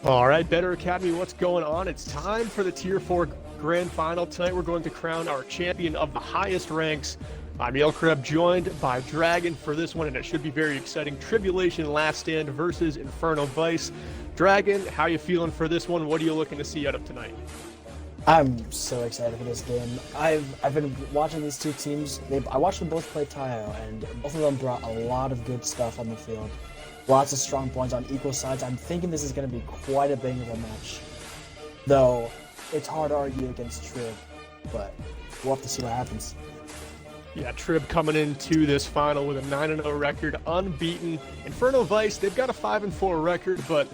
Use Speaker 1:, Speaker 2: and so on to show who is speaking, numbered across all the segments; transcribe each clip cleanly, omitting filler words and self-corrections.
Speaker 1: All right, Better Academy, what's going on? It's time for the Tier 4 Grand Final. Tonight we're going to crown our champion of the highest ranks. I'm Yelkreb, joined by Dragon for this one, and it should be very exciting. Tribulation Last Stand versus Inferno Vice. Dragon, how you feeling for this one? What are you looking to see out of tonight?
Speaker 2: I'm so excited for this game. I've been watching these two teams. I watched them both play Tayo, and both of them brought a lot of good stuff on the field. Lots of strong points on equal sides. I'm thinking this is going to be quite a bang of a match. Though, it's hard to argue against Trib, but we'll have to see what happens.
Speaker 1: Yeah, Trib coming into this final with a 9-0 record, unbeaten. Inferno Vice, they've got a 5-4 record, but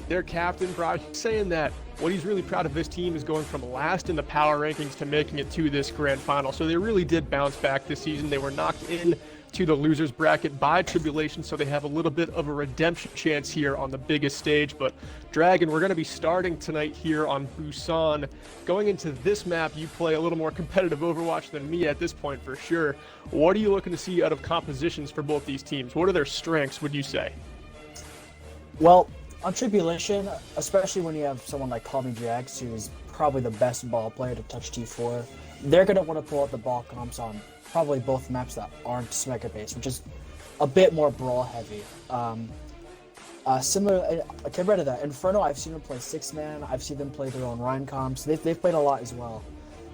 Speaker 1: their captain probably saying that what he's really proud of this team is going from last in the power rankings to making it to this grand final. So they really did bounce back this season. They were knocked in to the losers bracket by Tribulation, so they have a little bit of a redemption chance here on the biggest stage. But Dragon, we're going to be starting tonight here on Busan. Going into this map, you play a little more competitive Overwatch than me at this point for sure. What are you looking to see out of compositions for both these teams? What are their strengths, would you say?
Speaker 2: Well, on Tribulation, especially when you have someone like Call Me Jax, who's probably the best ball player to touch T4, they're going to want to pull out the ball comps on probably both maps that aren't Smecker based, which is a bit more brawl heavy. Similar, compared to that, Inferno, I've seen them play 6-man, I've seen them play their own Rhine comps, they've played a lot as well.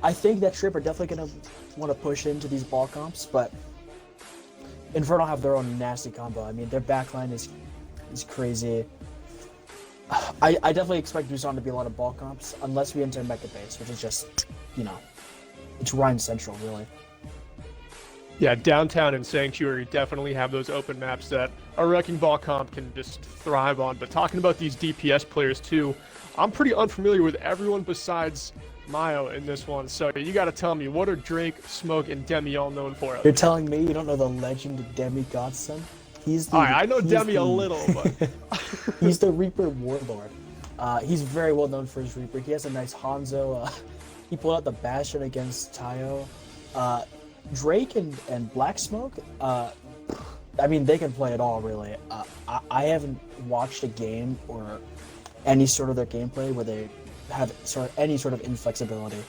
Speaker 2: I think that Trib are definitely going to want to push into these ball comps, but Inferno have their own nasty combo. I mean, their backline is crazy. I definitely expect Busan to be a lot of ball comps, unless we enter Mecha base, which is just, it's Rhine Central, really.
Speaker 1: Yeah, Downtown and Sanctuary definitely have those open maps that a Wrecking Ball comp can just thrive on. But talking about these DPS players too, I'm pretty unfamiliar with everyone besides Mayo in this one. So you got to tell me, what are Drake, Smoke, and Demi all known for?
Speaker 2: You're telling me you don't know the legend of Demi Godson?
Speaker 1: I know Demi a little, but
Speaker 2: he's the Reaper Warlord. He's very well known for his Reaper. He has a nice Hanzo. He pulled out the Bastion against Tayo. Drake and Black Smoke, I mean, they can play it all, really. I haven't watched a game or any sort of their gameplay where they have any sort of inflexibility.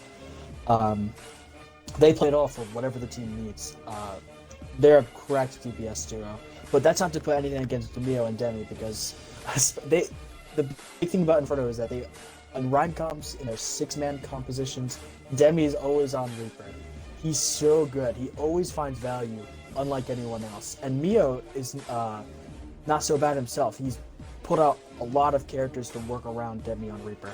Speaker 2: They play it all for whatever the team needs. They're a correct DPS duo. But that's not to put anything against Demio and Demi, because the big thing about Inferno is that they, on Rhine comps, in their 6-man compositions, Demi is always on Reaper. He's so good. He always finds value, unlike anyone else. And Mio is not so bad himself. He's put out a lot of characters to work around Demi on Reaper.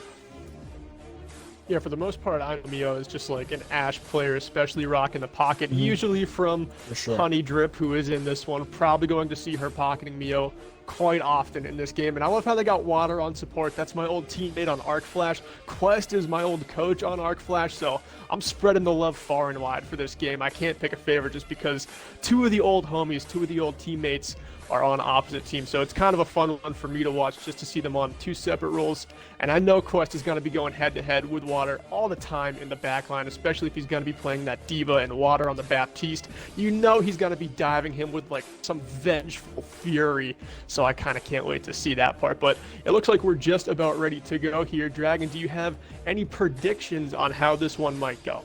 Speaker 1: Yeah, for the most part, I know Mio is just like an Ashe player, especially rocking the pocket. Usually from Honey Drip, who is in this one. Probably going to see her pocketing Mio quite often in this game. And I love how they got Water on support. That's my old teammate on Arc Flash. Quest is my old coach on Arc Flash, so I'm spreading the love far and wide for this game. I can't pick a favorite just because two of the old homies, two of the old teammates are on opposite teams. So it's kind of a fun one for me to watch, just to see them on two separate roles. And I know Quest is going to be going head-to-head with Water all the time in the backline, especially if he's going to be playing that Diva and Water on the Baptiste. You know he's going to be diving him with like some vengeful fury. So I kind of can't wait to see that part. But it looks like we're just about ready to go here. Dragon, do you have any predictions on how this one might go?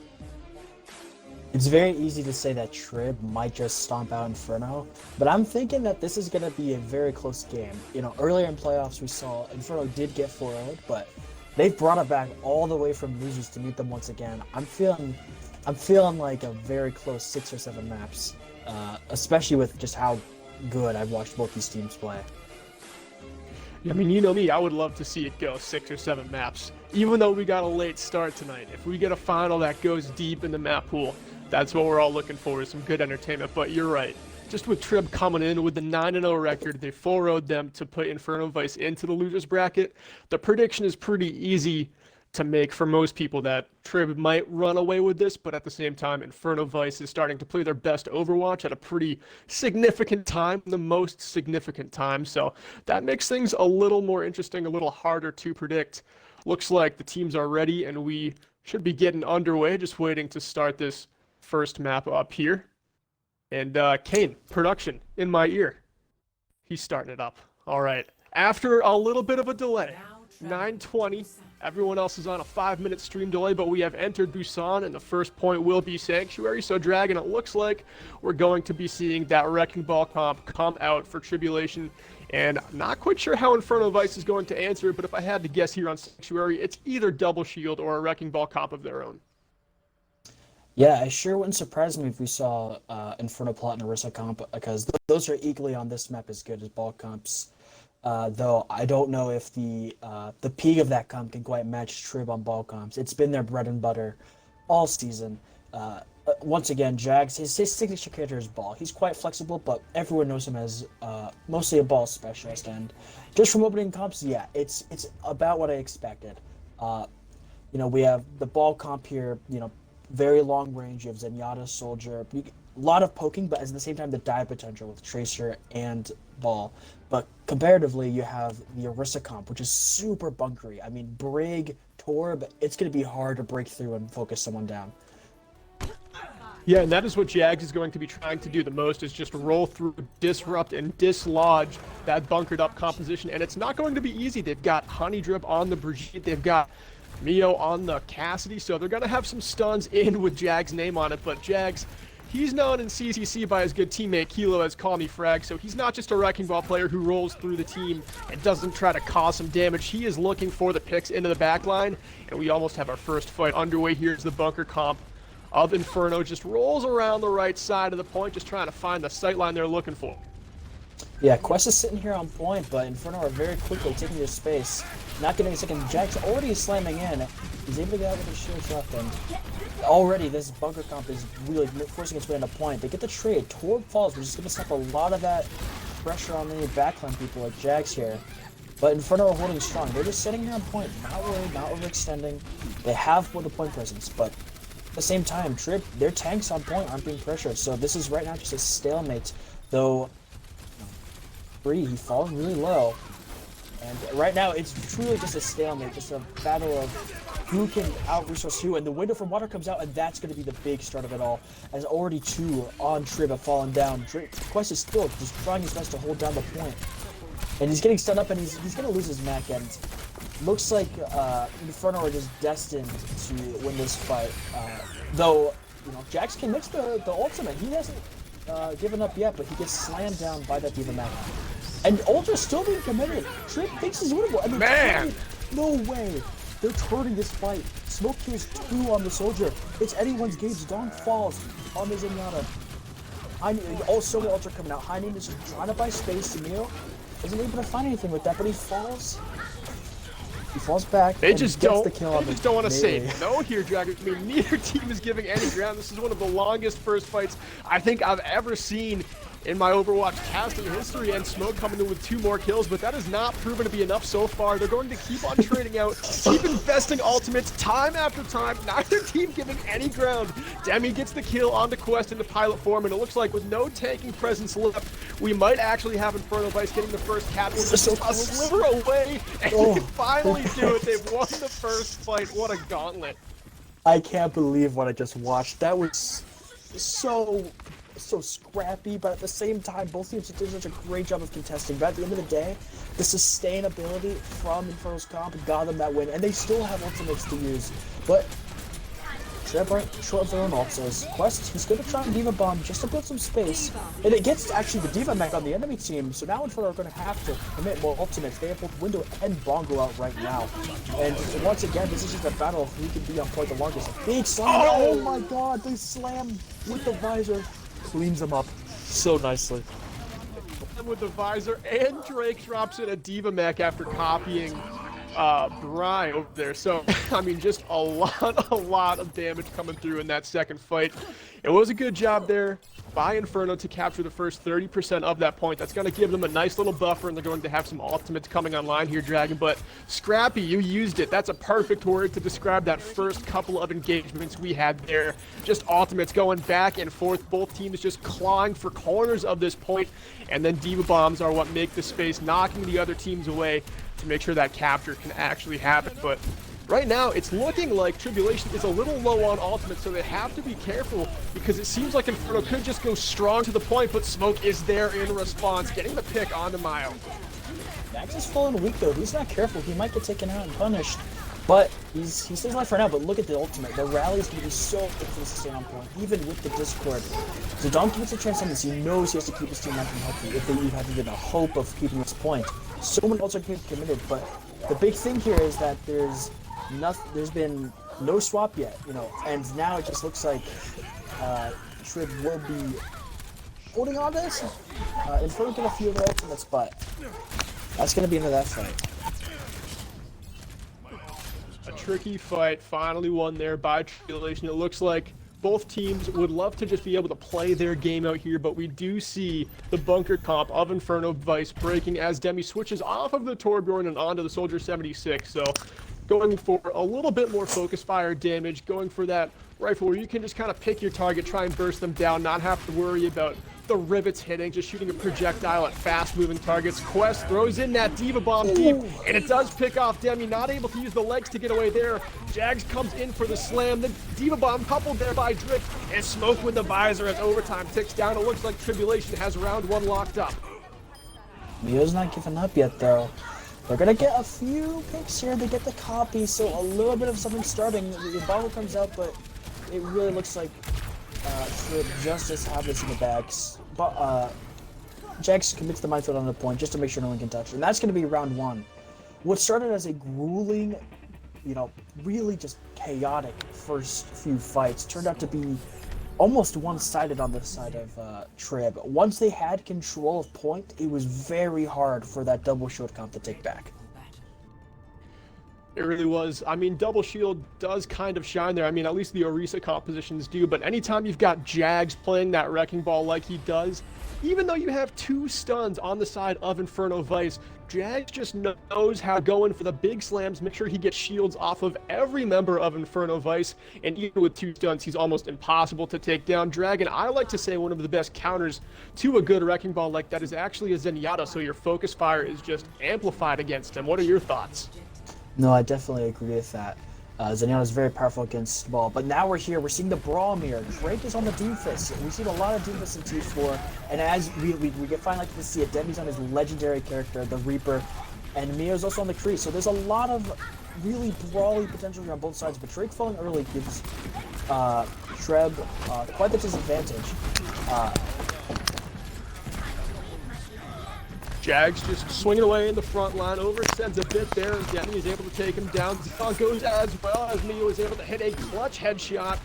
Speaker 2: It's very easy to say that Trib might just stomp out Inferno, but I'm thinking that this is going to be a very close game. Earlier in playoffs we saw Inferno did get 4-0'd, but they've brought it back all the way from losers to meet them once again. I'm feeling like a very close 6 or 7 maps, especially with just how good I've watched both these teams play.
Speaker 1: I mean, you know me, I would love to see it go 6 or 7 maps. Even though we got a late start tonight, if we get a final that goes deep in the map pool, that's what we're all looking for, is some good entertainment. But you're right. Just with Trib coming in with the 9-0 record, they 4-0'd them to put Inferno Vice into the losers bracket. The prediction is pretty easy to make for most people that Trib might run away with this, but at the same time, Inferno Vice is starting to play their best Overwatch at a pretty significant time, the most significant time. So that makes things a little more interesting, a little harder to predict. Looks like the teams are ready and we should be getting underway, just waiting to start this first map up here. And Kane, production in my ear. He's starting it up. All right. After a little bit of a delay, 9:20. Everyone else is on a 5-minute stream delay, but we have entered Busan, and the first point will be Sanctuary. So, Dragon, it looks like we're going to be seeing that Wrecking Ball comp come out for Tribulation. And I'm not quite sure how Inferno Vice is going to answer it, but if I had to guess here on Sanctuary, it's either Double Shield or a Wrecking Ball comp of their own.
Speaker 2: Yeah, it sure wouldn't surprise me if we saw Inferno Plot and Orisa comp, because those are equally on this map as good as ball comps. Though I don't know if the peak of that comp can quite match Trib on ball comps. It's been their bread and butter all season. Once again, Jags, his signature character is ball. He's quite flexible, but everyone knows him as mostly a ball specialist. And just from opening comps, yeah, it's about what I expected. We have the ball comp here. Very long range. You have Zenyatta, Soldier. A lot of poking, but at the same time, the dive potential with Tracer and ball. But comparatively, you have the Orisa comp, which is super bunkery. I mean, Brig, Torb, it's going to be hard to break through and focus someone down.
Speaker 1: Yeah, and that is what Jags is going to be trying to do the most, is just roll through, disrupt, and dislodge that bunkered up composition. And it's not going to be easy. They've got Honey Drip on the Brigitte. They've got Mio on the Cassidy. So they're going to have some stuns in with Jags' name on it. But Jags, he's known in CCC by his good teammate Kilo as Call Me Frag, so he's not just a Wrecking Ball player who rolls through the team and doesn't try to cause some damage. He is looking for the picks into the back line, and we almost have our first fight underway. Here's the bunker comp of Inferno, just rolls around the right side of the point, just trying to find the sight line they're looking for.
Speaker 2: Yeah, Quest is sitting here on point, but Inferno are very quickly taking their space. Not getting a second. Jack's already slamming in. He's able to get out with his shields left, and already this bunker comp is really forcing its way into point. They get the trade. Torb falls, which is going to stop a lot of that pressure on the backline people like Jags here. But Inferno are holding strong. They're just sitting here on point, not worried, not overextending. They have the point presence, but at the same time, Trib, their tanks on point aren't being pressured. So this is right now just a stalemate, though. Bree, he falls really low. And right now, it's truly just a stalemate, just a battle of who can out-resource who. And the window for water comes out, and that's going to be the big start of it all. As already 2 on Trib have fallen down. Quest is still just trying his best to hold down the point. And he's getting stunned up, and he's going to lose his mech. And looks like Inferno are just destined to win this fight. Though, Jax can mix the ultimate. He hasn't given up yet, but he gets slammed down by that D.Va mech. And Ultra's still being committed. Trib thinks he's winnable. And
Speaker 1: Man!
Speaker 2: No way. They're turning this fight. Smoke kills 2 on the Soldier. It's anyone's gauge. Dong falls on the Zenyatta. Also, the Ultra coming out. Heinen is just trying to buy space. Emil isn't able to find anything with that, but he falls. He falls back.
Speaker 1: They just don't want to say
Speaker 2: melee.
Speaker 1: no here, Dragon. I mean, neither team is giving any ground. This is one of the longest first fights I think I've ever seen in my Overwatch casting history, and Smoke coming in with 2 more kills, but that has not proven to be enough so far. They're going to keep on trading out, keep investing ultimates time after time, neither team giving any ground. Demi gets the kill on the Quest into pilot form, and it looks like with no tanking presence left, we might actually have Inferno Vice getting the first cap. We're just a sliver away, and they finally do it. They've won the first fight. What a gauntlet.
Speaker 2: I can't believe what I just watched. That was so scrappy, but at the same time, both teams did such a great job of contesting. But at the end of the day, the sustainability from Inferno's comp got them that win, and they still have ultimates to use. But Trib aren't short of their own ults. Quest, he's going to try and D.Va bomb just to build some space, and it gets actually the D.Va mech on the enemy team, so now Inferno are going to have to commit more ultimates. They have both Window and Bongo out right now. And once again, this is just a battle of who can be on point the longest. Big slam! Oh my god, they slam with the visor. Cleans him up so nicely.
Speaker 1: With the visor, and Drake drops in a D.Va mech after copying Bry over there. So, I mean, just a lot of damage coming through in that second fight. It was a good job there by Inferno to capture the first 30% of that point. That's going to give them a nice little buffer, and they're going to have some ultimates coming online here, Dragon. But Scrappy, you used it. That's a perfect word to describe that first couple of engagements we had there. Just ultimates going back and forth. Both teams just clawing for corners of this point, and then D.Va bombs are what make the space, knocking the other teams away to make sure that capture can actually happen. But right now, it's looking like Tribulation is a little low on ultimate, so they have to be careful, because it seems like Inferno could just go strong to the point, but Smoke is there in response, getting the pick onto Mile.
Speaker 2: Max is falling weak though. He's not careful. He might get taken out and punished. But he stays alive for now. But look at the ultimate. The rally is going to be so difficult to stay on point, even with the Discord. Zidane gets a Transcendence. He knows he has to keep his team nice and healthy if they even have even a hope of keeping this point. So many ults are getting committed, but the big thing here is that there's been no swap yet, you know, and now it just looks like Trib will be holding on to this. Inferno get a few of their ultimates, but that's going to be into that fight.
Speaker 1: A tricky fight, finally won there by Tribulation. It looks like both teams would love to just be able to play their game out here, but we do see the bunker comp of Inferno Vice breaking as Demi switches off of the Torbjorn and onto the Soldier 76. So going for a little bit more focus fire damage, going for that rifle where you can just kind of pick your target, try and burst them down, not have to worry about the rivets hitting, just shooting a projectile at fast-moving targets. Quest throws in that Diva Bomb deep, and it does pick off Demi, not able to use the legs to get away there. Jags comes in for the slam, the Diva Bomb coupled there by Drift, and Smoke with the visor as overtime ticks down. It looks like Tribulation has round one locked up.
Speaker 2: Mio's not giving up yet, though. They're going to get a few picks here. They get the copy, so a little bit of something starting. The bottle comes out, but it really looks like Trib just have this in the bags. But Jax commits the minefield on the point just to make sure no one can touch it. And that's going to be round one. What started as a grueling, you know, really just chaotic first few fights turned out to be almost one-sided on the side of Trib. Once they had control of point, it was very hard for that double shield comp to take back.
Speaker 1: It really was. I mean, double shield does kind of shine there. I mean, at least the Orisa compositions do, but anytime you've got Jags playing that wrecking ball like he does, even though you have two stuns on the side of Inferno Vice, Jags just knows how to go in for the big slams, make sure he gets shields off of every member of Inferno Vice, and even with two stuns, he's almost impossible to take down. Dragon, I like to say one of the best counters to a good wrecking ball like that is actually a Zenyatta, so your focus fire is just amplified against him. What are your thoughts?
Speaker 2: No, I definitely agree with that. Zenyatta is very powerful against ball, but now we're here. We're seeing the Brawl Mirror. Drake is on the Doomfist. We've seen a lot of Doomfist in T4, and as we finally get to see it, Demi's on his legendary character, the Reaper, and Mio's also on the Kree. So there's a lot of really brawly potential here on both sides, but Drake falling early gives Treb quite the disadvantage.
Speaker 1: Jags just swinging away in the front line, overextends a bit there, and Demi is able to take him down. Zidane goes as well as Mio is able to hit a clutch headshot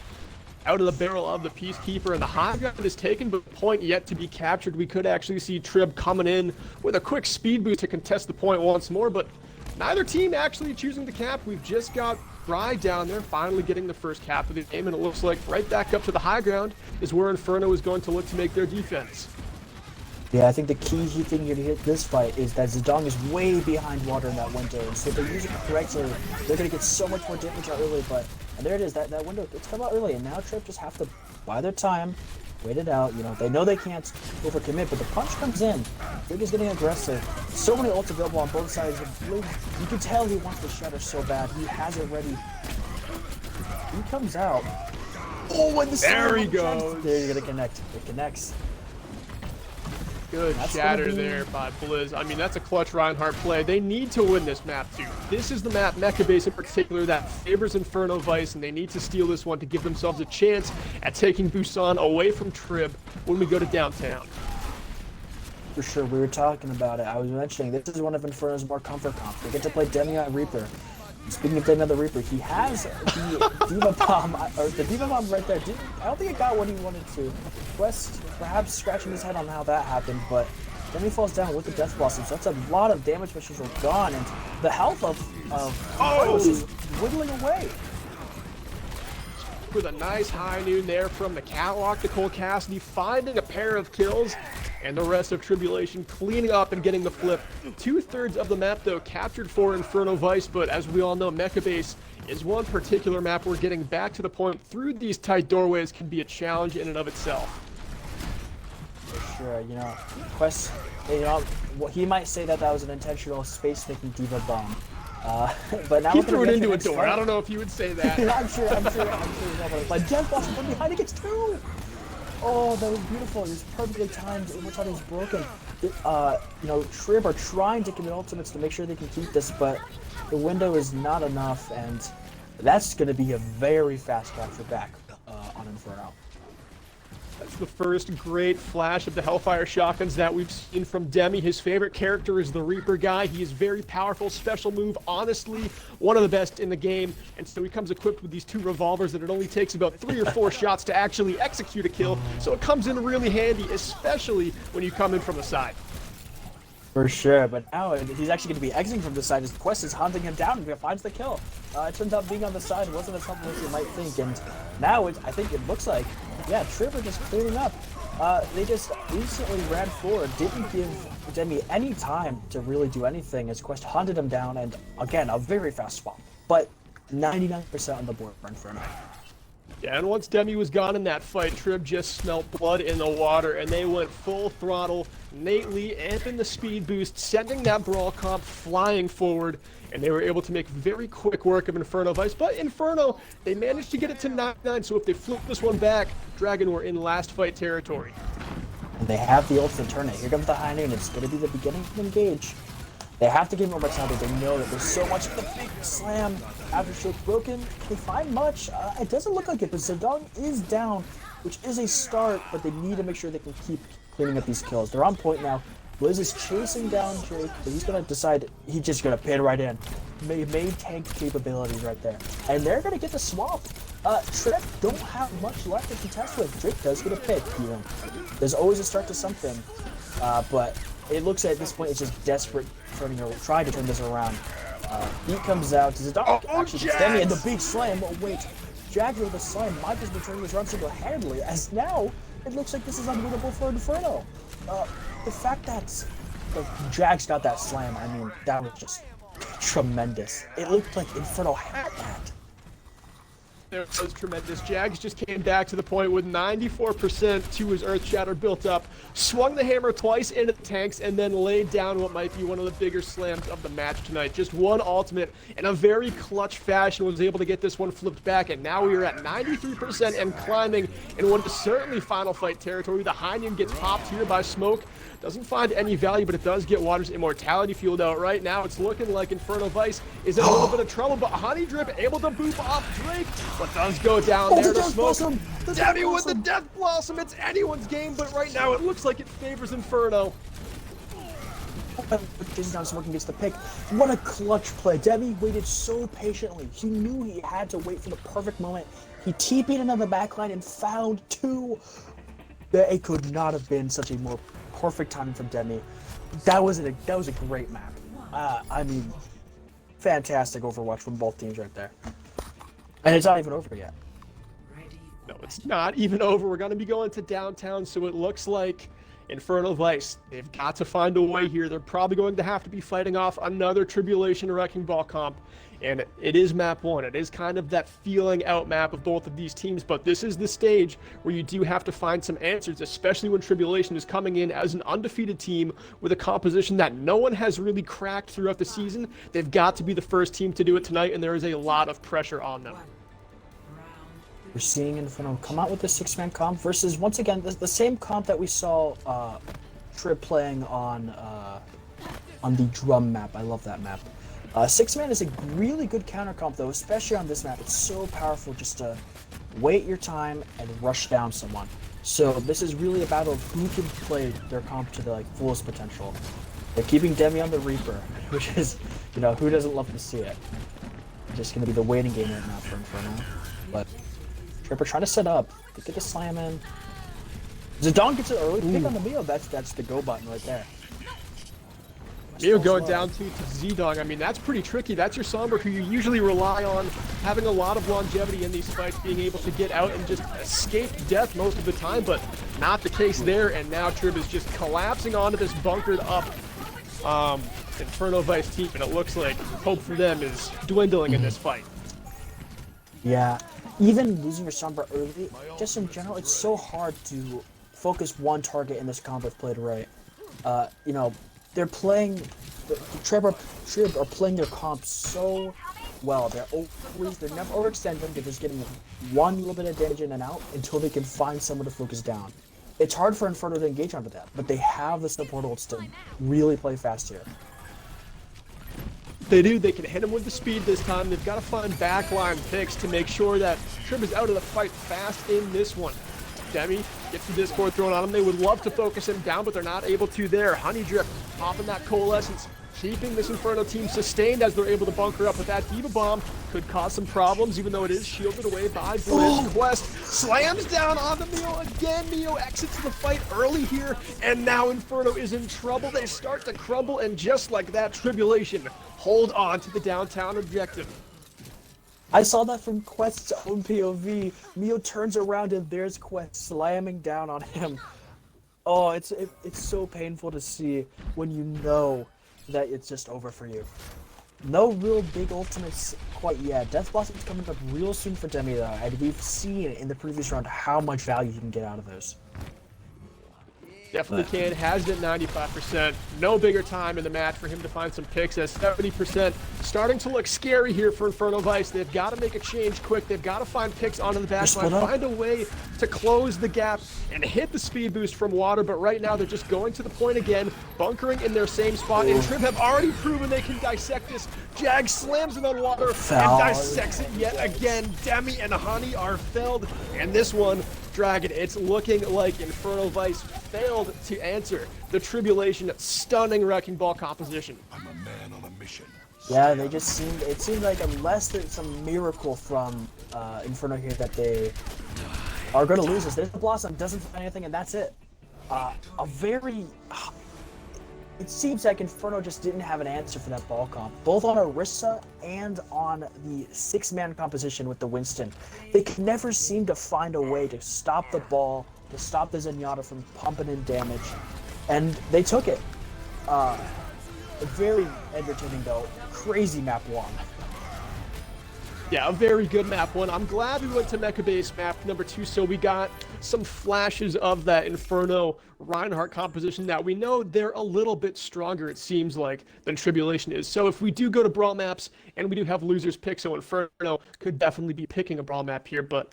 Speaker 1: out of the barrel of the Peacekeeper, and the high ground is taken, but point yet to be captured. We could actually see Trib coming in with a quick speed boost to contest the point once more, but neither team actually choosing the cap. We've just got Bry down there finally getting the first cap of the game, and it looks like right back up to the high ground is where Inferno is going to look to make their defense.
Speaker 2: Yeah, I think the key thing here to hit this fight is that Zidane is way behind water in that window, and so if they use it correctly, they're going to get so much more damage out early, but and there it is, that window, it's come out early, and now Trip just have to buy their time, wait it out, you know, they know they can't overcommit, but the punch comes in, Big is getting aggressive, so many ults available on both sides, you can tell he wants the Shatter so bad, he has it ready, he comes out, oh, and
Speaker 1: there he goes,
Speaker 2: there you're going to connect, it connects.
Speaker 1: Good shatter there by Blizz. I mean, that's a clutch Reinhardt play. They need to win this map, too. This is the map, Mecha Base in particular, that favors Inferno Vice, and they need to steal this one to give themselves a chance at taking Busan away from Trib when we go to downtown.
Speaker 2: For sure, we were talking about it. I was mentioning this is one of Inferno's more comfort comps. They get to play Demi on Reaper. Speaking of Demi the Reaper, he has the Diva Bomb, or the Diva Bomb right there. I don't think it got what he wanted to. Quest perhaps scratching his head on how that happened, but Demi falls down with the Death Blossom, so that's a lot of damage machines are gone, and the health of Carlos is whittling away.
Speaker 1: With a nice high noon there from the catwalk to Cole Cassidy, finding a pair of kills, and the rest of Tribulation cleaning up and getting the flip. 2/3 of the map, though, captured for Inferno Vice, but as we all know, Mecha Base is one particular map where getting back to the point through these tight doorways can be a challenge in and of itself.
Speaker 2: For sure, you know, Quest, you know, he might say that was an intentional space-making Diva Bomb. But now
Speaker 1: he threw it into a door. I don't know if you would say that.
Speaker 2: I'm sure he's not gonna. But Death Blossom from behind, he gets two! Oh, that was beautiful. It was perfectly timed. Immortality was broken. Trib are trying to commit ultimates to make sure they can keep this, but the window is not enough, and that's going to be a very fast capture back on Inferno.
Speaker 1: That's the first great flash of the Hellfire shotguns that we've seen from Demi. His favorite character is the Reaper guy. He is very powerful, special move, honestly, one of the best in the game. And so he comes equipped with these 2 revolvers that it only takes about 3 or 4 shots to actually execute a kill. So it comes in really handy, especially when you come in from the side.
Speaker 2: For sure, but now he's actually going to be exiting from the side as the quest is hunting him down and he finds the kill. It turns out being on the side wasn't as helpful as you might think, and now I think it looks like, yeah, Trib are just cleaning up. They just instantly ran forward, didn't give Demi any time to really do anything as Quest hunted him down, and again, a very fast swap, but 99% on the board for Inferno.
Speaker 1: Yeah, and once Demi was gone in that fight, Trib just smelt blood in the water, and they went full throttle, innately amping the speed boost, sending that Brawl comp flying forward, and they were able to make very quick work of Inferno Vice. But Inferno, they managed to get it to 9-9, so if they flip this one back, Dragon were in last fight territory.
Speaker 2: And they have the ult to turn it. Here comes the High Noon. It's going to be the beginning of the engage. They have to give him mortality. They know that there's so much of the big slam. After shield's broken, can they find much? It doesn't look like it, but Zedong is down, which is a start, but they need to make sure they can keep cleaning up these kills. They're on point now. Blizz is chasing down Drake, but he's going to decide he's just going to pin right in. Made tank capabilities right there. And they're going to get the swap. Trip don't have much left to contest with. Drake does get a pick. There's always a start to something, but it looks like at this point it's just desperate trying to turn this around. Beat comes out. Does it actually gets Demi in the big slam? Oh wait, Jags with the slam might just be turning this around single-handedly, as now it looks like this is unwinnable for Inferno. The fact that the Jags got that slam, I mean, that was just tremendous. It looked like Inferno had that.
Speaker 1: It was tremendous. Jags just came back to the point with 94% to his Earth Shatter built up, swung the hammer twice into the tanks, and then laid down what might be one of the bigger slams of the match tonight. Just one ultimate in a very clutch fashion was able to get this one flipped back, and now we are at 93% and climbing in what is certainly final fight territory. The High Noon gets popped here by Smoke. Doesn't find any value, but it does get Water's immortality fueled out right now. It's looking like Inferno Vice is in a little bit of trouble, but Honey Drip able to boop off Drake, but does go down there to Smoke. Demi with the Death Blossom. It's anyone's game, but right now it looks like it favors Inferno.
Speaker 2: Jason down Smoking gets the pick. What a clutch play. Demi waited so patiently. He knew he had to wait for the perfect moment. He TP'd into the backline and found 2. It could not have been such a more perfect timing from Demi. That was a great map. I mean, fantastic Overwatch from both teams right there. And it's not even over yet.
Speaker 1: No, it's not even over. We're going to be going to downtown, so it looks like Inferno Vice, they've got to find a way here. They're probably going to have to be fighting off another Tribulation Wrecking Ball comp. And it is map 1. It is kind of that feeling out map of both of these teams, but this is the stage where you do have to find some answers, especially when Tribulation is coming in as an undefeated team with a composition that no one has really cracked throughout the season. They've got to be the first team to do it tonight, and there is a lot of pressure on them.
Speaker 2: We're seeing Inferno come out with the 6-man comp versus, once again, the same comp that we saw Trib playing on the drum map. I love that map. 6-man is a really good counter comp though, especially on this map. It's so powerful just to wait your time and rush down someone. So this is really a battle of who can play their comp to the fullest potential. They're keeping Demi on the Reaper, which is, who doesn't love to see it? Just gonna be the waiting game right now for Inferno. But Tripper trying to set up. They get the slam in. Zedong gets an early pick on the Mio. That's the go button right there.
Speaker 1: Mio going down to Zedong. I mean, that's pretty tricky. That's your Sombra who you usually rely on having a lot of longevity in these fights, being able to get out and just escape death most of the time, but not the case there. And now Trib is just collapsing onto this bunkered up Inferno Vice team, and it looks like hope for them is dwindling in this fight.
Speaker 2: Yeah, even losing your Sombra early, just in general, it's so hard to focus one target in this comp if played right. They're playing, the Trib are playing their comp so well. They're never overextending. They're just getting one little bit of damage in and out until they can find someone to focus down. It's hard for Inferno to engage onto that, but they have the support ults to really play fast here.
Speaker 1: They do. They can hit him with the speed this time. They've got to find backline picks to make sure that Trib is out of the fight fast in this one. Demi gets the Discord thrown on him. They would love to focus him down, but they're not able to there. Honey Drip popping that Coalescence, keeping this Inferno team sustained as they're able to bunker up with that Diva Bomb. Could cause some problems, even though it is shielded away by Blitz. Quest slams down on the Mio again. Mio exits the fight early here, and now Inferno is in trouble. They start to crumble, and just like that, Tribulation hold on to the downtown objective.
Speaker 2: I saw that from Quest's own POV. Mio turns around and there's Quest slamming down on him. Oh, it's so painful to see when you know that it's just over for you. No real big ultimates quite yet. Death Blossom's coming up real soon for Demi though, and we've seen in the previous round how much value he can get out of those.
Speaker 1: Definitely can. Has been 95%. No bigger time in the match for him to find some picks as 70%. Starting to look scary here for Inferno Vice. They've got to make a change quick. They've got to find picks onto the backline. Find a way to close the gap and hit the speed boost from water. But right now they're just going to the point again, bunkering in their same spot. And Trib have already proven they can dissect this. Jag slams it on water and dissects it yet again. Demi and Honey are felled. And this one, Dragon, it's looking like Inferno Vice failed to answer the Tribulation stunning Wrecking Ball composition.
Speaker 3: I'm a man on a mission.
Speaker 2: Yeah, it seemed like unless there's some miracle from Inferno here that they are going to lose this. There's the Blossom, doesn't find anything, and that's it. It seems like Inferno just didn't have an answer for that ball comp, both on Orisa and on the 6-man composition with the Winston. They can never seem to find a way to stop the ball, to stop the Zenyatta from pumping in damage, and they took it. Very entertaining though. Crazy map 1.
Speaker 1: Yeah, a very good map 1. I'm glad we went to Mecha Base map number 2, so we got some flashes of that Inferno Reinhardt composition that we know they're a little bit stronger, it seems like, than Tribulation is. So if we do go to Brawl maps, and we do have losers pick, so Inferno could definitely be picking a Brawl map here, but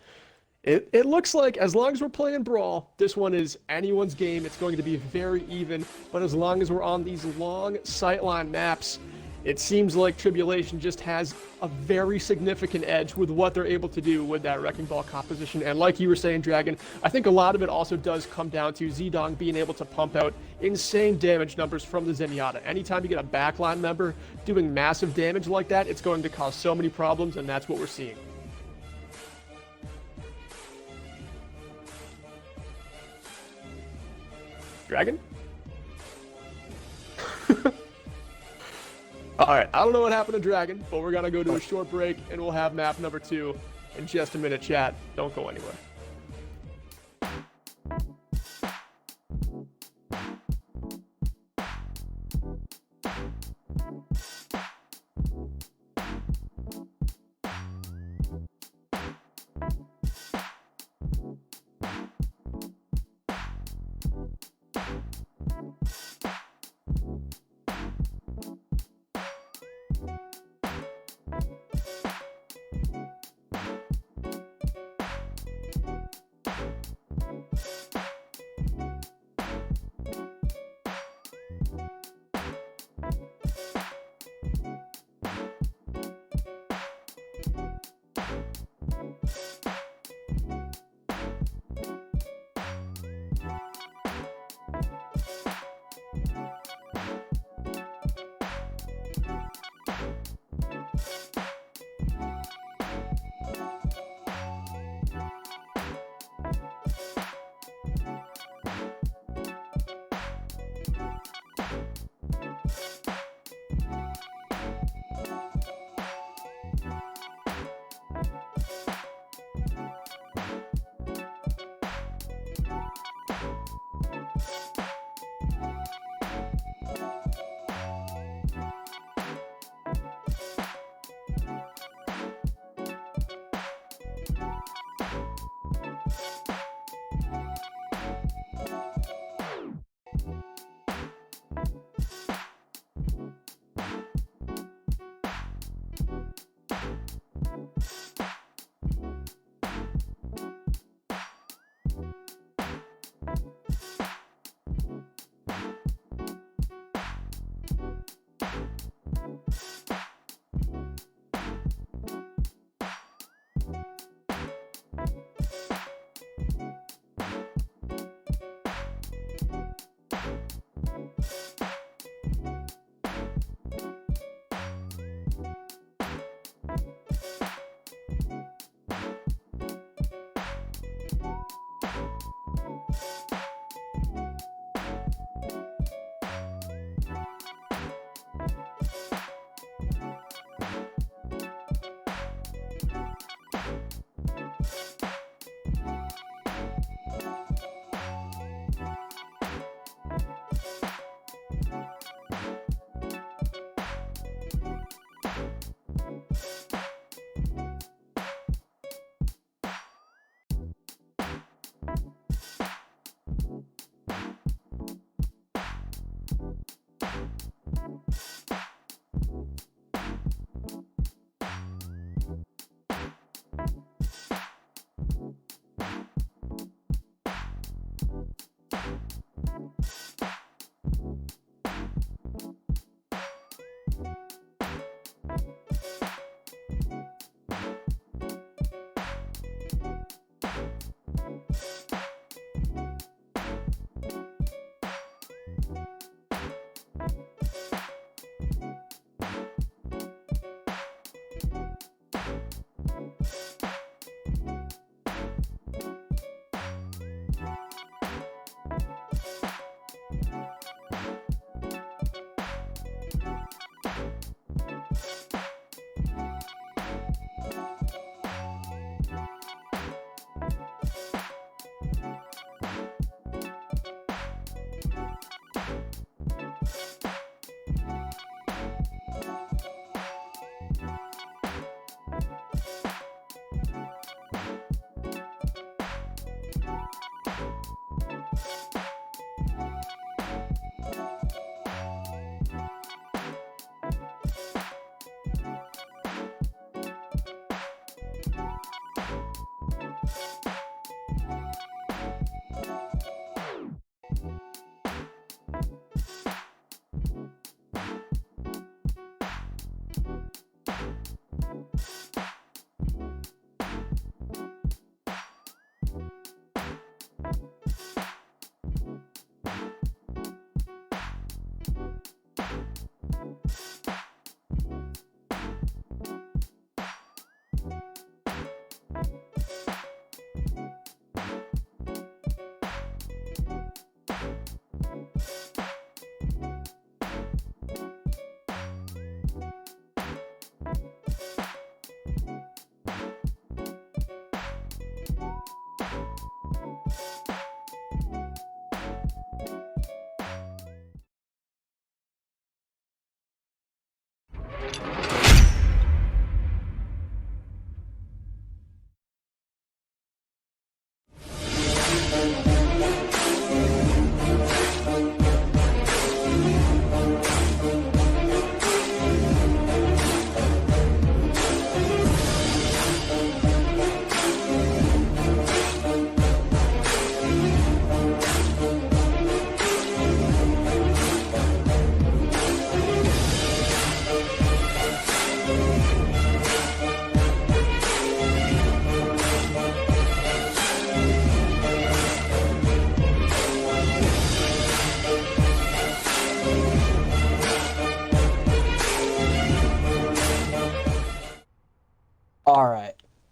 Speaker 1: it looks like as long as we're playing Brawl, this one is anyone's game. It's going to be very even, but as long as we're on these long sightline maps, it seems like Tribulation just has a very significant edge with what they're able to do with that Wrecking Ball composition. And like you were saying, Dragon, I think a lot of it also does come down to Zedong being able to pump out insane damage numbers from the Zenyatta. Anytime you get a backline member doing massive damage like that, it's going to cause so many problems, and that's what we're seeing. Dragon? Alright, I don't know what happened to Dragon, but we're gonna go to a short break, and we'll have map number 2 in just a minute, chat. Don't go anywhere.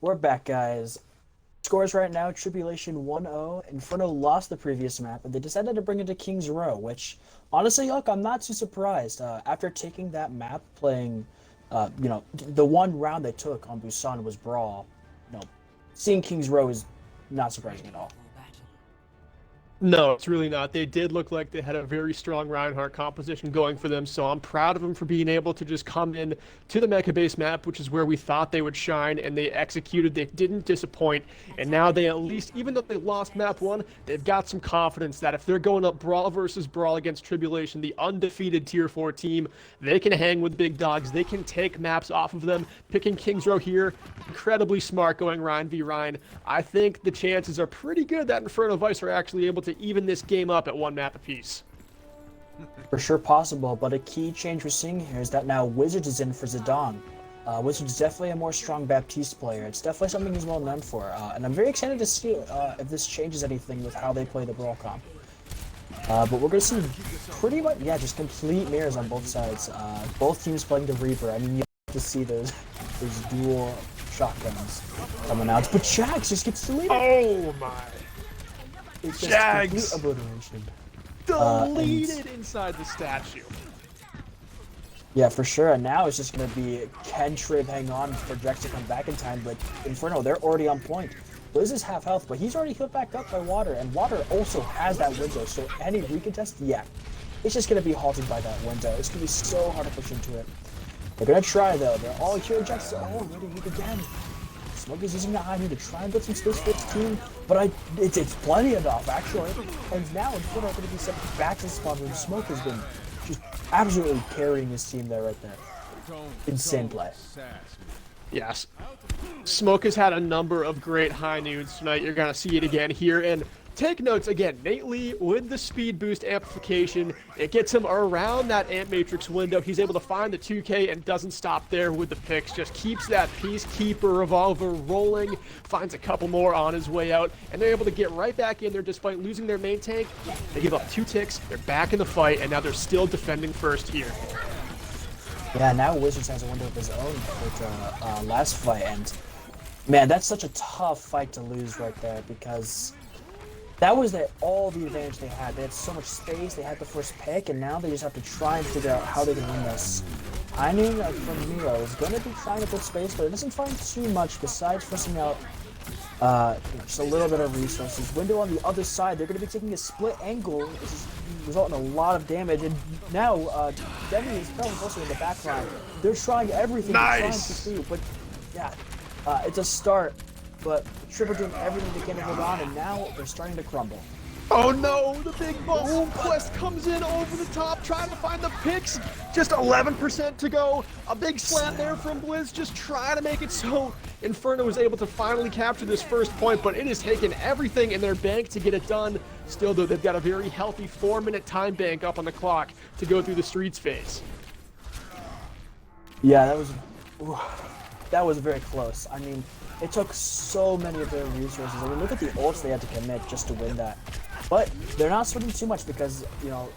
Speaker 2: We're back, guys. Scores right now, Tribulation 1-0. Inferno lost the previous map, and they decided to bring it to King's Row, which, honestly, look, I'm not too surprised. After taking that map, playing, the one round they took on Busan was Brawl. Seeing King's Row is not surprising at all.
Speaker 1: No, it's really not. They did look like they had a very strong Reinhardt composition going for them, so I'm proud of them for being able to just come in to the Mecha Base map, which is where we thought they would shine, and they executed. They didn't disappoint, and now they at least, even though they lost map 1, they've got some confidence that if they're going up Brawl versus Brawl against Tribulation, the undefeated Tier 4 team, they can hang with big dogs. They can take maps off of them. Picking King's Row here, incredibly smart going Ryan v. Ryan. I think the chances are pretty good that Inferno Vice are actually able to even this game up at one map apiece.
Speaker 2: For sure possible, but a key change we're seeing here is that now Wizards is in for Zidane. Wizards is definitely a more strong Baptiste player. It's definitely something he's well known for, and I'm very excited to see if this changes anything with how they play the Brawl comp. But we're going to see pretty much, just complete mirrors on both sides. Both teams playing the Reaper. I mean, you have to see those dual shotguns coming out. But Jax just gets deleted.
Speaker 1: Oh my.
Speaker 2: It's just
Speaker 1: Jags
Speaker 2: complete obliteration.
Speaker 1: deleted inside the statue.
Speaker 2: Yeah, for sure. And now it's just going to be, can Trib hang on for Jax to come back in time? But Inferno, they're already on point. Liz is half health, but he's already healed back up by Water, and Water also has that window, so any recontest, it's just going to be halted by that window. It's going to be so hard to push into it. They're going to try, though. They're all here. Jax already weak again. Smoke is using the high knee to try and get some space for his team, but it's plenty enough, actually. And now Inferno are going to be sent back to the spawn room. Smoke has been just absolutely carrying his team there right there. Insane play.
Speaker 1: Yes. Smoke has had a number of great high noons tonight. You're going to see it again here. And take notes again, Nate Lee with the speed boost amplification. It gets him around that amp matrix window. He's able to find the 2K and doesn't stop there with the picks. Just keeps that Peacekeeper revolver rolling. Finds a couple more on his way out. And they're able to get right back in there despite losing their main tank. They give up 2 ticks. They're back in the fight. And now they're still defending first here.
Speaker 2: Yeah, now Wizards has a window of his own with last fight, and man, that's such a tough fight to lose right there because that was all the advantage they had. They had so much space, they had the first pick, and now they just have to try and figure out how they can win this. I knew that from Mio is going to be trying to put space, but it doesn't find too much besides forcing out just a little bit of resources. Window on the other side, they're going to be taking a split angle, which is resulting in a lot of damage. And now, Demi is probably closer in the backline. They're trying everything they're trying to do, but it's a start. But Trip are doing everything they can to hold on, and now they're starting to crumble.
Speaker 1: Oh no, the big bubble quest comes in over the top, trying to find the picks. Just 11% to go. A big slam there from Blizz, just trying to make it so Inferno was able to finally capture this first point, but it has taken everything in their bank to get it done. Still though, they've got a very healthy 4-minute time bank up on the clock to go through the streets phase.
Speaker 2: Yeah, that was very close. I mean, it took so many of their resources. I mean, look at the ults they had to commit just to win that. But they're not sweating too much because,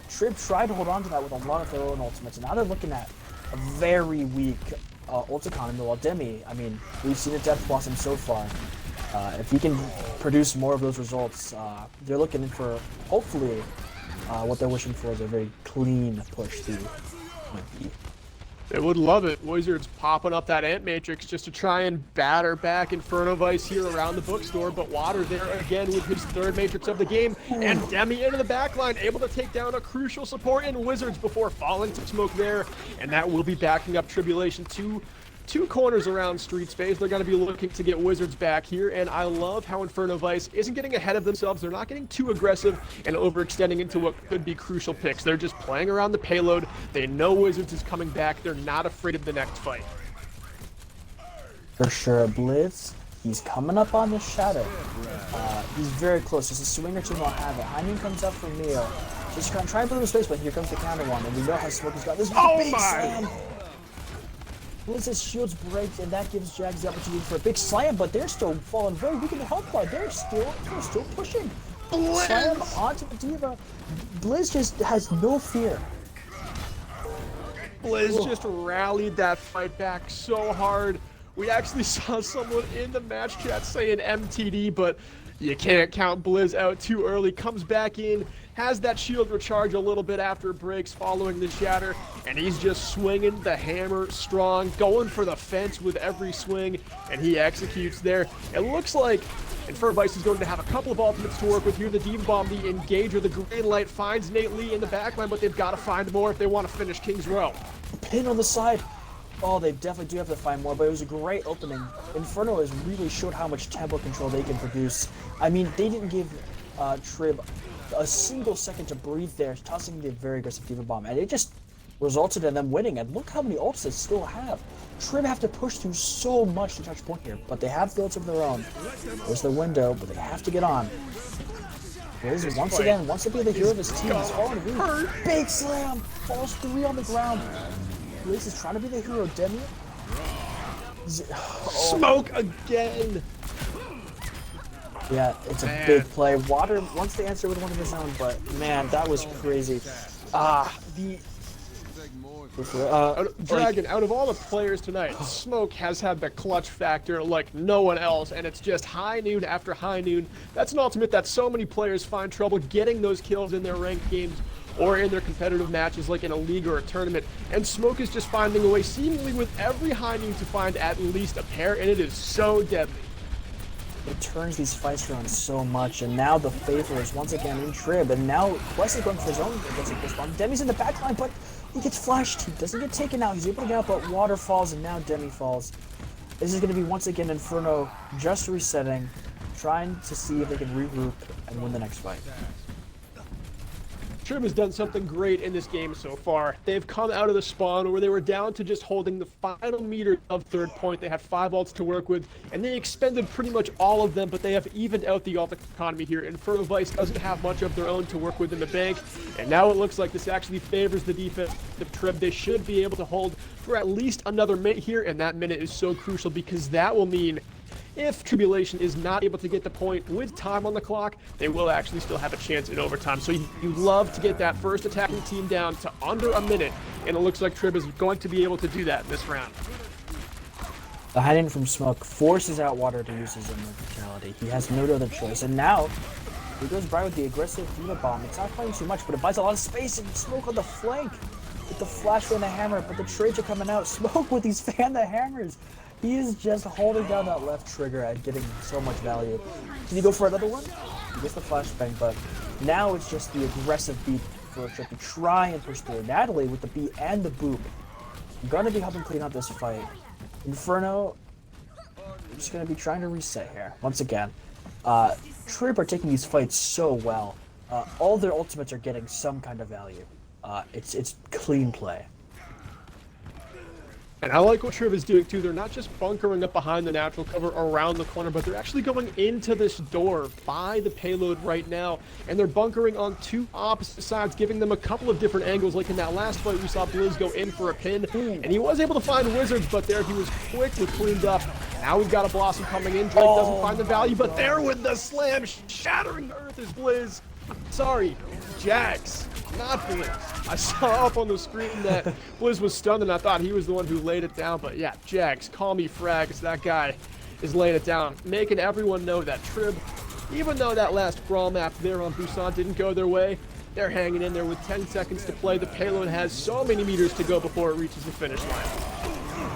Speaker 2: Trib tried to hold on to that with a lot of their own ultimates. And now they're looking at a very weak ult economy. While Demi, I mean, we've seen a Death Blossom so far. If he can produce more of those results, they're looking for, hopefully, what they're wishing for is a very clean push through MP.
Speaker 1: They would love it. Wizards popping up that Ant Matrix just to try and batter back Inferno Vice here around the bookstore, but Water there again with his 3rd Matrix of the game, and Demi into the backline, able to take down a crucial support in Wizards before falling to smoke there, and that will be backing up Tribulation to 2 corners around street space. They're going to be looking to get Wizards back here, and I love how Inferno Vice isn't getting ahead of themselves. They're not getting too aggressive and overextending into what could be crucial picks. They're just playing around the payload. They know Wizards is coming back. They're not afraid of the next fight.
Speaker 2: For sure, Blitz, he's coming up on the shadow. He's very close. Just a swing or two won't have it. Hyman comes up from Neo. Just trying to put him in space, but here comes the counter one, and we know how Smoke has got this big slam. Blizz's shields break, and that gives Jags the opportunity for a big slam, but they're still falling very weak in the health bar. They're still pushing. Blizz! Slam onto the Diva. Blizz just has no fear.
Speaker 1: Blizz just rallied that fight back so hard. We actually saw someone in the match chat saying MTD, but you can't count Blizz out too early. Comes back in, has that shield recharge a little bit after it breaks following the shatter, and he's just swinging the hammer strong, going for the fence with every swing, and he executes there. It looks like Inferno is going to have a couple of ultimates to work with here. The Diva Bomb, the Engager, the Green Light finds Nate Lee in the backline, but they've got to find more if they want to finish King's Row.
Speaker 2: Pin on the side. Oh, they definitely do have to find more, but it was a great opening. Inferno has really showed how much tempo control they can produce. I mean, they didn't give Trib a single second to breathe there, tossing the very aggressive Diva Bomb, and it just resulted in them winning. And look how many ults they still have. Trib have to push through so much to touch point here, but they have the ults of their own. There's the window, but they have to get on. Blizz once again wants to be the hero of his team. He's falling through. Big slam! Falls 3 on the ground. Blizz is trying to be the hero. Demi.
Speaker 1: Smoke again!
Speaker 2: Yeah, it's a big play. Water wants to answer with one of his own, but man, that was crazy.
Speaker 1: Dragon, out of all the players tonight, Smoke has had the clutch factor like no one else, and it's just high noon after high noon. That's an ultimate that so many players find trouble getting those kills in their ranked games or in their competitive matches like in a league or a tournament. And Smoke is just finding a way seemingly with every high noon to find at least a pair, and it is so deadly.
Speaker 2: It turns these fights around so much, and now the favor is once again in Trib, and now Quest is going for his own aggressive respawn. Demi's in the backline, but he gets flashed. He doesn't get taken out. He's able to get out, but Water falls, and now Demi falls. This is going to be once again Inferno just resetting, trying to see if they can regroup and win the next fight.
Speaker 1: Trib has done something great in this game so far. They've come out of the spawn where they were down to just holding the final meter of third point. They had 5 ults to work with, and they expended pretty much all of them, but they have evened out the ult economy here. Inferno Vice doesn't have much of their own to work with in the bank, and now it looks like this actually favors the defense of Trib. They should be able to hold for at least another minute here, and that minute is so crucial because that will mean if Tribulation is not able to get the point with time on the clock, they will actually still have a chance in overtime. So you love to get that first attacking team down to under a minute, and it looks like Trib is going to be able to do that in this round.
Speaker 2: The hiding from Smoke forces out Water to use his immortality. He has no other choice, and now he goes by with the aggressive Diva Bomb. It's not playing too much, but it buys a lot of space, and Smoke on the flank with the flash and the hammer, but the trades are coming out. Smoke with these fan the hammers. He is just holding down that left trigger and getting so much value. Can he go for another one? He gets the flashbang, but now it's just the aggressive beat for Trip to try and push through. Natalie with the beat and the boop. I'm gonna be helping clean up this fight. Inferno, I'm just gonna be trying to reset here. Once again, Trip are taking these fights so well. All their ultimates are getting some kind of value. It's clean play.
Speaker 1: And I like what Trib is doing too. They're not just bunkering up behind the natural cover around the corner, but they're actually going into this door by the payload right now. And they're bunkering on 2 opposite sides, giving them a couple of different angles. Like in that last fight, we saw Blizz go in for a pin, and he was able to find Wizards, but there he was quickly cleaned up. Now we've got a Blossom coming in. Drake doesn't find the value, but there with the slam, shattering the earth is Blizz. Sorry, Jax, not Blizz. I saw up on the screen that Blizz was stunned, and I thought he was the one who laid it down. But yeah, Jax, call me Frags. That guy is laying it down, making everyone know that Trib, even though that last brawl map there on Busan didn't go their way, they're hanging in there with 10 seconds to play. The payload has so many meters to go before it reaches the finish line.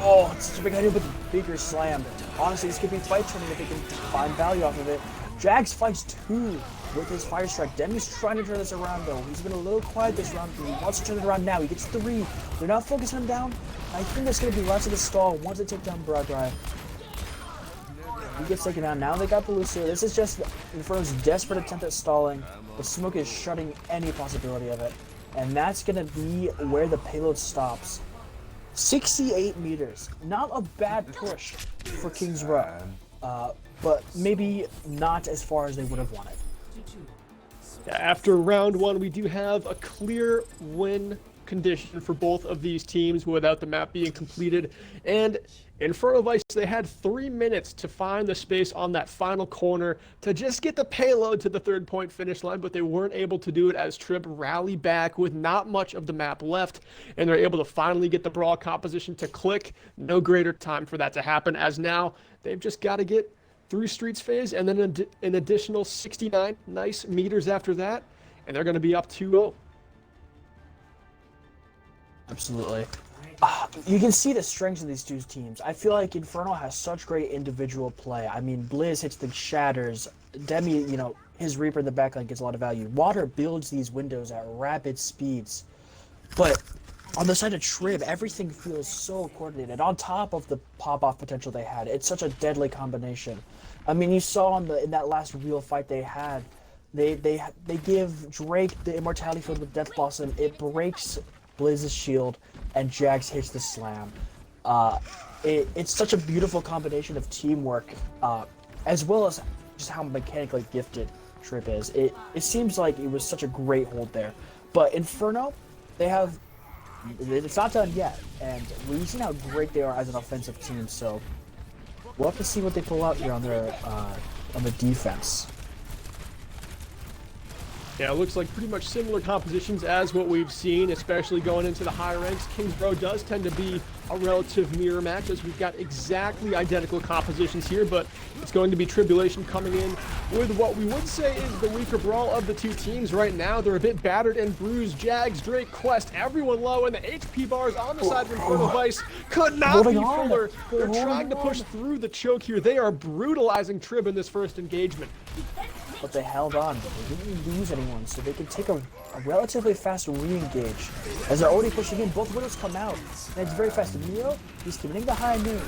Speaker 2: Oh, it's such a big idea with the bigger slam. Honestly, this could be fight turning if they can find value off of it. Jax fights 2 with his fire strike. Demi's trying to turn this around though. He's been a little quiet this round, but he wants to turn it around now. He gets 3. They're not focusing him down. I think there's going to be less of a stall once they take down Broadrive. He gets taken down. Now they got Belusia. This is just Inferno's desperate attempt at stalling, but Smoke is shutting any possibility of it. And that's going to be where the payload stops. 68 meters. Not a bad push for King's Row, but maybe not as far as they would have wanted.
Speaker 1: After round 1, we do have a clear win condition for both of these teams without the map being completed. And Inferno Vice, they had 3 minutes to find the space on that final corner to just get the payload to the 3rd-point finish line, but they weren't able to do it as Trib rally back with not much of the map left, and they're able to finally get the brawl composition to click. No greater time for that to happen, as now they've just got to get through Streets phase and then an additional 69 nice meters after that, and they're going to be up 2-0.
Speaker 2: Absolutely. You can see the strengths of these two teams. I feel like Inferno has such great individual play. I mean, Blizz hits the shatters. Demi, you know, his Reaper in the backline gets a lot of value. Water builds these windows at rapid speeds. But on the side of Trib, everything feels so coordinated. On top of the pop-off potential they had, it's such a deadly combination. I mean, you saw in that last real fight they had, they give Drake the Immortality Field with Death Blossom. It breaks Blizz's shield, and Jax hits the slam. It's such a beautiful combination of teamwork, as well as just how mechanically gifted Trib is. It seems like it was such a great hold there. But Inferno, it's not done yet, and we've seen how great they are as an offensive team, so we'll have to see what they pull out here on the defense.
Speaker 1: Yeah, it looks like pretty much similar compositions as what we've seen, especially going into the higher ranks. Kingsborough does tend to be a relative mirror match, as we've got exactly identical compositions here, but it's going to be Tribulation coming in with what we would say is the weaker brawl of the two teams right now. They're a bit battered and bruised. Jags, Drake, Quest, everyone low, and the HP bars on the side of Inferno Vice could not be fuller. They're trying to push through the choke here. They are brutalizing Trib in this first engagement.
Speaker 2: But they held on, but they didn't lose anyone, so they can take a relatively fast re-engage. As they're already pushing in, both widows come out, and it's very fast. Neo, he's committing the high noon.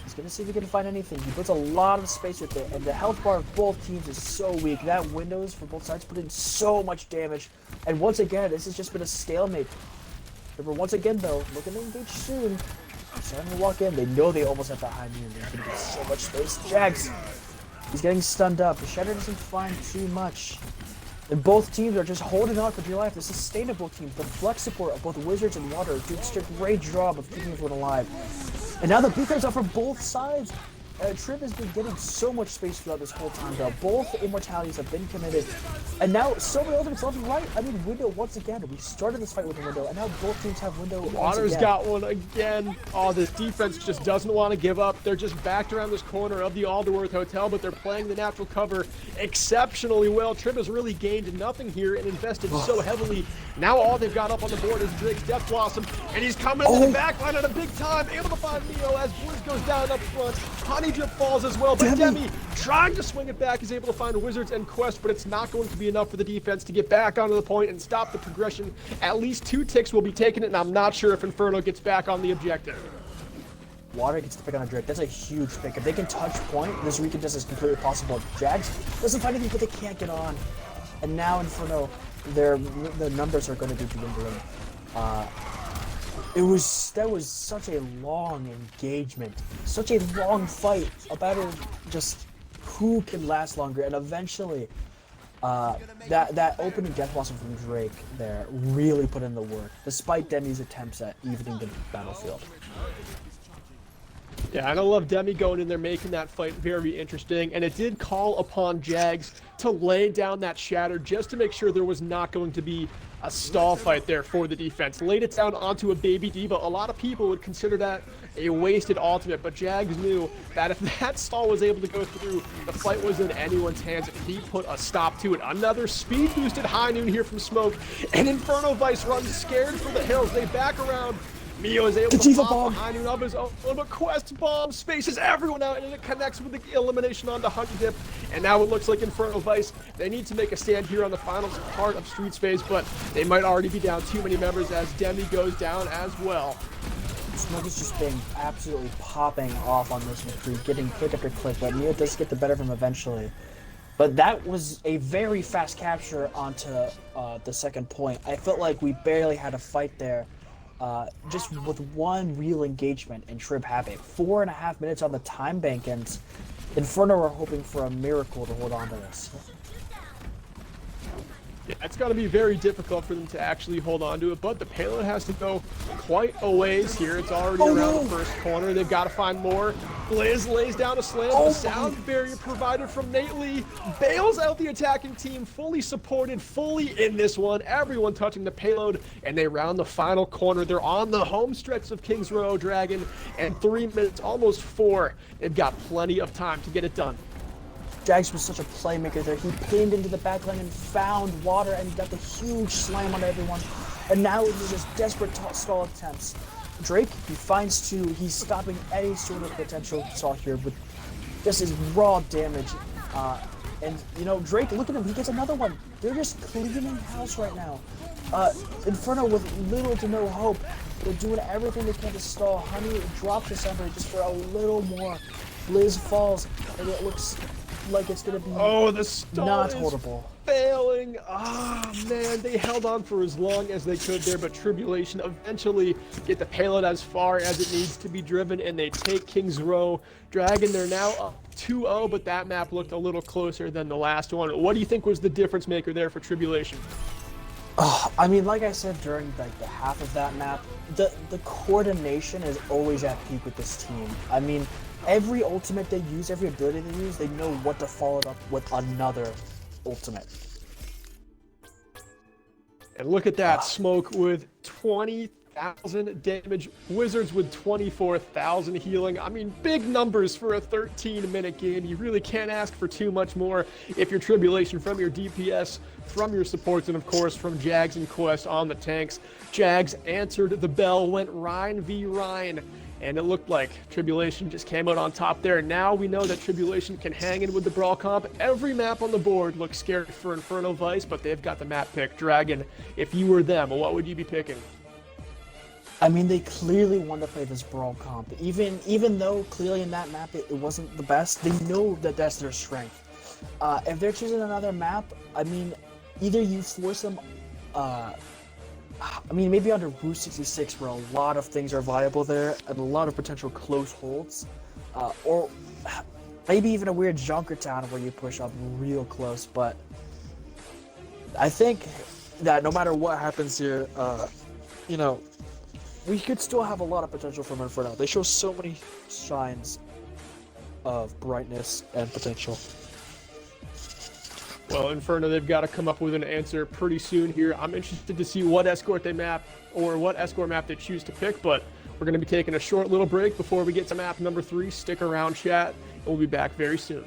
Speaker 2: He's gonna see if he can find anything. He puts a lot of space with it, and the health bar of both teams is so weak. That windows for both sides put in so much damage, and once again, this has just been a stalemate. Remember, once again though, looking to engage soon. They're starting to walk in. They know they almost have that high noon. They're gonna get so much space. Jags. He's getting stunned up. The Shatter doesn't find too much. And both teams are just holding on for dear life. The sustainable teams, the flex support of both Wizards and Water do just a great job of keeping everyone alive. And now the beacons are from both sides. Trib has been getting so much space throughout this whole time, though. Both Immortalities have been committed. And now, so many ultimates left and right. I mean, Window once again. We started this fight with a Window, and now both teams have Window once
Speaker 1: Water's
Speaker 2: again.
Speaker 1: got one again. Oh, this defense just doesn't want to give up. They're just backed around this corner of the Alderworth Hotel, but they're playing the natural cover exceptionally well. Trib has really gained nothing here and invested so heavily. Now all they've got up on the board is Drake's Death Blossom, and he's coming to the back line at a big time, able to find Neo as Blizz goes down up front. Honey Drip falls as well, but Demi trying to swing it back is able to find Wizards and Quest, but it's not going to be enough for the defense to get back onto the point and stop the progression. At least 2 ticks will be taking it, and I'm not sure if Inferno gets back on the objective.
Speaker 2: Water gets the pick on a Drake. That's a huge pick. If they can touch point, this recontest is completely possible. Jags doesn't find anything, but they can't get on. And now Inferno, their numbers are going to be dwindling. That was such a long engagement, such a long fight about just who can last longer, and eventually, that opening Death Blossom from Drake there really put in the work, despite Demi's attempts at evening the battlefield.
Speaker 1: Yeah, and I love Demi going in there, making that fight very interesting, and it did call upon Jags to lay down that Shatter just to make sure there was not going to be a stall fight there for the defense. Laid it down onto a Baby Diva. A lot of people would consider that a wasted ultimate, but Jags knew that if that stall was able to go through, the fight was in anyone's hands, and he put a stop to it. Another speed-boosted high noon here from Smoke, and Inferno Vice runs scared for the hills. They back around. Mio is able to pop high noon of his own, but Quest bomb spaces everyone out, and it connects with the elimination onto Honey Dip. And now it looks like Inferno Vice, they need to make a stand here on the finals part of Streets phase, but they might already be down too many members as Demi goes down as well.
Speaker 2: Smoke is just been absolutely popping off on this victory, getting click after click, but Mio does get the better of him eventually. But that was a very fast capture onto the second point. I felt like we barely had a fight there. Just with one real engagement and Trib having 4.5 minutes on the time bank, and Inferno are hoping for a miracle to hold on to this.
Speaker 1: Yeah, it's going to be very difficult for them to actually hold on to it, but the payload has to go quite a ways here. It's already around the first corner. They've got to find more. Blizz lays down a slam. The sound barrier provided from Nate Lee bails out the attacking team, fully supported, fully in this one. Everyone touching the payload, and they round the final corner. They're on the home stretch of Kings Row Dragon, and 3 minutes, almost 4. They've got plenty of time to get it done.
Speaker 2: Jags was such a playmaker there. He pinned into the backline and found water and got the huge slam on everyone. And now it was just desperate stall attempts. Drake, he finds 2. He's stopping any sort of potential stall here with just his raw damage. And, you know, Drake, look at him. He gets another one. They're just cleaning house right now. Inferno with little to no hope. They're doing everything they can to stall. Honey drops the center just for a little more. Blizz falls, and it looks like it's going to be
Speaker 1: the stall
Speaker 2: not
Speaker 1: is
Speaker 2: holdable.
Speaker 1: Failing. Man, they held on for as long as they could there, but Tribulation eventually get the payload as far as it needs to be driven, and they take Kings Row Dragon. They're now up 2-0, but that map looked a little closer than the last one. What do you think was the difference maker there for Tribulation?
Speaker 2: I mean, like I said during like the half of that map, the coordination is always at peak with this team. I mean, every ultimate they use, every ability they use, they know what to follow it up with another ultimate.
Speaker 1: And look at that, Smoke with 20,000 damage, Wizards with 24,000 healing. I mean, big numbers for a 13-minute game. You really can't ask for too much more if you're Tribulation, from your DPS, from your supports, and of course from Jags and Quest on the tanks. Jags answered the bell, went Rhine v. Rhine, and it looked like Tribulation just came out on top there. Now we know that Tribulation can hang in with the Brawl comp. Every map on the board looks scary for Inferno Vice, but they've got the map pick. Dragon, if you were them, what would you be picking?
Speaker 2: I mean, they clearly want to play this Brawl comp. Even though clearly in that map it wasn't the best, they know that that's their strength. If they're choosing another map, I mean, either you force them, I mean, maybe under Route 66, where a lot of things are viable there, and a lot of potential close holds, or maybe even a weird Junkertown where you push up real close. But I think that no matter what happens here, you know, we could still have a lot of potential from Inferno. They show so many signs of brightness and potential.
Speaker 1: Well, Inferno, they've got to come up with an answer pretty soon here. I'm interested to see what escort map they choose to pick, but we're going to be taking a short little break before we get to map number 3. Stick around, chat, and we'll be back very soon.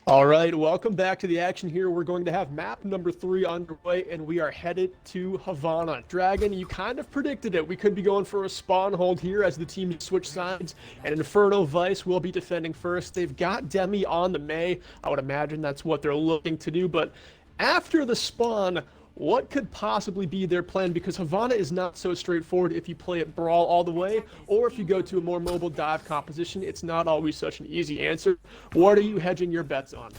Speaker 1: All right, welcome back to the action here. We're going to have map number 3 underway, and we are headed to Havana. Dragon, you kind of predicted it. We could be going for a spawn hold here as the teams switch sides, and Inferno Vice will be defending first. They've got Demi on the May. I would imagine that's what they're looking to do, but after the spawn, what could possibly be their plan? Because Havana is not so straightforward if you play it Brawl all the way, or if you go to a more mobile dive composition, it's not always such an easy answer. What are you hedging your bets on?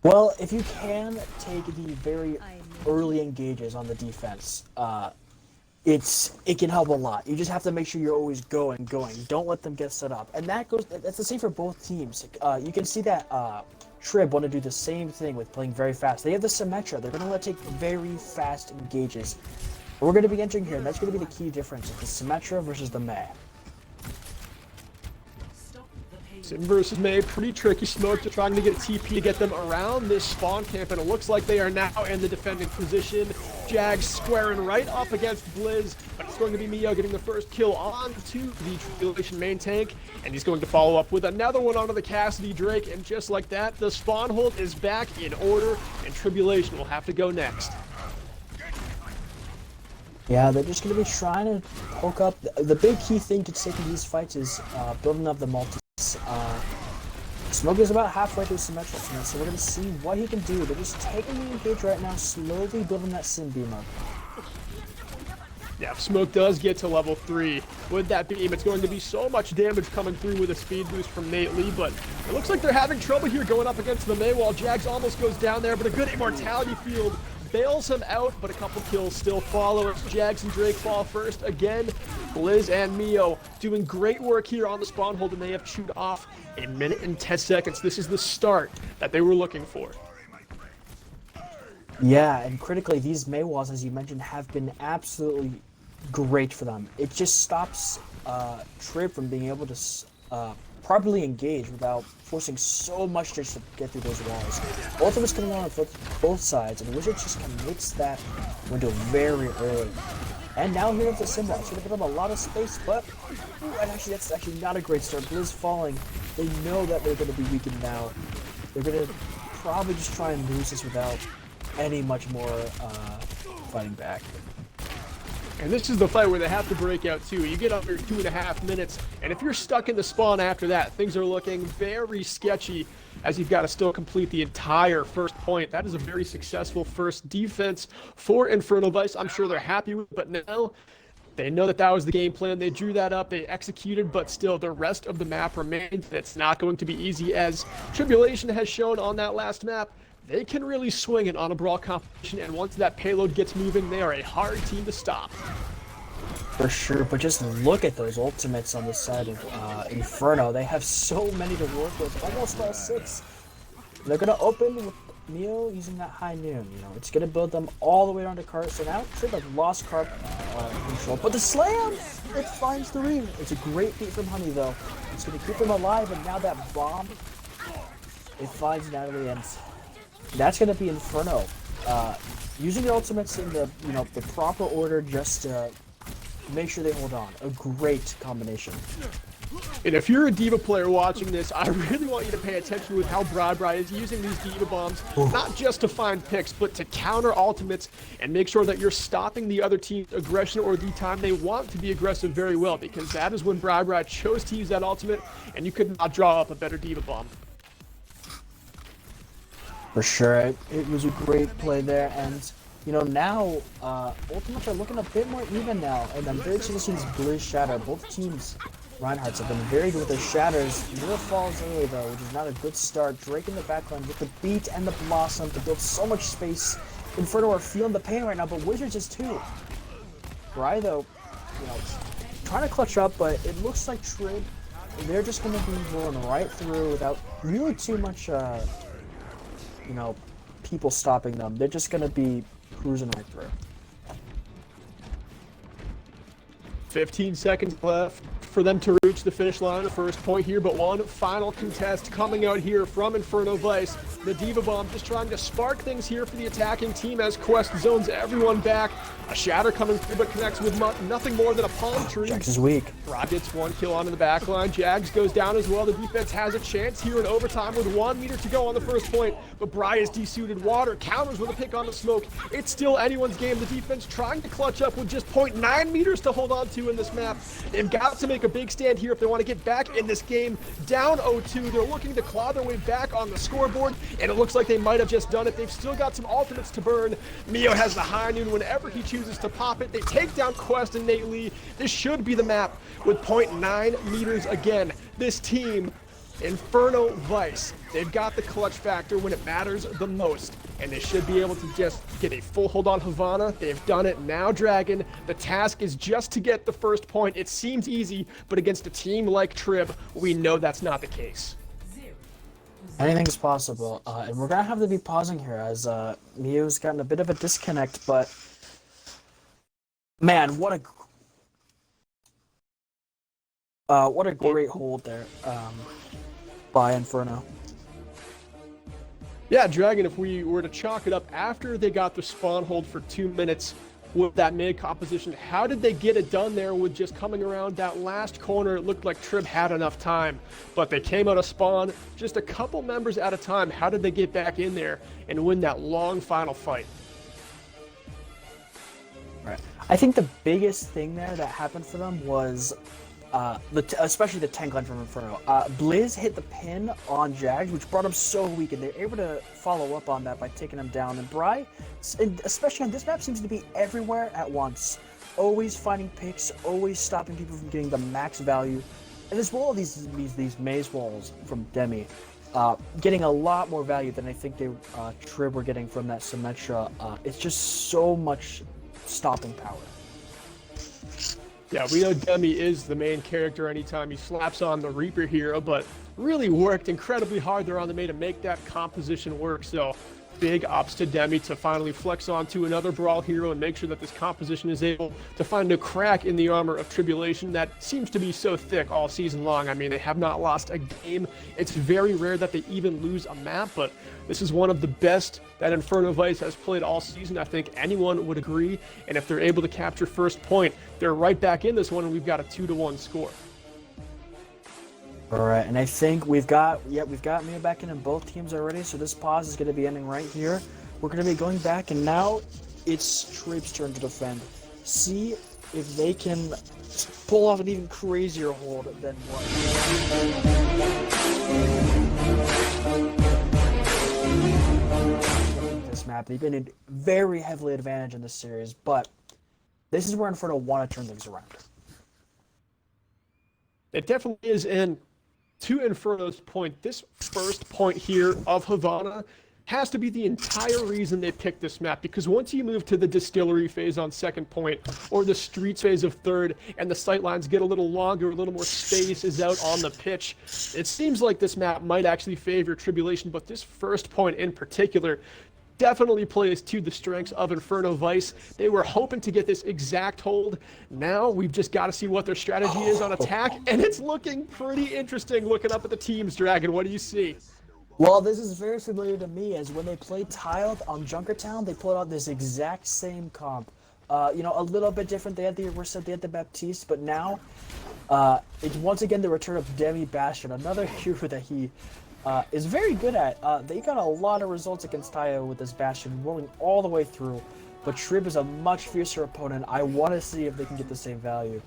Speaker 2: Well, if you can take the very early engages on the defense, it can help a lot. You just have to make sure you're always going. Don't let them get set up. And that's the same for both teams. You can see that Trib want to do the same thing with playing very fast. They have the Symmetra. They're going to take very fast engages. We're going to be entering here, and that's going to be the key difference of the Symmetra versus the Mei.
Speaker 1: Sim versus May, pretty tricky. Smoke to trying to get a TP to get them around this spawn camp, and it looks like they are now in the defending position. Jags squaring right up against Blizz, but it's going to be Mio getting the first kill onto the Tribulation main tank, and he's going to follow up with another one onto the Cassidy Drake, and just like that, the spawn hold is back in order, and Tribulation will have to go next.
Speaker 2: Yeah, they're just going to be trying to poke up. The big key thing to taking these fights is building up the multi. Smoke is about halfway through Symmetra, so we're going to see what he can do. They're just taking the engage right now, slowly building that Sim beam up.
Speaker 1: Yeah, if Smoke does get to level 3 with that beam, it's going to be so much damage coming through with a speed boost from Nate Lee, but it looks like they're having trouble here going up against the Mei while Jags almost goes down there, but a good immortality field bails him out, but a couple kills still follow as Jags and Drake fall first. Again, Blizz and Mio doing great work here on the spawn hold, and they have chewed off a minute and 10 seconds. This is the start that they were looking for.
Speaker 2: Yeah, and critically, these Mei walls, as you mentioned, have been absolutely great for them. It just stops Trib from being able to properly engage without forcing so much to get through those walls. Ultimate's coming on both sides, and Wizard just commits that window very early. And now here with the Symbol, it's going to give them a lot of space, but and actually that's actually not a great start. Blizz falling, they know that they're going to be weakened now. They're going to probably just try and lose this without any much more fighting back.
Speaker 1: And this is the fight where they have to break out too. You get under 2.5 minutes, and if you're stuck in the spawn after that, things are looking very sketchy as you've got to still complete the entire first point. That is a very successful first defense for Inferno Vice. I'm sure they're happy with it, but now they know that that was the game plan. They drew that up, they executed, but still the rest of the map remains. It's not going to be easy, as Tribulation has shown on that last map. They can really swing it on a brawl competition, and once that payload gets moving, they are a hard team to stop.
Speaker 2: For sure, but just look at those ultimates on the side of Inferno. They have so many to work with, almost all 6. They're going to open with Mio using that high noon. You know, it's going to build them all the way around to cart. So now Trib have lost cart control, but the slam, it finds the ring. It's a great beat from Honey, though. It's going to keep them alive, and now that bomb, it finds Natalie, and that's going to be Inferno using their ultimates in the the proper order, just to make sure they hold on. A great combination.
Speaker 1: And if you're a D.Va player watching this, I really want you to pay attention with how Bri is using these D.Va bombs, not just to find picks, but to counter ultimates and make sure that you're stopping the other team's aggression or the time they want to be aggressive very well, because that is when Bri chose to use that ultimate, and you could not draw up a better D.Va bomb.
Speaker 2: For sure, it was a great play there, and now ultimates are looking a bit more even now, and I'm very excited to see this Blizz Shatter. Both teams, Reinhardt's, have been very good with their shatters. Mira falls early though, which is not a good start. Drake in the backline with the beat and the blossom to build so much space. Inferno are feeling the pain right now, but Wizards is too. Bri though, trying to clutch up, but it looks like Trib, they're just going to be rolling right through without really too much people stopping them. They're just going to be cruising right through.
Speaker 1: 15 seconds left for them to reach the finish line. The first point here, but one final contest coming out here from Inferno Vice. The Diva Bomb just trying to spark things here for the attacking team as Quest zones everyone back. A Shatter coming through but connects with nothing more than a palm tree.
Speaker 2: Jax is weak.
Speaker 1: Rob gets 1 kill onto the back line. Jags goes down as well. The defense has a chance here in overtime with 1 meter to go on the first point. But Bry is desuited. Water counters with a pick on the smoke. It's still anyone's game. The defense trying to clutch up with just 0.9 meters to hold on to in this map. They've got to make a big stand here if they want to get back in this game. Down 0-2. They're looking to claw their way back on the scoreboard, and it looks like they might have just done it. They've still got some ultimates to burn. Mio has the high noon whenever he chooses to pop it. They take down Quest and Nate Lee. This should be the map with 0.9 meters again. This team, Inferno Vice, they've got the clutch factor when it matters the most, and they should be able to just get a full hold on Havana. They've done it. Now Dragon, the task is just to get the first point. It seems easy, but against a team like Trib, we know that's not the case.
Speaker 2: Anything's possible, and we're gonna have to be pausing here as Mio's gotten a bit of a disconnect, but man, what a great hold there by Inferno.
Speaker 1: Yeah, Dragon, if we were to chalk it up after they got the spawn hold for 2 minutes with that mid composition, how did they get it done there with just coming around that last corner? It looked like Trib had enough time, but they came out of spawn just a couple members at a time. How did they get back in there and win that long final fight?
Speaker 2: Right. I think the biggest thing there that happened for them was especially the tank line from Inferno. Blizz hit the pin on Jags, which brought him so weak, and they're able to follow up on that by taking him down. And Bry, especially on this map, seems to be everywhere at once. Always finding picks, always stopping people from getting the max value. And as well as these maze walls from Demi, getting a lot more value than I think they Trib were getting from that Symmetra. It's just so much stopping power.
Speaker 1: Yeah, we know Demi is the main character anytime he slaps on the Reaper hero, but really worked incredibly hard there on the May to make that composition work. So big ups to Demi to finally flex onto another Brawl hero and make sure that this composition is able to find a crack in the armor of Tribulation that seems to be so thick all season long. I mean, they have not lost a game. It's very rare that they even lose a map, but this is one of the best that Inferno Vice has played all season. I think anyone would agree, and if they're able to capture first point, they're right back in this one, and we've got a 2-1 score.
Speaker 2: All right, and I think we've got Mia back in both teams already, so this pause is going to be ending right here. We're going to be going back, and now it's Trib's turn to defend. See if they can pull off an even crazier hold than what. This map, they've been in very heavily advantage in this series, but this is where Inferno want to turn things around.
Speaker 1: It definitely is, and to Inferno's point, this first point here of Havana has to be the entire reason they picked this map, because once you move to the distillery phase on second point, or the streets phase of third, and the sight lines get a little longer, a little more space is out on the pitch, it seems like this map might actually favor Tribulation, but this first point in particular definitely plays to the strengths of Inferno Vice. They were hoping to get this exact hold. Now we've just got to see what their strategy is on attack, and it's looking pretty interesting looking up at the teams. Dragon, what do you see?
Speaker 2: Well, this is very familiar to me, as when they played Tiled on Junkertown, they pulled out this exact same comp. You know, a little bit different. They had the Arissa, they had the Baptiste, but now it's once again the return of Demi Bastion, another hero that he is very good at. They got a lot of results against Tayo with this Bastion, rolling all the way through. But Trib is a much fiercer opponent. I want to see if they can get the same value.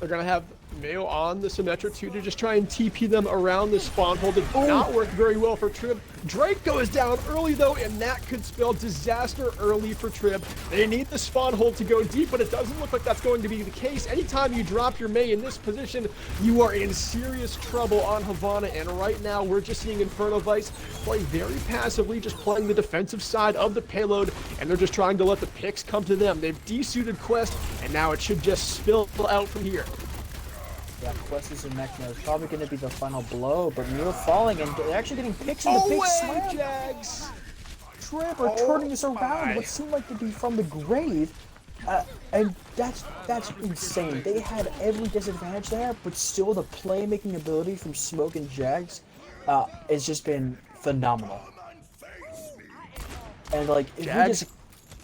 Speaker 1: They're going to have Mayo on the Symmetra too to just try and TP them around the spawn hold. It did not work very well for Trib. Drake goes down early though, and that could spell disaster early for Trib. They need the spawn hold to go deep, but it doesn't look like that's going to be the case. Anytime you drop your May in this position, you are in serious trouble on Havana, and right now we're just seeing Inferno Vice play very passively, just playing the defensive side of the payload, and they're just trying to let the picks come to them. They've desuited Quest, and now it should just spill out from here.
Speaker 2: Yeah, Quest is in mech now. It's probably going to be the final blow, but Mio falling, and they're actually getting picks in the big slam.
Speaker 1: Jags!
Speaker 2: Trib are turning this around, what seemed like to be from the grave, and that's insane. They had every disadvantage there, but still the playmaking ability from Smoke and Jags it's just been phenomenal. And like, if
Speaker 1: Jags.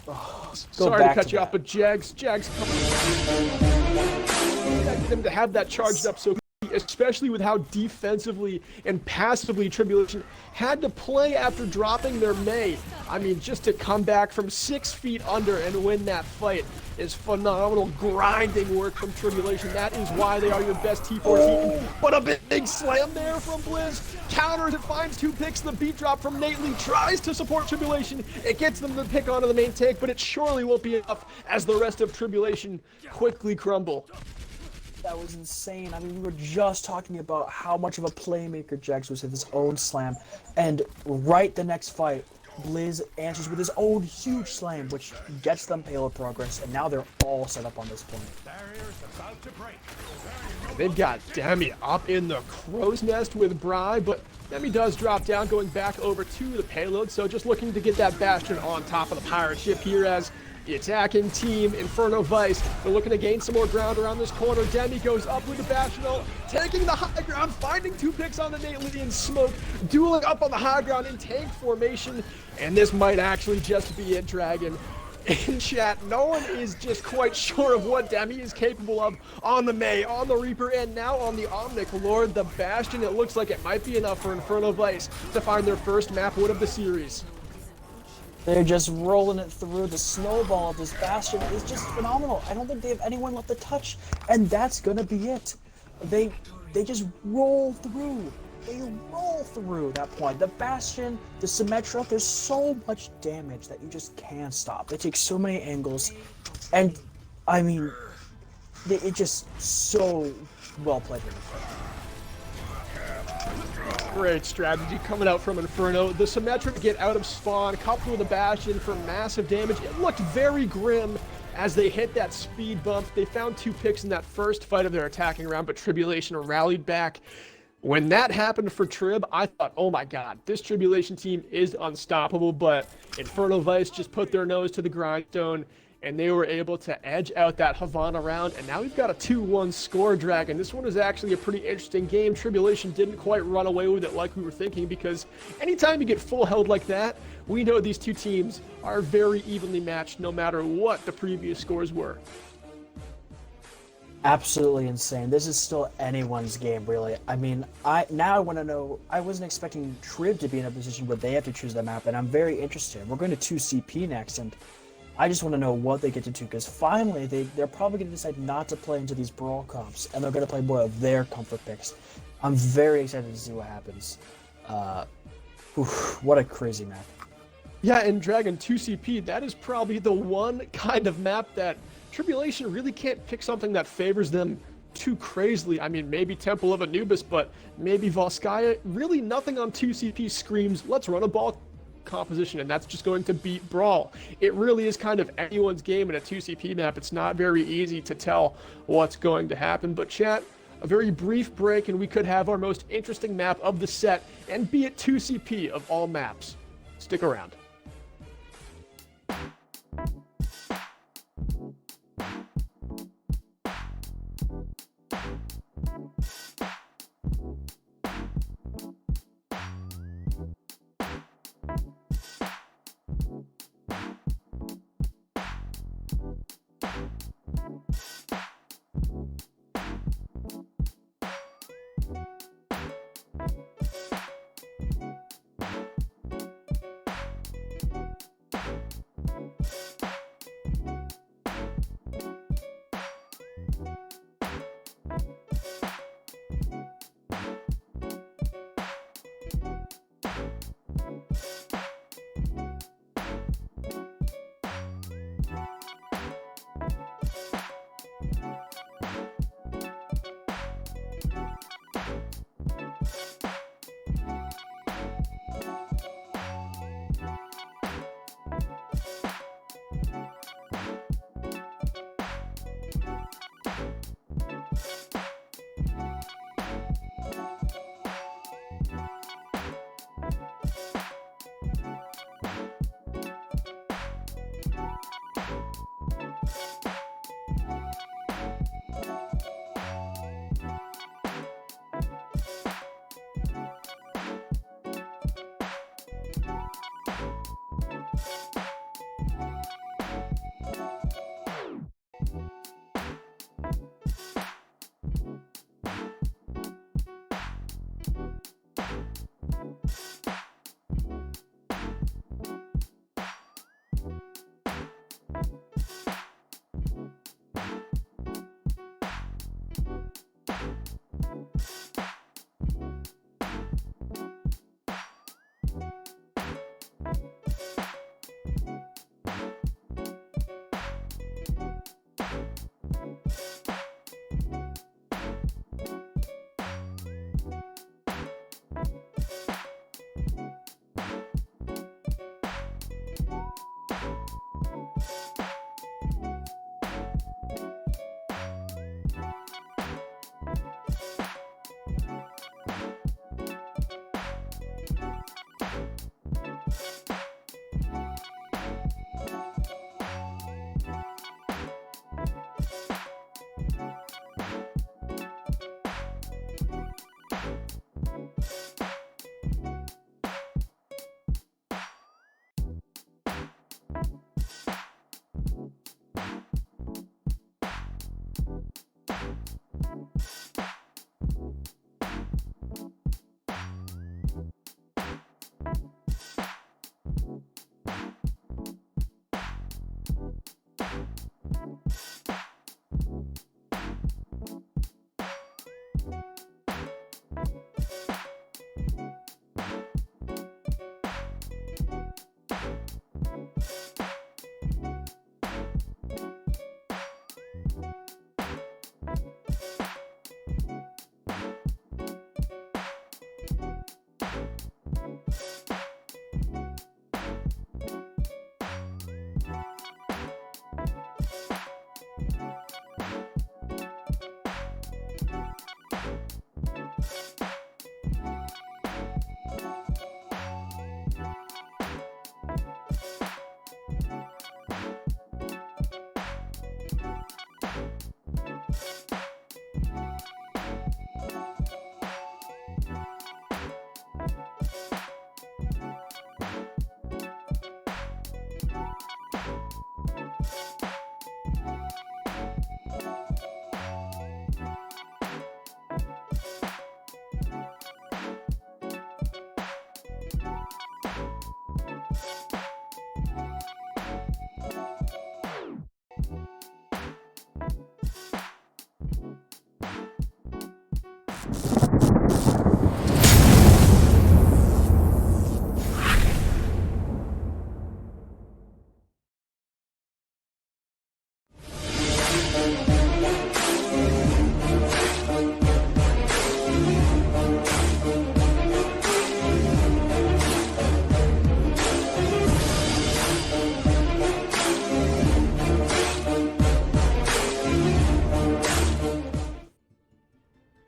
Speaker 2: we just
Speaker 1: Sorry to
Speaker 2: back
Speaker 1: cut
Speaker 2: to
Speaker 1: you off,
Speaker 2: that.
Speaker 1: but Jags expected him to have that charged up so quickly, especially with how defensively and passively Tribulation had to play after dropping their May. I mean, just to come back from 6 feet under and win that fight is phenomenal grinding work from Tribulation. That is why they are your best T4 team. But a big slam there from Blizz. Counters, it finds 2 picks. The beat drop from Nate Lee tries to support Tribulation. It gets them to pick onto the main tank, but it surely won't be enough as the rest of Tribulation quickly crumble.
Speaker 2: That was insane. I mean, we were just talking about how much of a playmaker Jax was with his own slam, and right the next fight, Blizz answers with his own huge slam, which gets them payload progress, and now they're all set up on this point.
Speaker 1: They've got Demi up in the crow's nest with Bri, but Demi does drop down, going back over to the payload, so just looking to get that Bastion on top of the pirate ship here as the attacking team, Inferno Vice, they're looking to gain some more ground around this corner. Demi goes up with the Bastion ult, taking the high ground, finding 2 picks on the Nate Lee and Smoke, dueling up on the high ground in tank formation, and this might actually just be it, Dragon. In chat, no one is just quite sure of what Demi is capable of on the May, on the Reaper, and now on the Omnic Lord, the Bastion. It looks like it might be enough for Inferno Vice to find their first map win of the series.
Speaker 2: They're just rolling it through. The snowball of this Bastion is just phenomenal. I don't think they have anyone left to touch, and that's gonna be it. They just roll through. They roll through that point. The Bastion, the Symmetra, there's so much damage that you just can't stop. They take so many angles, and I mean, it just so well played.
Speaker 1: Great strategy coming out from Inferno. The Symmetra get out of spawn, coupled with the Bastion for massive damage. It looked very grim as they hit that speed bump. They found 2 picks in that first fight of their attacking round, but Tribulation rallied back. When that happened for Trib, I thought, oh my god, this Tribulation team is unstoppable, but Inferno Vice just put their nose to the grindstone, and they were able to edge out that Havana round, and now we've got a 2-1 score, Dragon. This one is actually a pretty interesting game. Tribulation didn't quite run away with it like we were thinking, because anytime you get full held like that, we know these two teams are very evenly matched no matter what the previous scores were.
Speaker 2: Absolutely insane. This is still anyone's game, really. I mean, I want to know. I wasn't expecting Trib to be in a position where they have to choose the map, and I'm very interested. We're going to 2CP next, and I just want to know what they get to do, because finally they're probably going to decide not to play into these brawl comps, and they're going to play more of their comfort picks. I'm very excited to see what happens. What a crazy map.
Speaker 1: Yeah, and Dragon 2CP, that is probably the one kind of map that Tribulation really can't pick something that favors them too crazily. I mean, maybe Temple of Anubis, but maybe Volskaya. Really nothing on 2CP screams, let's run a ball composition, and that's just going to beat Brawl. It really is kind of anyone's game in a 2CP map. It's not very easy to tell what's going to happen, but chat, a very brief break, and we could have our most interesting map of the set, and be it 2CP of all maps. Stick around.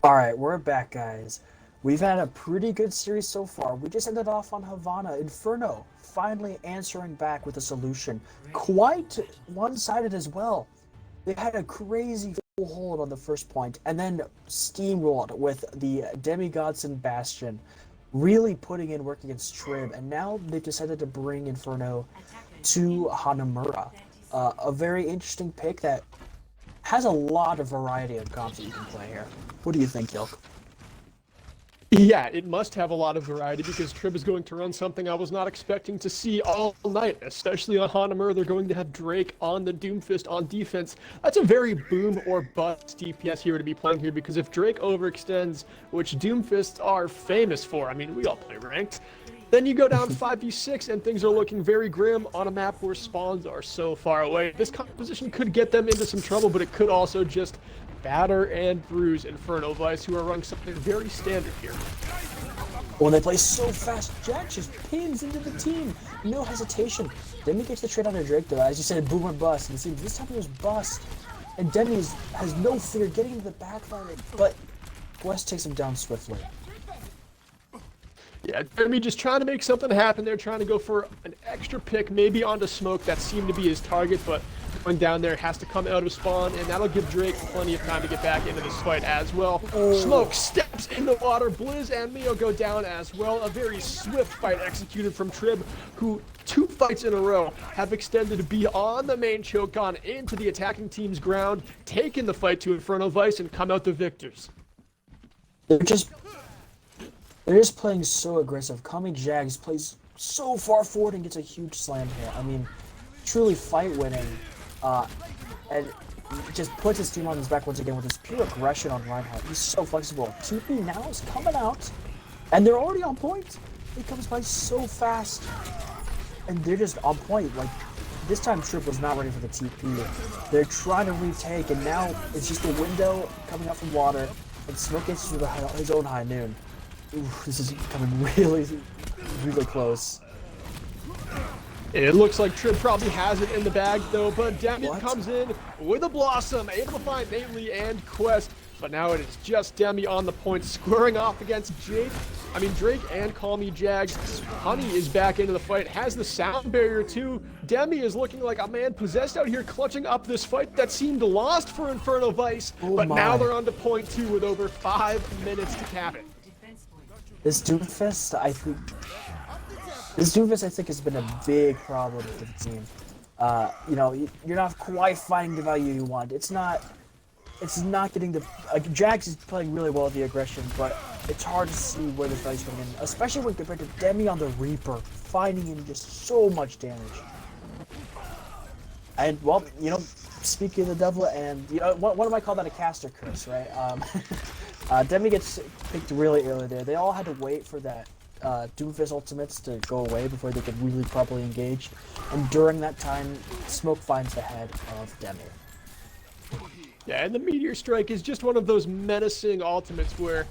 Speaker 2: Alright, we're back, guys. We've had a pretty good series so far. We just ended off on Havana. Inferno finally answering back with a solution. Quite one-sided as well. They had a crazy full hold on the first point, and then steamrolled with the Demigods and Bastion, really putting in work against Trib, and now they've decided to bring Inferno to Hanamura. A very interesting pick that has a lot of variety of comps that you can play here. What do you think, Yelk?
Speaker 1: Yeah, it must have a lot of variety because Trib is going to run something I was not expecting to see all night, especially on Hanamura. They're going to have Drake on the Doomfist on defense. That's a very boom or bust DPS hero to be playing here because if Drake overextends, which Doomfists are famous for, I mean, we all play ranked, then you go down 5v6 and things are looking very grim on a map where spawns are so far away. This composition could get them into some trouble, but it could also just batter and bruise Inferno Vice, who are running something very standard here.
Speaker 2: When they play so fast, Jack just pins into the team. No hesitation. Demi gets the trade on their Drake, though. As you said, boom or bust. And it seems this time it was bust. And Demi has no fear getting into the backline, but West takes him down swiftly.
Speaker 1: Yeah, Jeremy just trying to make something happen there, trying to go for an extra pick, maybe onto Smoke. That seemed to be his target, but going down there, has to come out of spawn, and that'll give Drake plenty of time to get back into this fight as well. Smoke steps in the water, Blizz and Mio go down as well. A very swift fight executed from Trib, who 2 fights in a row have extended beyond the main choke on into the attacking team's ground, taken the fight to Inferno Vice, and come out the victors.
Speaker 2: They're just playing so aggressive. Kami Jags plays so far forward and gets a huge slam here. I mean, truly fight winning, and just puts his team on his back once again with his pure aggression on Reinhardt. He's so flexible. TP now is coming out, and they're already on point. It comes by so fast, and they're just on point. Like, this time Trip was not ready for the TP. They're trying to retake, and now it's just a window coming out from water, and Smoke gets to his own high noon. Ooh, this is becoming really, really close.
Speaker 1: It looks like Trib probably has it in the bag though, but Demi comes in with a Blossom, able to find Nately and Quest, but now it is just Demi on the point, squaring off against Drake and Call Me Jags. Honey is back into the fight, has the sound barrier too. Demi is looking like a man possessed out here, clutching up this fight that seemed lost for Inferno Vice, but now they're on to point 2 with over 5 minutes to cap it.
Speaker 2: This Doomfist, I think, has been a big problem for the team. You know, you're not quite finding the value you want. It's not getting the... Jax is playing really well with the aggression, but it's hard to see where the value's coming in, especially when compared to Demi on the Reaper, finding in just so much damage. And, well, you know, speaking of the devil, and, you know, what am I call that, a caster curse, right? Demi gets picked really early there. They all had to wait for that Doomfist ultimates to go away before they could really properly engage. And during that time, Smoke finds the head of Demi.
Speaker 1: Yeah, and the Meteor Strike is just one of those menacing ultimates where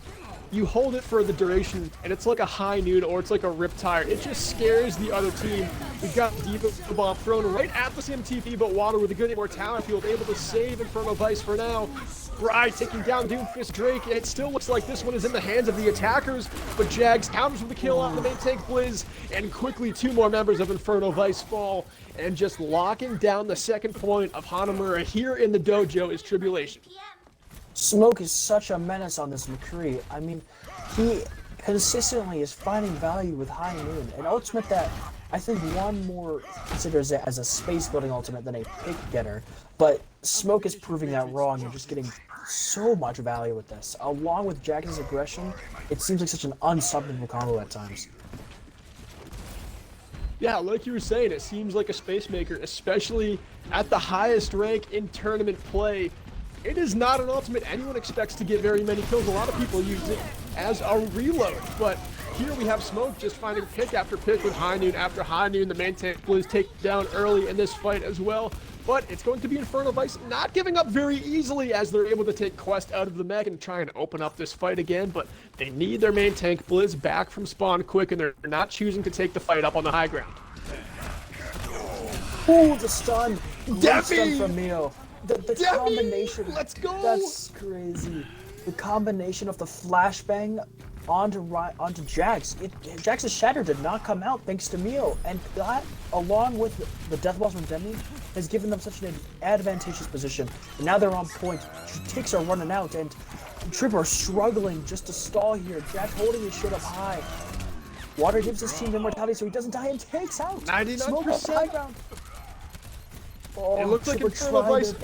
Speaker 1: you hold it for the duration, and it's like a high noon or it's like a Riptire. It just scares the other team. We've got Diva Bomb thrown right at the same TP, but Water with a good immortality field, able to save Inferno Vice for now. Bry taking down Doomfist Drake. It still looks like this one is in the hands of the attackers, but Jags counters with the kill on the main tank Blizz, and quickly 2 more members of Inferno Vice fall, and just locking down the second point of Hanamura here in the dojo is Tribulation.
Speaker 2: Smoke is such a menace on this McCree. I mean, he consistently is finding value with High Noon, an ultimate that I think one more considers it as a space building ultimate than a pick getter, but Smoke is proving that wrong and just getting so much value with this. Along with Jack's aggression, it seems like such an unstoppable combo at times.
Speaker 1: Yeah, like you were saying, it seems like a space maker, especially at the highest rank in tournament play. It is not an ultimate anyone expects to get very many kills. A lot of people use it as a reload, but here we have Smoke just finding pick after pick with High Noon after High Noon. The main tank Blizz take down early in this fight as well, but it's going to be Inferno Vice not giving up very easily as they're able to take Quest out of the mech and try and open up this fight again, but they need their main tank Blizz back from spawn quick, and they're not choosing to take the fight up on the high ground.
Speaker 2: Ooh, the stun!
Speaker 1: Demi!
Speaker 2: Stun from Mio. The combination,
Speaker 1: let's go!
Speaker 2: That's crazy. The combination of the flashbang onto Jax. Jax's Shatter did not come out thanks to Mio, and that, along with the Death Balls from Demi, has given them such an advantageous position. And now they're on point. Ticks are running out, and Tripper struggling just to stall here. Jax holding his shit up high. Water gives his team immortality so he doesn't die and takes out
Speaker 1: 99%.
Speaker 2: Oh,
Speaker 1: it looks like Inferno Vice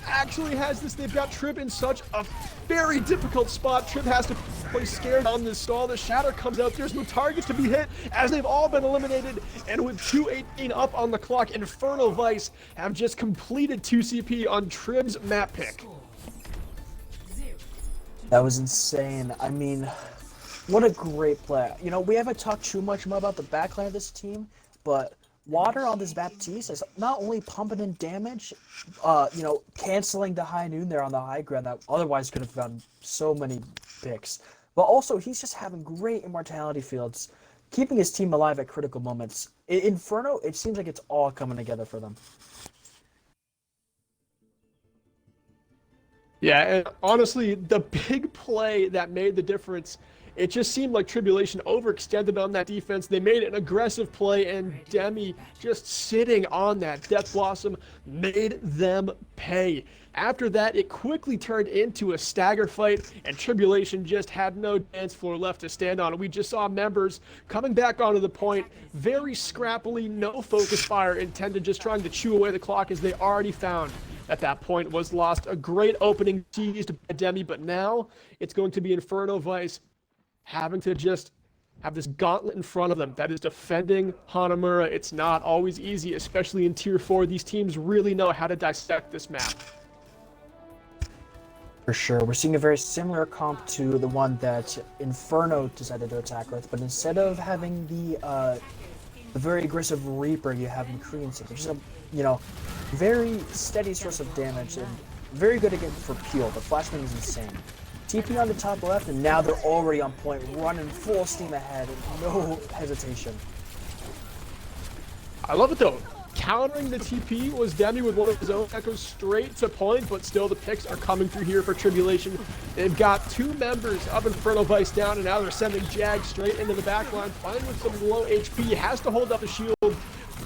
Speaker 1: actually has this. They've got Trib in such a very difficult spot. Trib has to play scared on this stall. The Shatter comes out. There's no targets to be hit as they've all been eliminated. And with 2:18 up on the clock, Inferno Vice have just completed 2 CP on Trib's map pick.
Speaker 2: That was insane. I mean, what a great play. You know, we haven't talked too much more about the backline of this team, but Water on this Baptiste is not only pumping in damage, you know, canceling the High Noon there on the high ground that otherwise could have found so many picks, but also he's just having great immortality fields, keeping his team alive at critical moments. In Inferno, it seems like it's all coming together for them.
Speaker 1: Yeah, and honestly, the big play that made the difference it just seemed like Tribulation overextended on that defense. They made an aggressive play, and Demi just sitting on that Death Blossom made them pay. After that, it quickly turned into a stagger fight, and Tribulation just had no dance floor left to stand on. We just saw members coming back onto the point, very scrappily, no focus fire intended, just trying to chew away the clock as they already found at that point was lost. A great opening seized by Demi, but now it's going to be Inferno Vice having to just have this gauntlet in front of them that is defending Hanamura. It's not always easy, especially in Tier 4. These teams really know how to dissect this map.
Speaker 2: For sure. We're seeing a very similar comp to the one that Inferno decided to attack with, but instead of having the very aggressive Reaper you have in Korean City, which is a, very steady source of damage and very good again for peel. The flashbang is insane. TP on the top left, and now they're already on point, running full steam ahead, no hesitation.
Speaker 1: I love it though. Countering the TP was Demi with one of his own echoes straight to point, but still the picks are coming through here for Tribulation. They've got 2 members of Inferno Vice down, and now they're sending Jag straight into the back line, playing with some low HP. Has to hold up the shield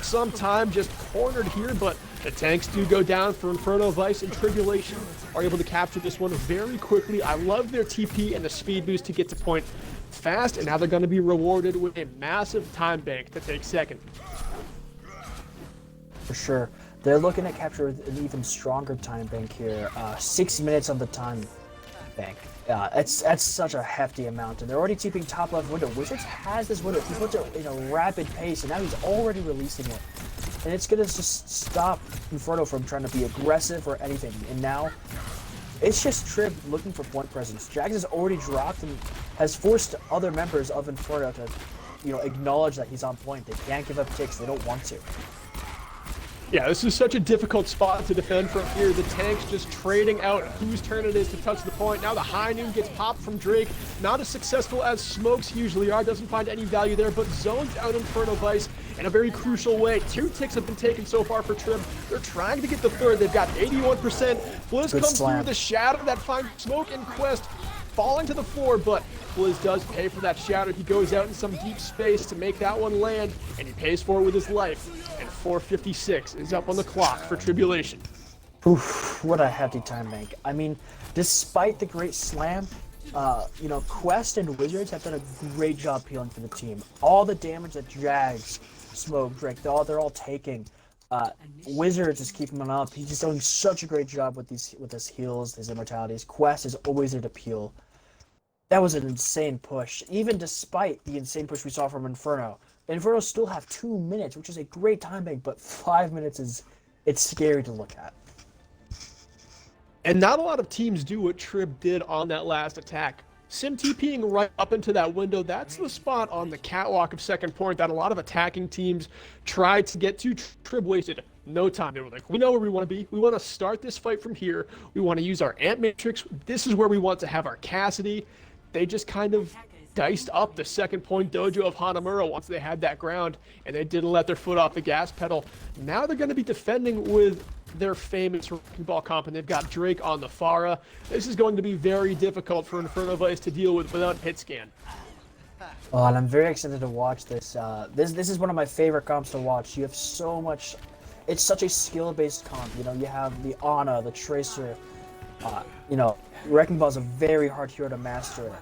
Speaker 1: some time, just cornered here, but the tanks do go down for Inferno Vice, and Tribulation are able to capture this one very quickly. I love their TP and the speed boost to get to point fast, and now they're going to be rewarded with a massive time bank to take second.
Speaker 2: For sure. They're looking to capture an even stronger time bank here. 6 minutes on the time bank. That's such a hefty amount, and they're already keeping top left window. Wizards has this window. He puts it in a rapid pace, and now he's already releasing it. And it's going to just stop Inferno from trying to be aggressive or anything. And now, it's just Trib looking for point presence. Jags has already dropped and has forced other members of Inferno to, acknowledge that he's on point. They can't give up ticks. They don't want to.
Speaker 1: Yeah, this is such a difficult spot to defend from here. The tanks just trading out whose turn it is to touch the point. Now the high noon gets popped from Drake. Not as successful as smokes usually are. Doesn't find any value there, but zones out Inferno Vice in a very crucial way. 2 ticks have been taken so far for Trib. They're trying to get the third. They've got 81%. Blizz comes through the shadow that finds smoke and Quest falling to the floor, but Blizz does pay for that shadow. He goes out in some deep space to make that one land, and he pays for it with his life. And 4:56 is up on the clock for Tribulation.
Speaker 2: Oof, what a hefty time bank. I mean, despite the great slam, Quest and Wizards have done a great job peeling for the team. All the damage that Jags, Smoke, Drake, they're all taking. Wizards is keeping him up. He's just doing such a great job with his heals, his immortalities. Quest is always there to peel. That was an insane push, even despite the insane push we saw from Inferno. Inferno still have 2 minutes, which is a great time bank, but 5 minutes it's scary to look at.
Speaker 1: And not a lot of teams do what Trib did on that last attack. Sim TPing right up into that window, that's the spot on the catwalk of second point that a lot of attacking teams tried to get to. Trib wasted no time. They were like, we know where we want to be. We want to start this fight from here. We want to use our Ant Matrix. This is where we want to have our Cassidy. They just kind of diced up the second point dojo of Hanamura once they had that ground, and they didn't let their foot off the gas pedal. Now they're going to be defending with their famous wrecking ball comp, and they've got Drake on the Pharah. This is going to be very difficult for Inferno Vice to deal with without hit scan.
Speaker 2: Oh, and I'm very excited to watch this. This is one of my favorite comps to watch. You have so much. It's such a skill-based comp. You have the Ana, the Tracer. Wrecking Ball is a very hard hero to master.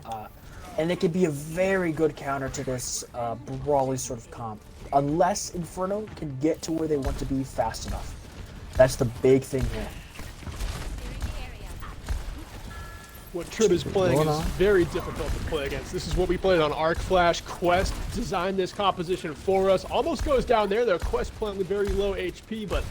Speaker 2: And it could be a very good counter to this brawly sort of comp, unless Inferno can get to where they want to be fast enough. That's the big thing here.
Speaker 1: What Trib is playing is very difficult to play against. This is what we played on Arc Flash. Quest designed this composition for us. Almost goes down there. Quest playing with very low HP, but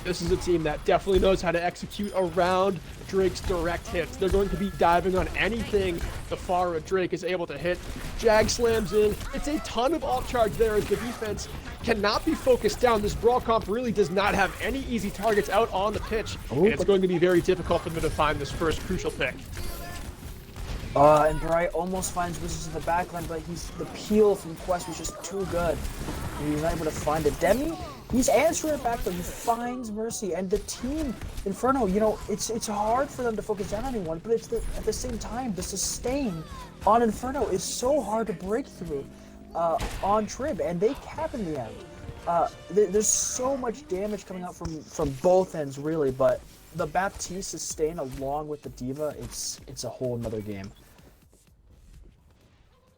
Speaker 1: this is a team that definitely knows how to execute around Drake's direct hits. They're going to be diving on anything the Pharah Drake is able to hit. Jag slams in. It's a ton of off charge there as the defense cannot be focused down. This brawl comp really does not have any easy targets out on the pitch, and it's going to be very difficult for them to find this first crucial pick.
Speaker 2: And Bright almost finds Wizards in the backline, but the peel from Quest was just too good. He's not able to find it. Demi, he's answering it back, though. He finds Mercy, and the team, Inferno, you know, it's hard for them to focus down on anyone, but it's at the same time, the sustain on Inferno is so hard to break through on Trib, and they cap in the end. There's so much damage coming out from both ends, really, but the Baptiste sustain along with the Diva, it's a whole nother game.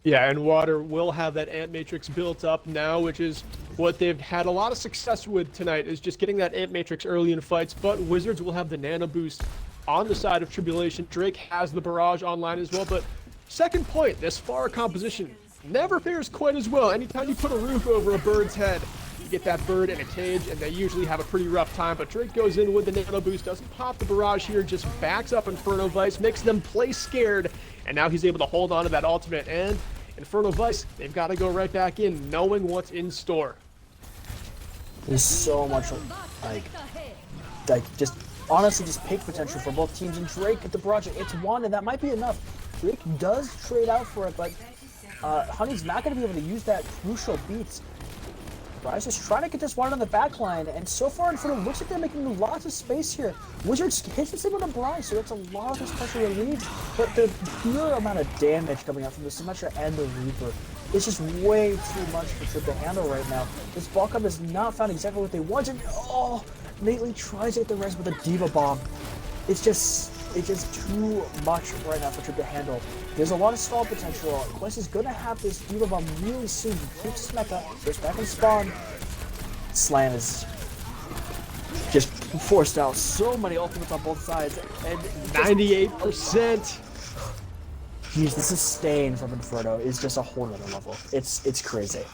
Speaker 1: Yeah, and Water will have that Ant Matrix built up now, which is what they've had a lot of success with tonight, is just getting that Ant Matrix early in fights, but Wizards will have the Nano Boost on the side of Tribulation. Drake has the Barrage online as well, but second point, this Pharah composition never fares quite as well. Anytime you put a roof over a bird's head, you get that bird in a cage, and they usually have a pretty rough time, but Drake goes in with the Nano Boost, doesn't pop the Barrage here, just backs up Inferno Vice, makes them play scared, and now he's able to hold on to that ultimate, and Inferno Vice, they've got to go right back in, knowing what's in store.
Speaker 2: There's so much, like just honestly, just pick potential for both teams, and Drake at the project, it's one, and that might be enough. Drake does trade out for it, but Honey's not going to be able to use that crucial beat. Bryce is trying to get this one on the back line, and so far Inferno looks like they're making lots of space here. Wizards hits the same on Bryce, so that's a lot of this pressure relieved, but the pure amount of damage coming out from the Symmetra and the Reaper is just way too much for Trib to handle right now. This Balcom has not found exactly what they wanted. Oh, Nately tries to hit the res with a Diva Bomb. It's just too much right now for Trib to handle. There's a lot of stall potential. Quest is going to have this Diva Bomb really soon. He keeps his mecha, goes back and spawn. Slan is just forced out so many ultimates on both sides. And
Speaker 1: 98%.
Speaker 2: Jeez, the sustain from Inferno is just a whole other level. It's crazy.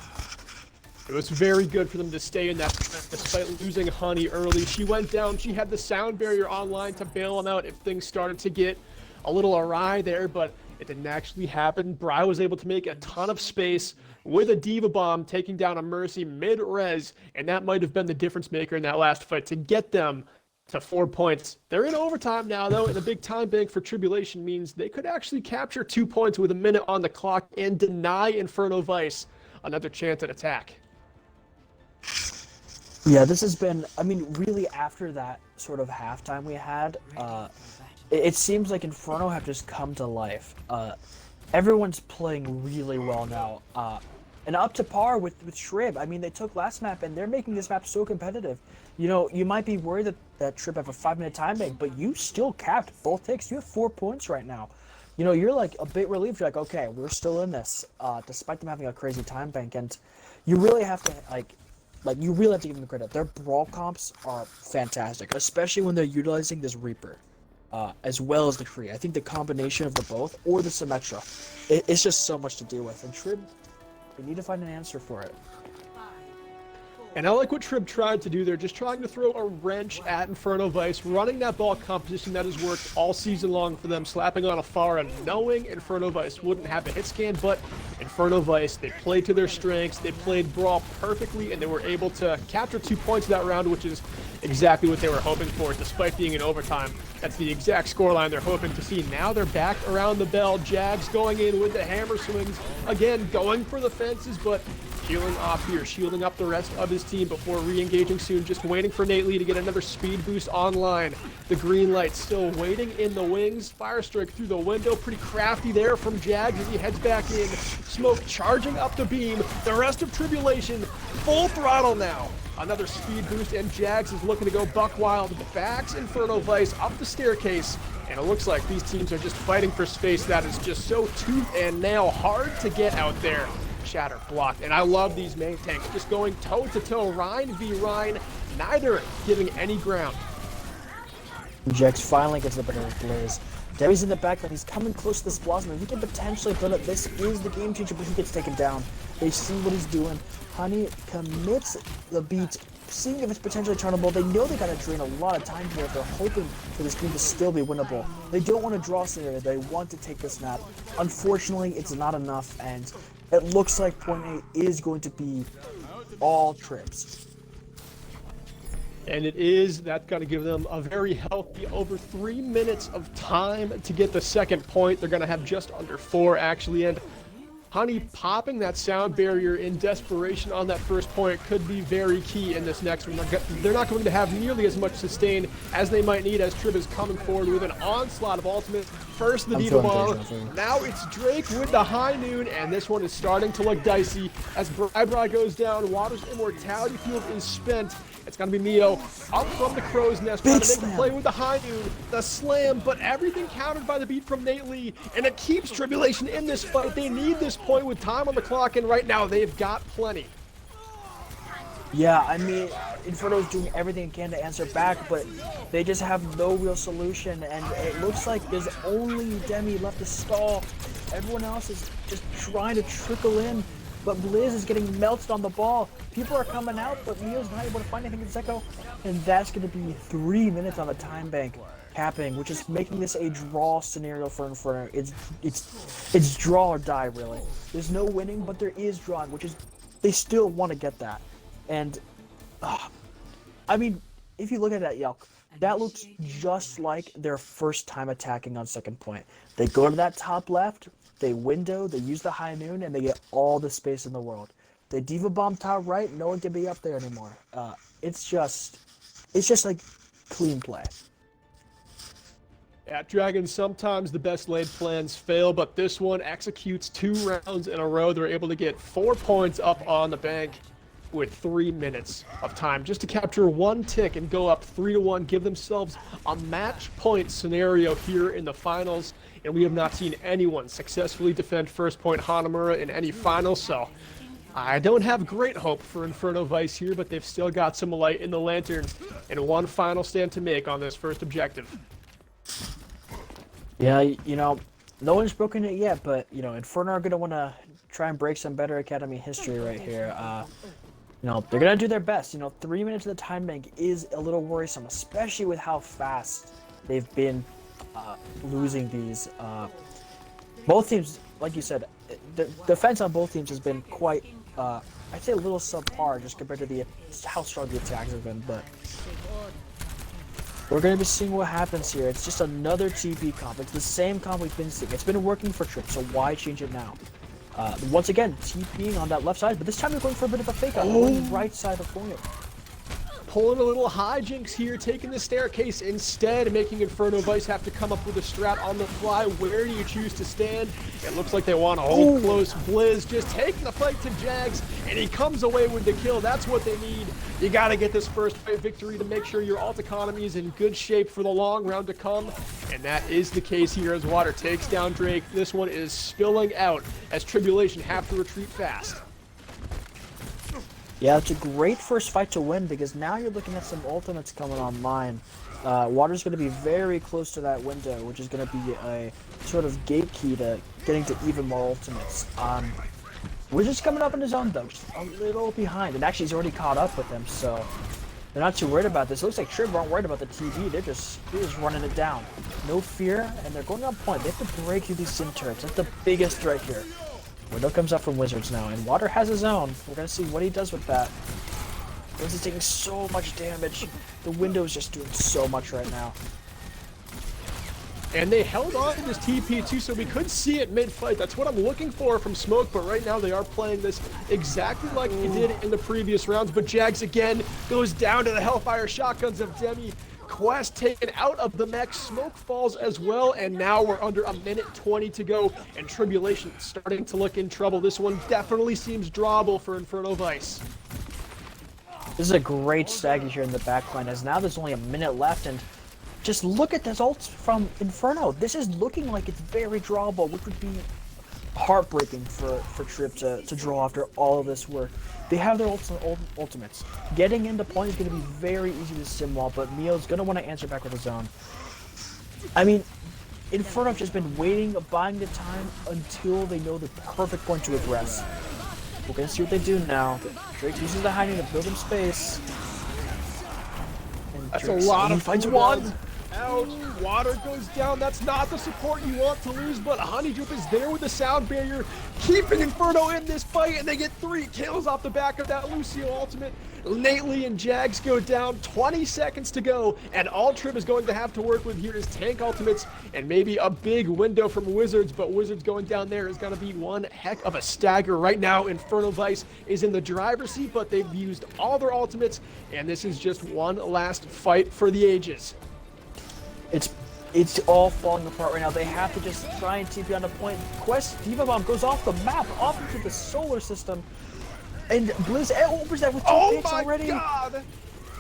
Speaker 1: It was very good for them to stay in that despite losing Honey early. She went down, she had the sound barrier online to bail them out if things started to get a little awry there, but it didn't actually happen. Bry was able to make a ton of space with a Diva Bomb, taking down a Mercy mid-res, and that might have been the difference maker in that last fight to get them to 4 points. They're in overtime now, though, and a big time bank for Tribulation means they could actually capture 2 points with a minute on the clock and deny Inferno Vice another chance at attack.
Speaker 2: Yeah, this has been, I mean, really after that sort of halftime we had, it seems like Inferno have just come to life. Everyone's playing really well now, and up to par with Trib. I mean, they took last map, and they're making this map so competitive. You know, you might be worried that Trib have a 5-minute time bank, but you still capped both takes. You have 4 points right now. You know, you're like a bit relieved. You're like, okay, we're still in this, despite them having a crazy time bank, and you really have to, like you really have to give them credit. Their brawl comps are fantastic, especially when they're utilizing this Reaper, as well as the Kree. I think the combination of the both, or the Symmetra, it's just so much to deal with. And Trib, they need to find an answer for it.
Speaker 1: And I like what Trib tried to do there, just trying to throw a wrench at Inferno Vice, running that ball composition that has worked all season long for them, slapping on a Pharah, knowing Inferno Vice wouldn't have a hit scan, but Inferno Vice, they played to their strengths, they played Brawl perfectly, and they were able to capture 2 points that round, which is exactly what they were hoping for, despite being in overtime. That's the exact scoreline they're hoping to see. Now they're back around the bell. Jags going in with the hammer swings, again, going for the fences, but healing off here, shielding up the rest of his team before re-engaging soon, just waiting for Nately to get another speed boost online. The green light still waiting in the wings. Fire strike through the window, pretty crafty there from Jags as he heads back in. Smoke charging up the beam. The rest of Tribulation, full throttle now. Another speed boost, and Jags is looking to go buck wild. Backs Inferno Vice up the staircase, and it looks like these teams are just fighting for space that is just so tooth and nail hard to get out there. Shatter blocked, and I love these main tanks just going toe-to-toe, Rhine v. Rhine, neither giving any ground.
Speaker 2: Jax finally gets the better of Blaze. Demi's in the back, but he's coming close to this Blossom, and he can potentially build it. This is the game changer, but he gets taken down. They see what he's doing. Honey commits the beat, seeing if it's potentially turnable. They know they gotta drain a lot of time here. They're hoping for this game to still be winnable. They don't want to draw scenario. They want to take this map. Unfortunately, it's not enough, and it looks like point A is going to be all Tribs.
Speaker 1: And it is, that's got to give them a very healthy over 3 minutes of time to get the second point. They're going to have just under 4 actually, and Honey popping that sound barrier in desperation on that first point could be very key in this next one. They're not going to have nearly as much sustain as they might need as Trib is coming forward with an onslaught of ultimates. First the Diva Bomb, now it's Drake with the High Noon, and this one is starting to look dicey as Bri goes down. Water's Immortality Field is spent. It's going to be Mio up from the Crow's Nest, trying to make the play with the High Noon, the slam, but everything countered by the beat from Nate Lee, and it keeps Tribulation in this fight. They need this point with time on the clock, and right now they've got plenty.
Speaker 2: Yeah, I mean, Inferno's doing everything it can to answer back, but they just have no real solution, and it looks like there's only Demi left to stall. Everyone else is just trying to trickle in, but Blizz is getting melted on the ball. People are coming out, but Mio's not able to find anything in Zeko, and that's going to be 3 minutes on the time bank, capping, which is making this a draw scenario for Inferno. It's draw or die, really. There's no winning, but there is drawing, which is, they still want to get that. And, I mean, if you look at that, Yelk, that looks just like their first time attacking on second point. They go to that top left, they window, they use the High Noon, and they get all the space in the world. They Diva Bomb top right, no one can be up there anymore. It's just like clean play.
Speaker 1: At Dragon, sometimes the best laid plans fail, but this one executes 2 rounds in a row. They're able to get 4 points up on the bank with 3 minutes of time just to capture 1 tick and go up 3-1, give themselves a match point scenario here in the finals. And we have not seen anyone successfully defend first point Hanamura in any finals, so I don't have great hope for Inferno Vice here, but they've still got some light in the lantern and 1 final stand to make on this first objective.
Speaker 2: Yeah, you know, no one's broken it yet, but, you know, Inferno are going to want to try and break some better Academy history right here. You know, they're going to do their best. You know, 3 minutes of the time bank is a little worrisome, especially with how fast they've been losing these. Both teams, like you said, the defense on both teams has been quite, I'd say a little subpar just compared to how strong the attacks have been, but we're going to be seeing what happens here. It's just another TP comp. It's the same comp we've been seeing. It's been working for Trip, so why change it now? Once again, TPing on that left side, but this time they're going for a bit of a fake out, going right side of the point.
Speaker 1: Pulling a little hijinks here, taking the staircase instead, making Inferno Vice have to come up with a strat on the fly. Where do you choose to stand? It looks like they want to hold close. Blizz just taking the fight to Jags, and he comes away with the kill. That's what they need. You got to get this first fight victory to make sure your ult economy is in good shape for the long round to come, and that is the case here as Water takes down Drake. This one is spilling out as Tribulation have to retreat fast.
Speaker 2: Yeah, it's a great first fight to win because now you're looking at some ultimates coming online. Water's going to be very close to that window, which is going to be a sort of gate key to getting to even more ultimates. Wizard's coming up in his own though, just a little behind, and actually he's already caught up with him, so they're not too worried about this. It looks like Trib aren't worried about the TV, they're just running it down. No fear, and they're going on point. They have to break through these sim turrets. That's the biggest threat here. Window comes up from Wizards now, and Water has his own. We're going to see what he does with that. Wizards is taking so much damage. The window is just doing so much right now.
Speaker 1: And they held on to this TP too, so we could see it mid-fight. That's what I'm looking for from Smoke, but right now they are playing this exactly like they did in the previous rounds. But Jags again goes down to the Hellfire Shotguns of Demi. Quest taken out of the mech, Smoke falls as well, and now we're under a minute 20 to go, and Tribulation starting to look in trouble. This one definitely seems drawable for Inferno Vice.
Speaker 2: This is a great stagger here in the backline, as now there's only a minute left, and just look at this ult from Inferno. This is looking like it's very drawable, which would be heartbreaking for Trip to draw after all of this work. They have their ultimates. Getting into point is going to be very easy to sim wall, but Mio's going to want to answer back with his own. I mean, Inferno have just been waiting, buying the time until they know the perfect point to aggress. We're going to see what they do now. Drake uses the hiding to build him space. And
Speaker 1: That's
Speaker 2: Drake's,
Speaker 1: a lot
Speaker 2: he
Speaker 1: of
Speaker 2: finds
Speaker 1: cooldowns.
Speaker 2: one.
Speaker 1: Ouch, water goes down. That's not the support you want to lose, but Honeydrip is there with the sound barrier, keeping Inferno in this fight, and they get 3 kills off the back of that Lucio ultimate. Lately and Jags go down, 20 seconds to go, and all Trib is going to have to work with here is tank ultimates and maybe a big window from Wizards, but Wizards going down there is going to be one heck of a stagger. Right now, Inferno Vice is in the driver's seat, but they've used all their ultimates, and this is just one last fight for the ages.
Speaker 2: It's all falling apart right now. They have to just try and TP on the point. Quest Diva Bomb goes off the map, off into the solar system. And Blizz opens that with 2 picks already.
Speaker 1: Oh my god!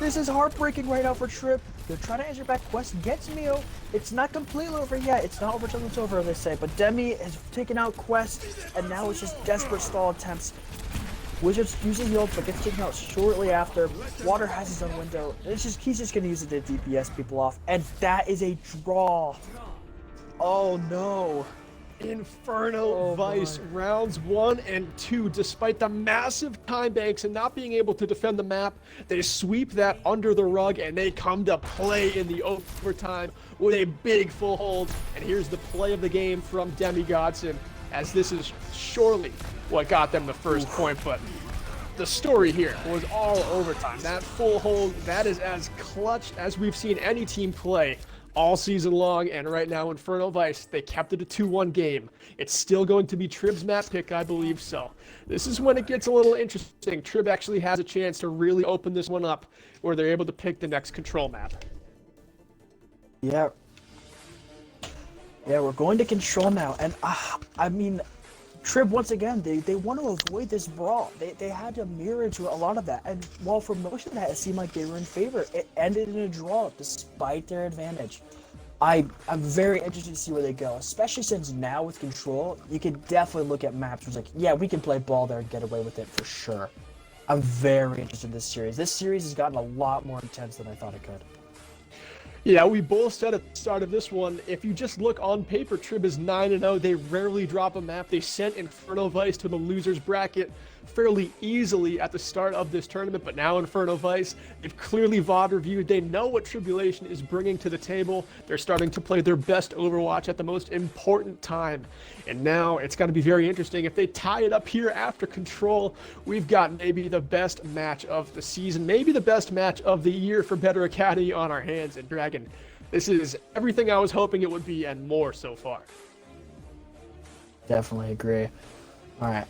Speaker 2: This is heartbreaking right now for Trip. They're trying to answer back. Quest gets Mio. It's not completely over yet. It's not over till it's over, they say. But Demi has taken out Quest, and now it's just desperate stall attempts. Wizards using the ult, but gets taken out shortly after. Water has his own window. He's just gonna use it to DPS people off, and that is a draw. Oh no!
Speaker 1: Inferno Vice rounds 1 and 2, despite the massive time banks and not being able to defend the map, they sweep that under the rug and they come to play in the overtime with a big full hold. And here's the play of the game from Demigodson, as this is surely what got them the first point, but the story here was all overtime. That full hold, that is as clutch as we've seen any team play all season long, and right now Inferno Vice, they kept it a 2-1 game. It's still going to be Trib's map pick, I believe, so this is when it gets a little interesting. Trib actually has a chance to really open this one up, where they're able to pick the next control map.
Speaker 2: Yeah, we're going to control now, and I mean, Trib, once again, they want to avoid this brawl. They had to mirror to a lot of that, and while for most of that it seemed like they were in favor, it ended in a draw despite their advantage. I'm very interested to see where they go, especially since now with control, you can definitely look at maps where it's like, yeah, we can play ball there and get away with it for sure. I'm very interested in this series. This series has gotten a lot more intense than I thought it could.
Speaker 1: Yeah, we both said at the start of this one, if you just look on paper, Trib is 9-0. They rarely drop a map. They sent Inferno Vice to the loser's bracket fairly easily at the start of this tournament, but now Inferno Vice, they've clearly VOD reviewed. They know what Tribulation is bringing to the table. They're starting to play their best Overwatch at the most important time. And now it's going to be very interesting. If they tie it up here after Control, we've got maybe the best match of the season, maybe the best match of the year for Better Academy on our hands. And Dragon, this is everything I was hoping it would be and more so far.
Speaker 2: Definitely agree. All right.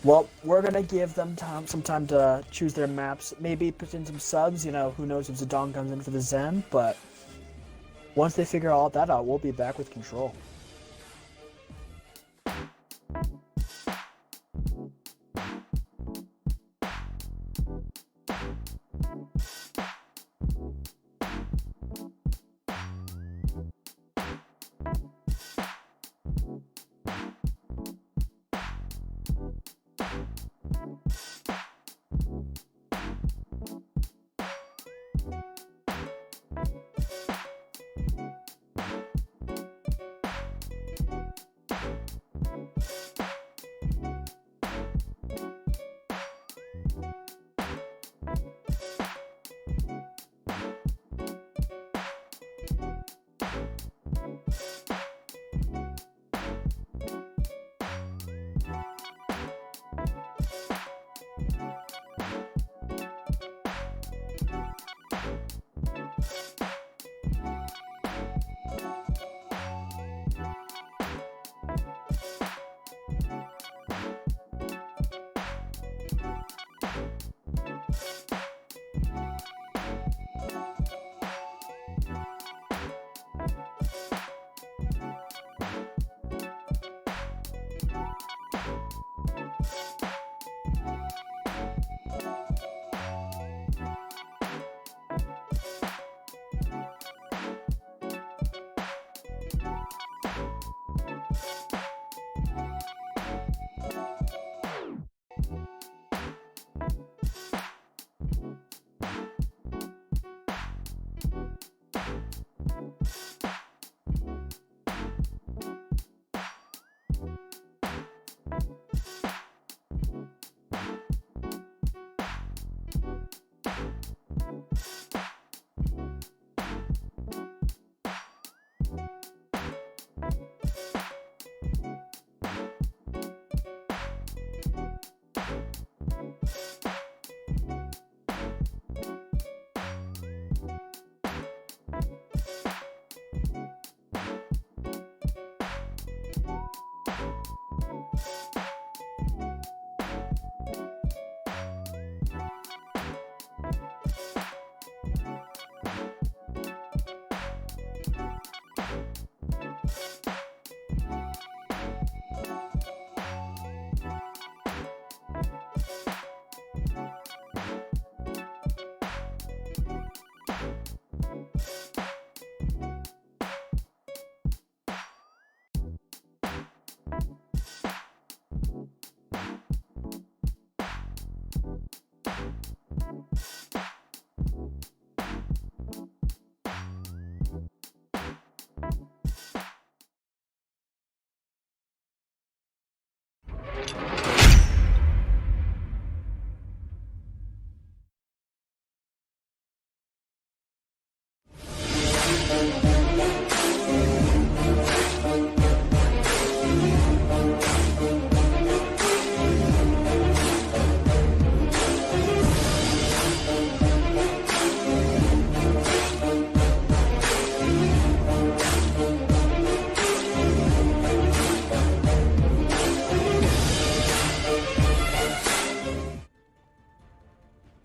Speaker 2: Well, we're going to give them some time to choose their maps. Maybe put in some subs, you know, who knows if Zidane comes in for the Zen, but once they figure all that out, we'll be back with Control.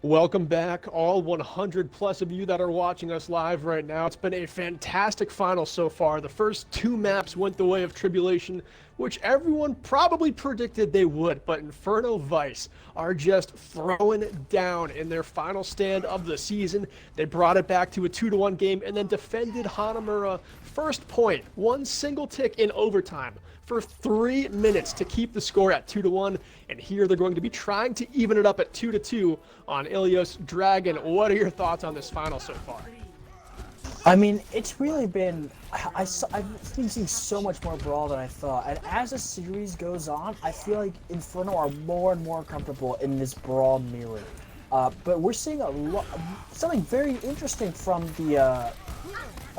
Speaker 1: Welcome back, all 100 plus of you that are watching us live right now. It's been a fantastic final so far. The first two maps went the way of Tribulation, which everyone probably predicted they would, but Inferno Vice are just throwing down in their final stand of the season. They brought it back to a 2-1 game and then defended Hanamura first point, one single tick in overtime for 3 minutes to keep the score at 2-1. And here they're going to be trying to even it up at 2-2 on Ilios Dragon. What are your thoughts on this final so far?
Speaker 2: I mean, it's really been. I've been seeing so much more brawl than I thought, and as the series goes on, I feel like Inferno are more and more comfortable in this brawl mirror. But we're seeing something very interesting from the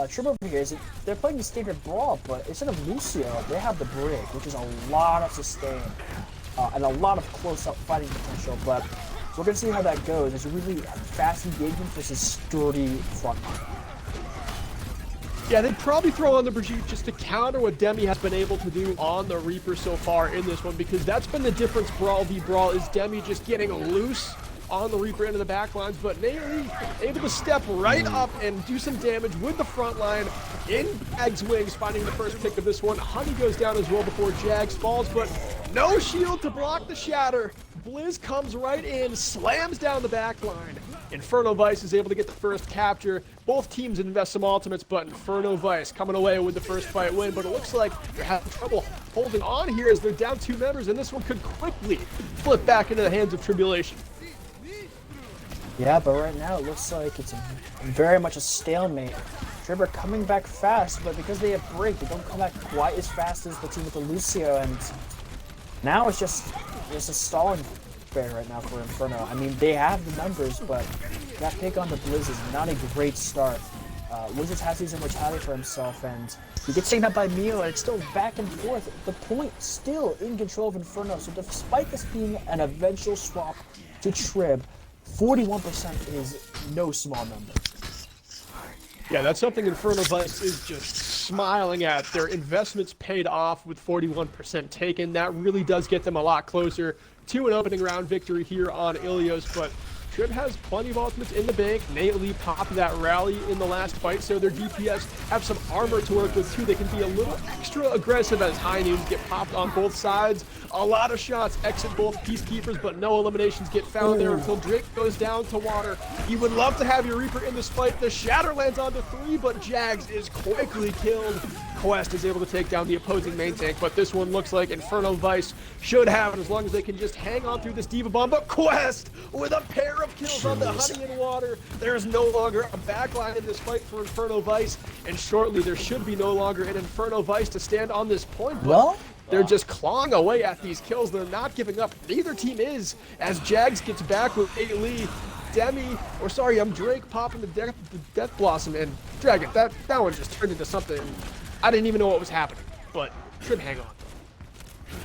Speaker 2: Trip over here. Is they're playing the standard brawl, but instead of Lucio, they have the Brig, which is a lot of sustain and a lot of close-up fighting potential. But we're gonna see how that goes. It's a really fast engagement versus sturdy front line.
Speaker 1: Yeah, they'd probably throw on the Brigitte just to counter what Demi has been able to do on the Reaper so far in this one, because that's been the difference brawl v brawl, is Demi just getting loose on the Reaper into the back lines, but Naylee able to step right up and do some damage with the front line in Jags' wings, finding the first pick of this one. Honey goes down as well before Jags falls, but no shield to block the shatter. Blizz comes right in, slams down the back line. Inferno Vice is able to get the first capture. Both teams invest some ultimates, but Inferno Vice coming away with the first fight win. But it looks like they're having trouble holding on here as they're down 2 members, and this one could quickly flip back into the hands of Tribulation.
Speaker 2: Yeah, but right now it looks like it's very much a stalemate. Tribber coming back fast, but because they have break, they don't come back quite as fast as the team with the Lucio, and now it's just a stalling fair right now for Inferno. I mean, they have the numbers, but that pick on the Blizz is not a great start. Wizards has his immortality for himself, and he gets taken up by Mio, and it's still back and forth. The point still in control of Inferno, so despite this being an eventual swap to Trib, 41% is no small number.
Speaker 1: Yeah, that's something Inferno Vice is just smiling at. Their investments paid off with 41% taken. That really does get them a lot closer to an opening round victory here on Ilios, but Trib has plenty of ultimates in the bank. Nate Lee popped that rally in the last fight, so their DPS have some armor to work with too. They can be a little extra aggressive as high noons get popped on both sides. A lot of shots exit both Peacekeepers, but no eliminations get found there until Drake goes down to water. You would love to have your Reaper in this fight. The Shatter lands onto 3, but Jags is quickly killed. Quest is able to take down the opposing main tank, but this one looks like Inferno Vice should have it as long as they can just hang on through this Diva Bomb. But Quest with a pair of kills on the Honey and Water. There is no longer a backline in this fight for Inferno Vice, and shortly there should be no longer an Inferno Vice to stand on this point. But they're just clawing away at these kills. They're not giving up. Neither team is, as Jags gets back with Nate Lee. Drake popping the Death Blossom, and Dragon, that one just turned into something. I didn't even know what was happening, but should hang on.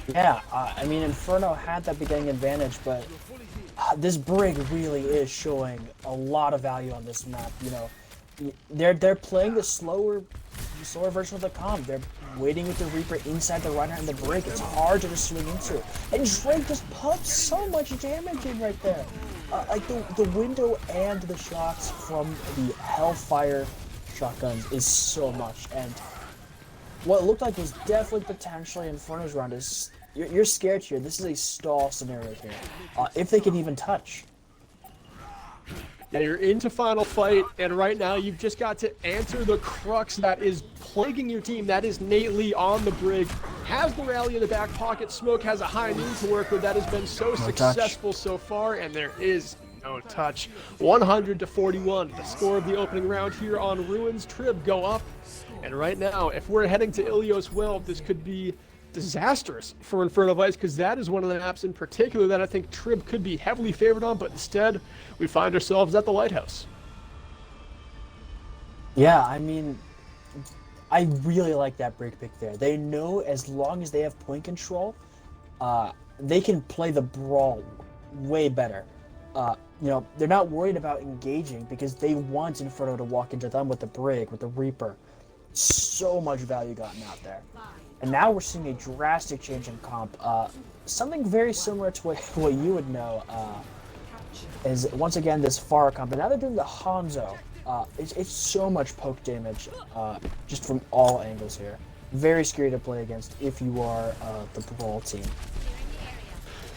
Speaker 2: Yeah, I mean, Inferno had that beginning advantage, but this Brig really is showing a lot of value on this map. You know, they're playing the slower version of the comp. They're waiting with the Reaper inside the Reinhardt and the Brig. It's hard to just swing into. And Drake just pumps so much damage in right there. Like the window and the shots from the Hellfire shotguns is so much. And what looked like was definitely potentially Inferno's round is you're scared here. This is a stall scenario here. If they can even touch.
Speaker 1: Now you're into final fight, and right now you've just got to answer the crux that is plaguing your team. That is Nate Lee on the Brig. Has the rally in the back pocket. Smoke has a high noon to work with. That has been so successful so far, and there is no touch. 100-41, the score of the opening round here on Ruins. Trib go up, and right now, if we're heading to Ilios well, this could be disastrous for Inferno Vice, because that is one of the maps in particular that I think Trib could be heavily favored on, but instead we find ourselves at the Lighthouse.
Speaker 2: Yeah, I mean, I really like that break pick there. They know as long as they have point control, they can play the brawl way better. You know, they're not worried about engaging because they want Inferno to walk into them with the Brig, with the Reaper. So much value gotten out there. And now we're seeing a drastic change in comp. Something very similar to what you would know. is once again this Farrakhan, but now they're doing the Hanzo. It's so much poke damage, just from all angles here. Very scary to play against if you are the Brawl team.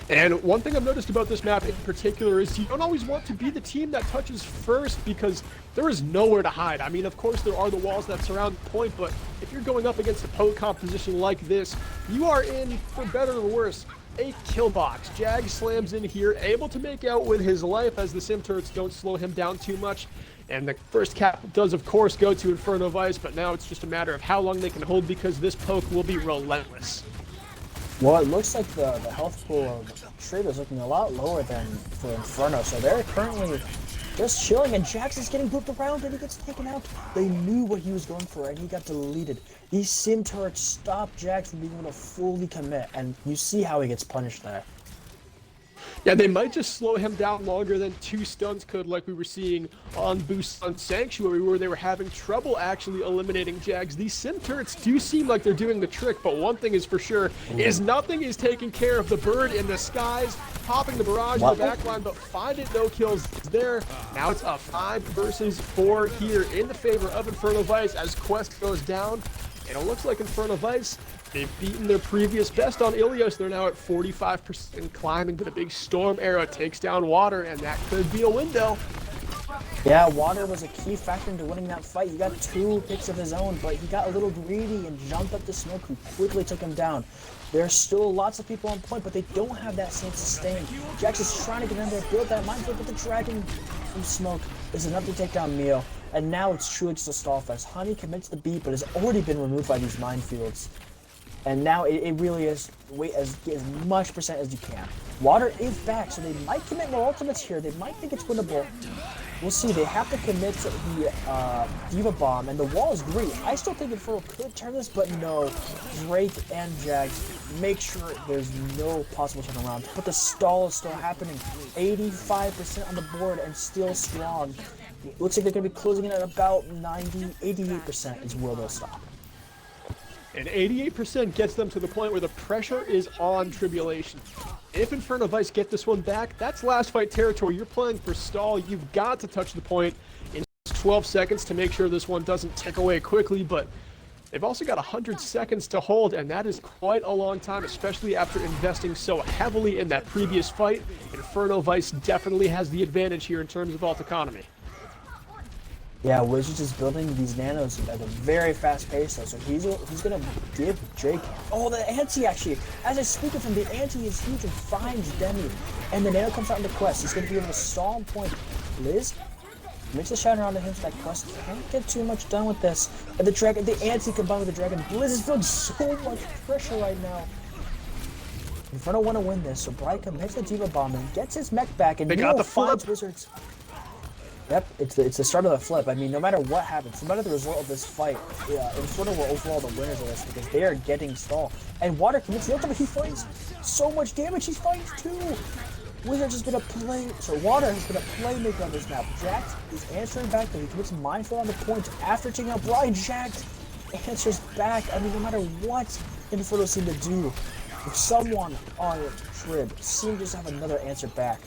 Speaker 1: And one thing I've noticed about this map in particular is you don't always want to be the team that touches first because there is nowhere to hide. I mean, of course, there are the walls that surround the point, but if you're going up against a poke composition like this, you are in, for better or worse, a kill box. Jag slams in here, able to make out with his life as the sim turrets don't slow him down too much. And the first cap does, of course, go to Inferno Vice, but now it's just a matter of how long they can hold because this poke will be relentless.
Speaker 2: Well, it looks like the health pool of Trib is looking a lot lower than for Inferno, so they're currently just chilling, and Jax is getting moved around and he gets taken out. They knew what he was going for and he got deleted. These sim turrets stop Jax from being able to fully commit, and you see how he gets punished there.
Speaker 1: Yeah, they might just slow him down longer than 2 stuns could, like we were seeing on Boost on Sanctuary, where they were having trouble actually eliminating Jags. These sim turrets do seem like they're doing the trick, but one thing is for sure, is nothing is taking care of the bird in the skies, popping the barrage in the backline, but find it, no kills there. Now it's a 5 versus 4 here in the favor of Inferno Vice as Quest goes down, and it looks like Inferno Vice, they've beaten their previous best on Ilios. They're now at 45% climbing, but a big storm arrow takes down Water, and that could be a window.
Speaker 2: Yeah, Water was a key factor into winning that fight. He got 2 picks of his own, but he got a little greedy and jumped up the smoke, who quickly took him down. There's still lots of people on point, but they don't have that same sustain. Jax is trying to get in there, build that minefield, but the dragon from smoke is enough to take down Mio. And now it's truly just a stall fest. Honey commits the beat, but has already been removed by these minefields. And now it really is wait as much percent as you can. Water is back, so they might commit more ultimates here. They might think it's winnable. We'll see. They have to commit to the Diva Bomb, and the wall is great. I still think Inferno could turn this, but no. Drake and Jags make sure there's no possible turnaround. But the stall is still happening. 85% on the board and still strong. It looks like they're going to be closing in at about 88% is where they'll stop.
Speaker 1: And 88% gets them to the point where the pressure is on Tribulation. If Inferno Vice get this one back, that's last fight territory. You're playing for stall. You've got to touch the point in 12 seconds to make sure this one doesn't tick away quickly, but they've also got 100 seconds to hold, and that is quite a long time, especially after investing so heavily in that previous fight. Inferno Vice definitely has the advantage here in terms of ult economy.
Speaker 2: Yeah, Wizards is building these nanos at a very fast pace, though, so he's gonna give Drake. Oh, the anti actually. As I speak of him, the anti is huge and finds Demi, and the nano comes out in the Quest. He's gonna be able to stall on point. Liz makes the shot around to him, so that Quest can't get too much done with this. And the dragon, the anti combined with the dragon, Blizz is feeling so much pressure right now. Inferno want to win this, so Bright commits the Diva Bomb and gets his mech back, and
Speaker 1: they got the flip.
Speaker 2: Wizards. Yep, it's the start of the flip. I mean, no matter what happens, no matter the result of this fight, Inferno were overall the winners of this because they are getting stall. And Water commits the ultimate. He fights so much damage. He fights too. Wizards has been a play. So Water has been a playmaker on this map. Jax is answering back, but he commits a minefield on the point after taking out Brian. Jax answers back. I mean, no matter what Inferno seem to do, if someone on Trib seems to just have another answer back.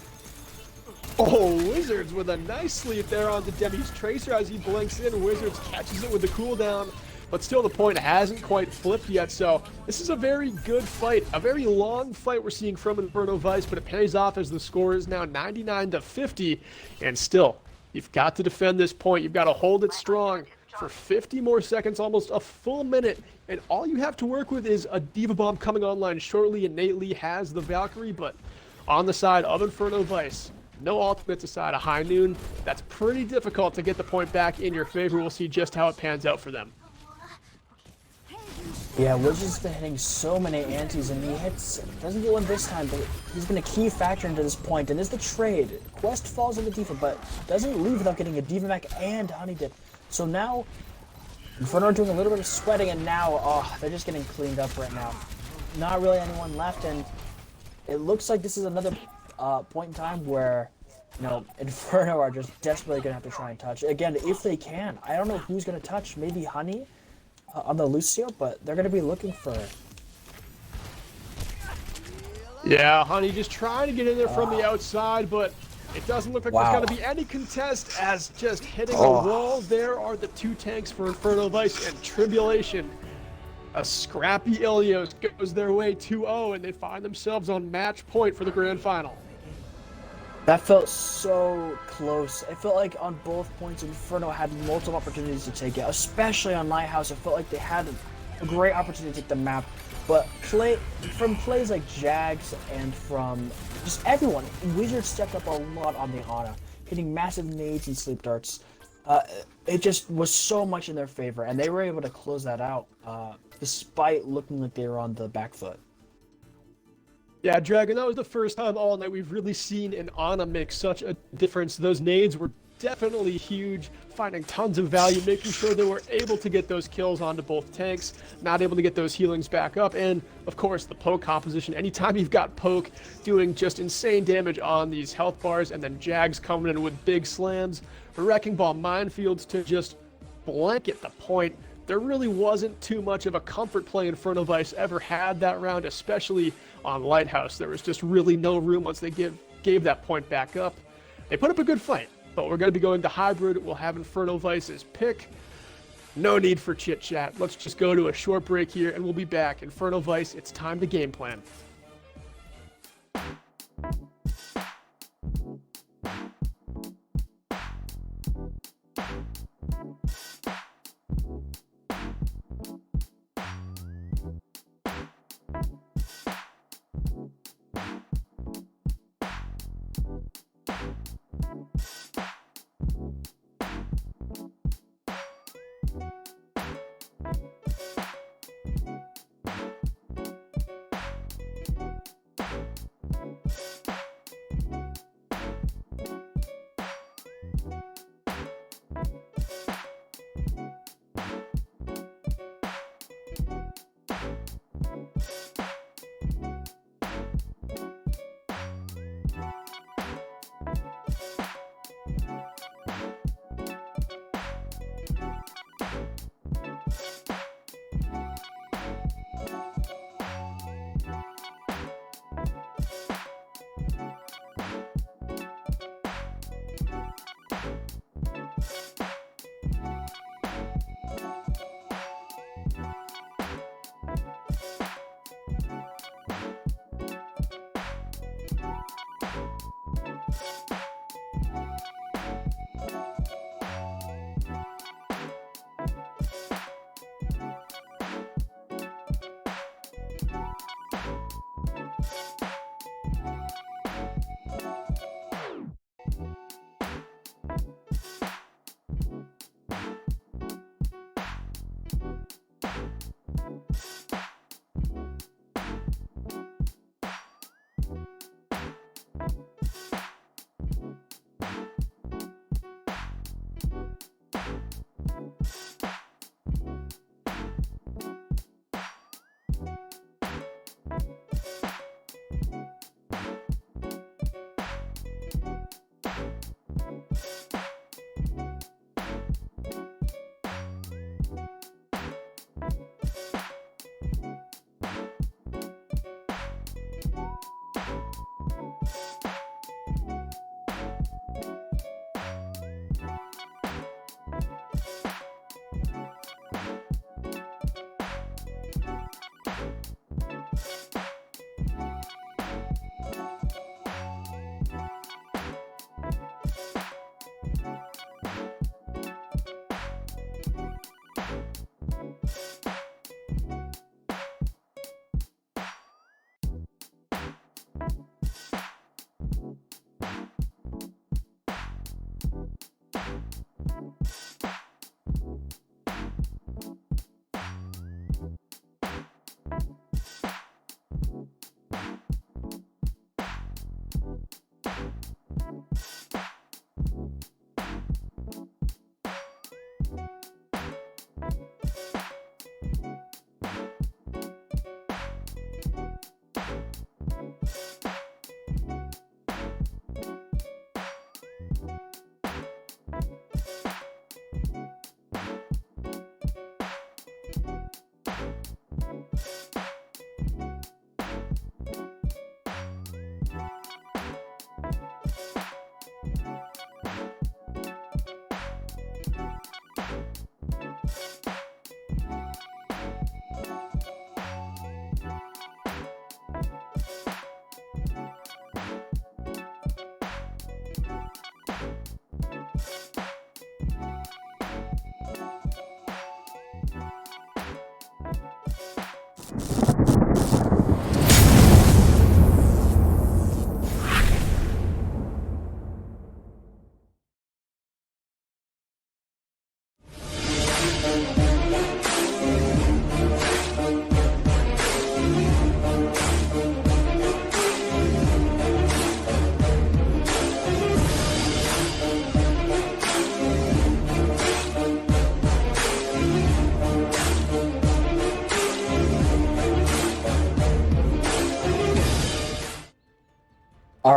Speaker 1: Oh, Wizards with a nice sleep there onto Demi's Tracer as he blinks in. Wizards catches it with the cooldown, but still the point hasn't quite flipped yet, so this is a very good fight, a very long fight we're seeing from Inferno Vice, but it pays off as the score is now 99-50, and still, you've got to defend this point. You've got to hold it strong for 50 more seconds, almost a full minute, and all you have to work with is a Diva Bomb coming online shortly, and Nate Lee has the Valkyrie, but on the side of Inferno Vice, no ultimates aside, a high noon, that's pretty difficult to get the point back in your favor. We'll see just how it pans out for them.
Speaker 2: Yeah, Wizards has been hitting so many antis, and he doesn't get one this time, but he's been a key factor into this point, and is the trade. Quest falls on the Diva, but doesn't leave without getting a Diva Mech and Honey Dip. So now, Inferno are doing a little bit of sweating, and now, they're just getting cleaned up right now. Not really anyone left, and it looks like this is another point in time where, you know, Inferno are just desperately going to have to try and touch. Again, if they can. I don't know who's going to touch. Maybe Honey on the Lucio, but they're going to be looking for it.
Speaker 1: Yeah, Honey just trying to get in there from the outside, but It doesn't look like
Speaker 2: Wow.
Speaker 1: there's going to be any contest, as just hitting
Speaker 2: Oh.
Speaker 1: the wall, there are the two tanks for Inferno Vice and Tribulation. A scrappy Ilios goes their way 2-0, and they find themselves on match point for the grand final.
Speaker 2: That felt so close. It felt like on both points, Inferno had multiple opportunities to take it, especially on Lighthouse. It felt like they had a great opportunity to take the map, but from plays like Jags and from just everyone, Wizard stepped up a lot on the Ana, hitting massive nades and sleep darts. It just was so much in their favor, and they were able to close that out, despite looking like they were on the back foot.
Speaker 1: Yeah, Dragon, that was the first time all night we've really seen an Ana make such a difference. Those nades were definitely huge, finding tons of value, making sure they were able to get those kills onto both tanks, not able to get those healings back up, and of course the poke composition. Anytime you've got poke doing just insane damage on these health bars, and then Jags coming in with big slams, wrecking ball minefields to just blanket the point. There really wasn't too much of a comfort play Inferno Vice ever had that round, especially on Lighthouse. There was just really no room once they gave that point back up. They put up a good fight, but we're going to be going to hybrid. We'll have Inferno Vice's pick. No need for chit chat. Let's just go to a short break here, and we'll be back. Inferno Vice, it's time to game plan.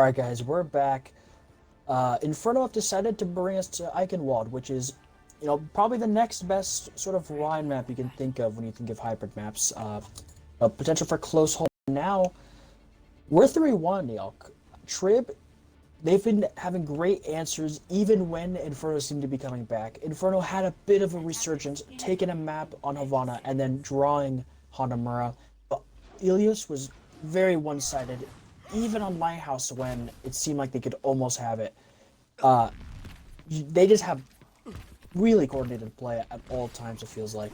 Speaker 2: Alright guys, we're back. Inferno have decided to bring us to Eichenwald, which is, probably the next best sort of Rhine map you can think of when you think of hybrid maps. A potential for close hold. Now, we're 3-1, Neil. Trib, they've been having great answers even when Inferno seemed to be coming back. Inferno had a bit of a resurgence, taking a map on Havana and then drawing Hanamura. But Ilios was very one-sided, even on Lighthouse when it seemed like they could almost have it. They just have really coordinated play at all times, it feels like.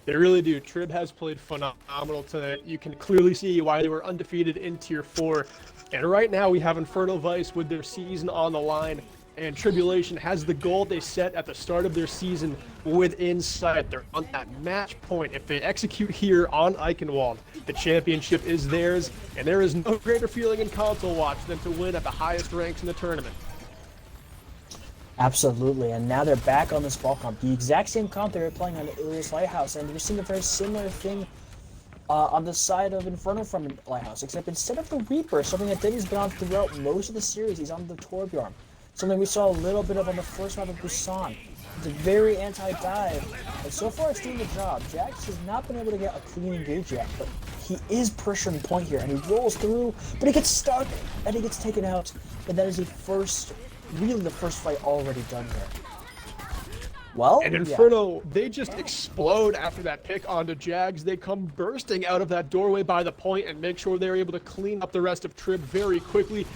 Speaker 1: They really do. Trib has played phenomenal tonight. You can clearly see why they were undefeated in Tier 4. And right now we have Inferno Vice with their season on the line. And Tribulation has the goal they set at the start of their season within sight. They're on that match point. If they execute here on Eichenwald, the championship is theirs. And there is no greater feeling in console watch than to win at the highest ranks in the tournament.
Speaker 2: Absolutely, and now they're back on this ball comp. The exact same comp they were playing on Ilias Lighthouse, and we're seeing a very similar thing on the side of Inferno from Lighthouse, except instead of the Reaper, something that Denny's been on throughout most of the series, he's on the Torbjorn. Something we saw a little bit of on the first map of Busan. It's a very anti-dive, and so far it's doing the job. Jax has not been able to get a clean engage yet, but he is pressuring point here, and he rolls through, but he gets stuck, and he gets taken out, and that is really the first fight already done here. Well,
Speaker 1: and Inferno, they just explode after that pick onto Jags. They come bursting out of that doorway by the point and make sure they're able to clean up the rest of Trib very quickly.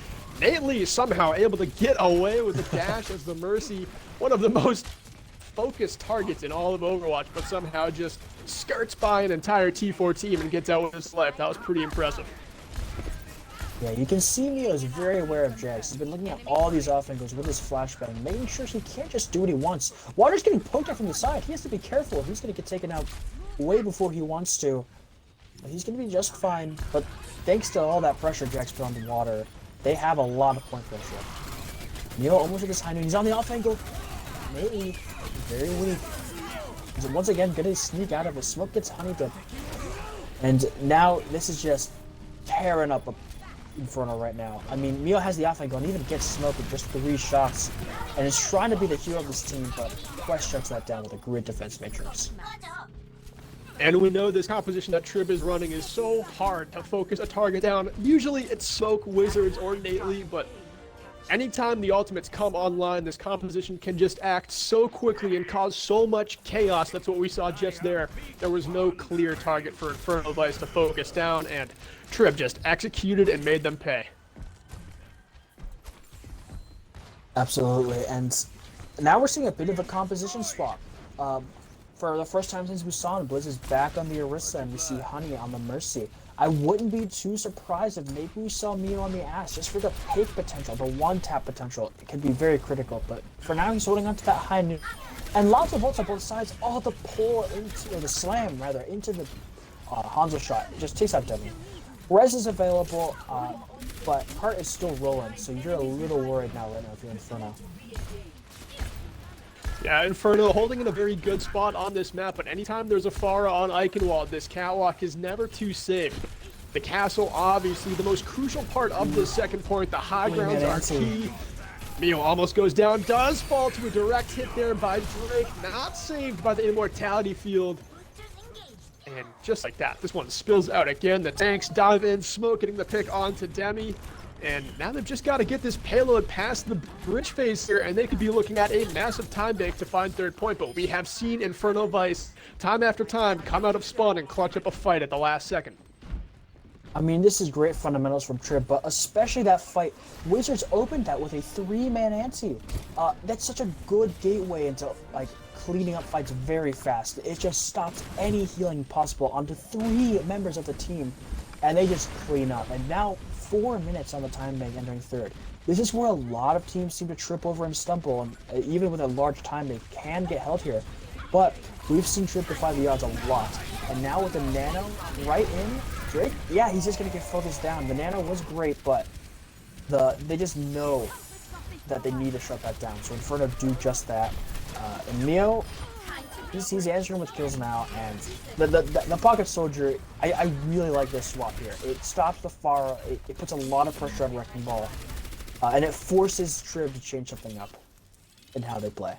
Speaker 1: Nately is somehow able to get away with the dash as the Mercy, one of the most focused targets in all of Overwatch, but somehow just skirts by an entire T4 team and gets out with his life. That was pretty impressive.
Speaker 2: Yeah, you can see Neo is very aware of Jax. He's been looking at all these off angles with his flashbang, making sure he can't just do what he wants. Water's getting poked at from the side. He has to be careful. He's going to get taken out way before he wants to. He's going to be just fine, but thanks to all that pressure Jax put on the Water, they have a lot of point pressure. Neo almost with his high noon. He's on the off angle. Maybe very weak. He's once again going to sneak out of it. Smoke gets honey dip. And now this is just tearing up a Inferno right now. I mean, Mio has the off angle and even gets smoked with just 3 shots, and is trying to be the hero of this team, but Quest shuts that down with a great defense matrix.
Speaker 1: And we know this composition that Trib is running is so hard to focus a target down. Usually it's Smoke, Wizards, or Nately, but anytime the ultimates come online, this composition can just act so quickly and cause so much chaos. That's what we saw just there. There was no clear target for Inferno Vice to focus down, and Trib just executed and made them pay.
Speaker 2: Absolutely, and now we're seeing a bit of a composition swap. For the first time since Busan, Blizz is back on the Orisa, and we see Honey on the Mercy. I wouldn't be too surprised if maybe we saw Mio on the Ash, just for the pick potential, the one-tap potential. It could be very critical, but for now he's holding on to that high noon. And lots of ults on both sides, all the pull into, or the slam rather, into the Hanzo shot. It just takes out Demi. Res is available, but Heart is still rolling, so you're a little worried now if you're Inferno.
Speaker 1: Yeah, Inferno holding in a very good spot on this map, but anytime there's a Pharah on Eichenwald, this catwalk is never too safe. The castle, obviously, the most crucial part of this second point. The high grounds are key. Mio almost goes down, does fall to a direct hit there by Drake, not saved by the Immortality Field. And just like that, this one spills out again. The tanks dive in, Smoke getting the pick onto Demi. And now they've just got to get this payload past the bridge phase here, and they could be looking at a massive time bank to find third point. But we have seen Inferno Vice, time after time, come out of spawn and clutch up a fight at the last second.
Speaker 2: I mean, this is great fundamentals from Trib, but especially that fight. Wizards opened that with a 3-man anti. That's such a good gateway into, like, cleaning up fights very fast. It just stops any healing possible onto 3 members of the team, and they just clean up. And now 4 minutes on the time bank entering third. This is where a lot of teams seem to trip over and stumble, and even with a large time bank can get held here. But we've seen Trib defy the odds a lot. And now with the Nano right in, Drake, yeah, he's just going to get focused down. The Nano was great, but they just know that they need to shut that down. So Inferno do just that. And Mio, he's answering with kills now, and the pocket soldier. I really like this swap here. It stops the Pharah. It puts a lot of pressure on Wrecking Ball, and it forces Trib to change something up in how they play.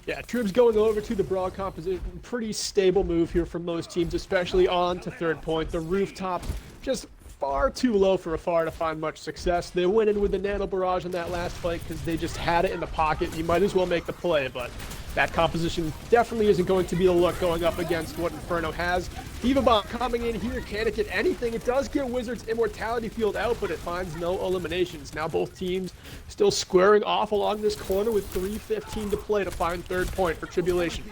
Speaker 1: Yeah, Trib's going over to the broad composition. Pretty stable move here from most teams, especially on to third point. The rooftop just far too low for a Pharah to find much success. They went in with the nano barrage in that last fight because they just had it in the pocket. You might as well make the play, but that composition definitely isn't going to be the look going up against what Inferno has. Diva Bomb coming in here, can it get anything? It does get Wizard's Immortality Field out, but it finds no eliminations. Now both teams still squaring off along this corner with 3:15 to play to find third point for Tribulation.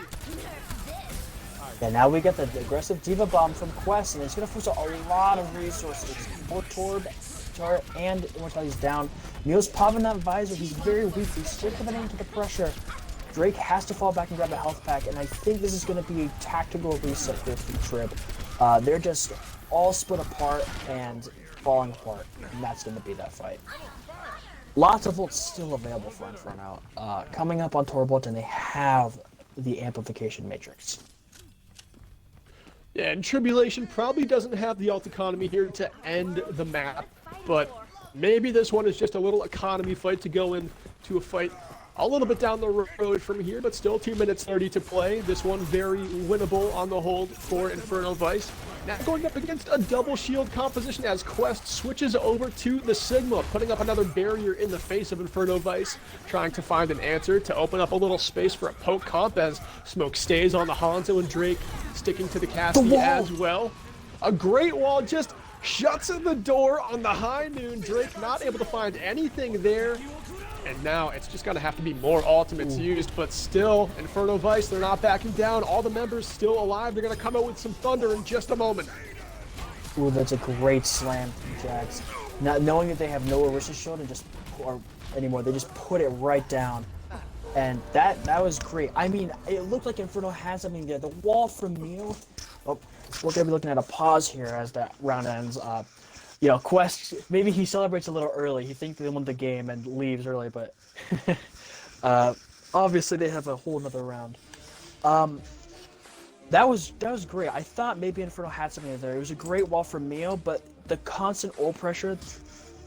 Speaker 2: Yeah, now we get the aggressive Diva Bomb from Quest, and it's going to force a lot of resources. Both Torb and Immortality's down. Neo's popping that visor. He's very weak. He's still coming into the pressure. Drake has to fall back and grab a health pack, and I think this is going to be a tactical reset here for Trib. They're just all split apart and falling apart, and that's going to be that fight. Lots of ults still available for Inferno. Coming up on Torbolt, and they have the amplification matrix.
Speaker 1: Yeah, and Tribulation probably doesn't have the ult economy here to end the map, but maybe this one is just a little economy fight to go into a fight a little bit down the road from here, but still 2 minutes 30 to play. This one very winnable on the hold for Inferno Vice. Now going up against a double shield composition as Quest switches over to the Sigma, putting up another barrier in the face of Inferno Vice, trying to find an answer to open up a little space for a poke comp as Smoke stays on the Hanzo and Drake sticking to the Cassie as well. A great wall just shuts the door on the High Noon. Drake not able to find anything there. And now it's just going to have to be more ultimates used, but still, Inferno Vice, they're not backing down. All the members still alive. They're going to come out with some thunder in just a moment.
Speaker 2: Ooh, that's a great slam from Jax. Not knowing that they have no Orisa shield and just anymore, they just put it right down. And that was great. I mean, it looked like Inferno had something there. The wall from Neo. Oh, we're going to be looking at a pause here as that round ends. You know, Quest, maybe he celebrates a little early. He thinks they won the game and leaves early, but obviously they have a whole nother round. That was great. I thought maybe Inferno had something there. It was a great wall from Mio, but the constant ult pressure,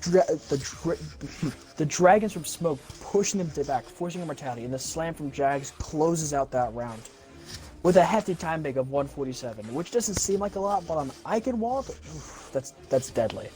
Speaker 2: the dragons from Smoke pushing them to the back, forcing Immortality, and the slam from Jags closes out that round with a hefty time big of 147, which doesn't seem like a lot, but on Icon Wall, that's deadly.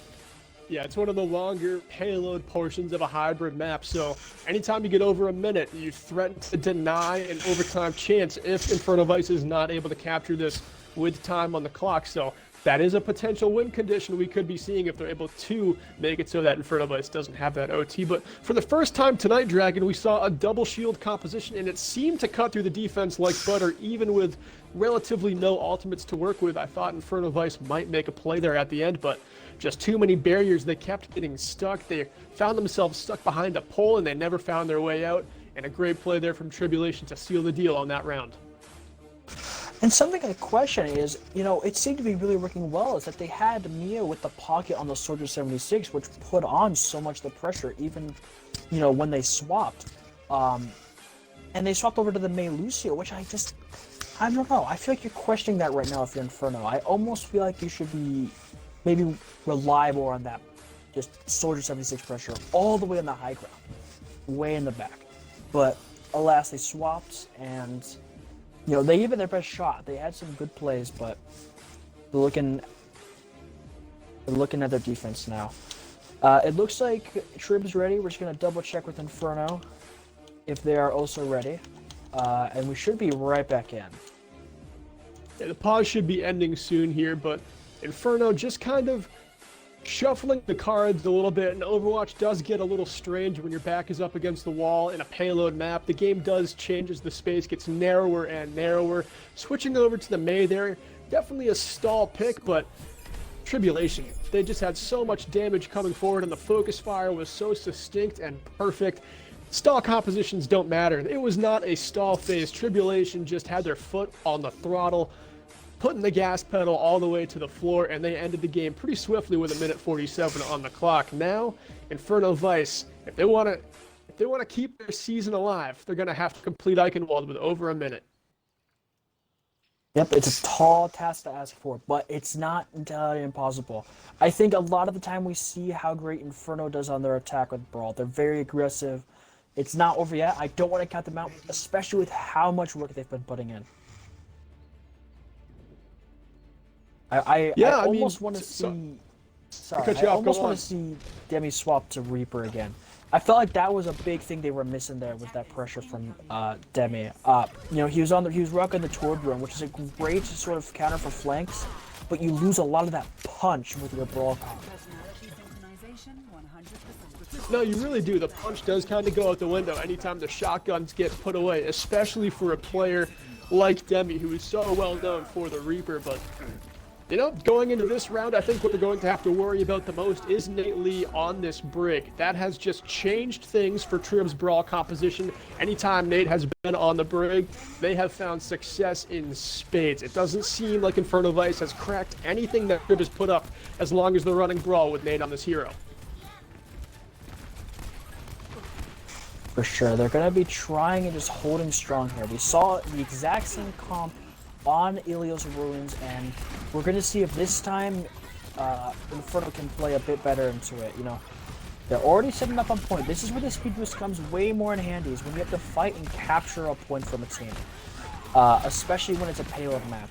Speaker 1: Yeah, it's one of the longer payload portions of a hybrid map, so anytime you get over a minute, you threaten to deny an overtime chance if Inferno Vice is not able to capture this with time on the clock. So that is a potential win condition we could be seeing if they're able to make it so that Inferno Vice doesn't have that OT. But for the first time tonight, Dragon, we saw a double shield composition, and it seemed to cut through the defense like butter, even with relatively no ultimates to work with. I thought Inferno Vice might make a play there at the end, but just too many barriers. They kept getting stuck. They found themselves stuck behind a pole, and they never found their way out. And a great play there from Tribulation to seal the deal on that round.
Speaker 2: And something I question is, you know, it seemed to be really working well, is that they had Mia with the pocket on the Soldier 76, which put on so much the pressure, even, you know, when they swapped. And they swapped over to the Mei Lucio, which I don't know. I feel like you're questioning that right now if you're Inferno. I almost feel like you should be maybe rely more on that just Soldier 76 pressure all the way on the high ground, way in the back. But alas, they swapped, and you know, they gave it their best shot. They had some good plays, but they're looking at their defense now. It looks like Trib's ready. We're just gonna double check with Inferno if they are also ready, and we should be right back in.
Speaker 1: Yeah, the pause should be ending soon here, but Inferno just kind of shuffling the cards a little bit, and Overwatch does get a little strange when your back is up against the wall in a payload map. The game does change as the space gets narrower and narrower. Switching over to the Mei there, definitely a stall pick, but Tribulation, they just had so much damage coming forward, and the focus fire was so succinct and perfect. Stall compositions don't matter. It was not a stall phase. Tribulation just had their foot on the throttle, putting the gas pedal all the way to the floor, and they ended the game pretty swiftly with 1:47 on the clock. Now, Inferno Vice, if they want to keep their season alive, they're going to have to complete Eichenwald with over a minute.
Speaker 2: Yep, it's a tall task to ask for, but it's not entirely impossible. I think a lot of the time we see how great Inferno does on their attack with Brawl. They're very aggressive. It's not over yet. I don't want to count them out, especially with how much work they've been putting in. I
Speaker 1: Yeah, I mean,
Speaker 2: almost want to see. Sorry,
Speaker 1: cut
Speaker 2: I
Speaker 1: you off,
Speaker 2: almost
Speaker 1: go
Speaker 2: want
Speaker 1: on.
Speaker 2: to see Demi swap to Reaper again. I felt like that was a big thing they were missing there with that pressure from Demi. He was rocking the Torb drone, which is a great sort of counter for flanks, but you lose a lot of that punch with your Brawl comp.
Speaker 1: No, you really do. The punch does kind of go out the window anytime the shotguns get put away, especially for a player like Demi, who is so well known for the Reaper. But, going into this round, I think what they're going to have to worry about the most is Nate Lee on this brig. That has just changed things for Trib's Brawl composition. Anytime Nate has been on the brig, they have found success in spades. It doesn't seem like Inferno Vice has cracked anything that Trib has put up as long as they're running Brawl with Nate on this hero.
Speaker 2: For sure, they're going to be trying and just holding strong here. We saw the exact same comp on Ilios Ruins, and we're going to see if this time Inferno can play a bit better into it. They're already setting up on point. This is where the speed boost comes way more in handy, is when you have to fight and capture a point from a team, especially when it's a payload map.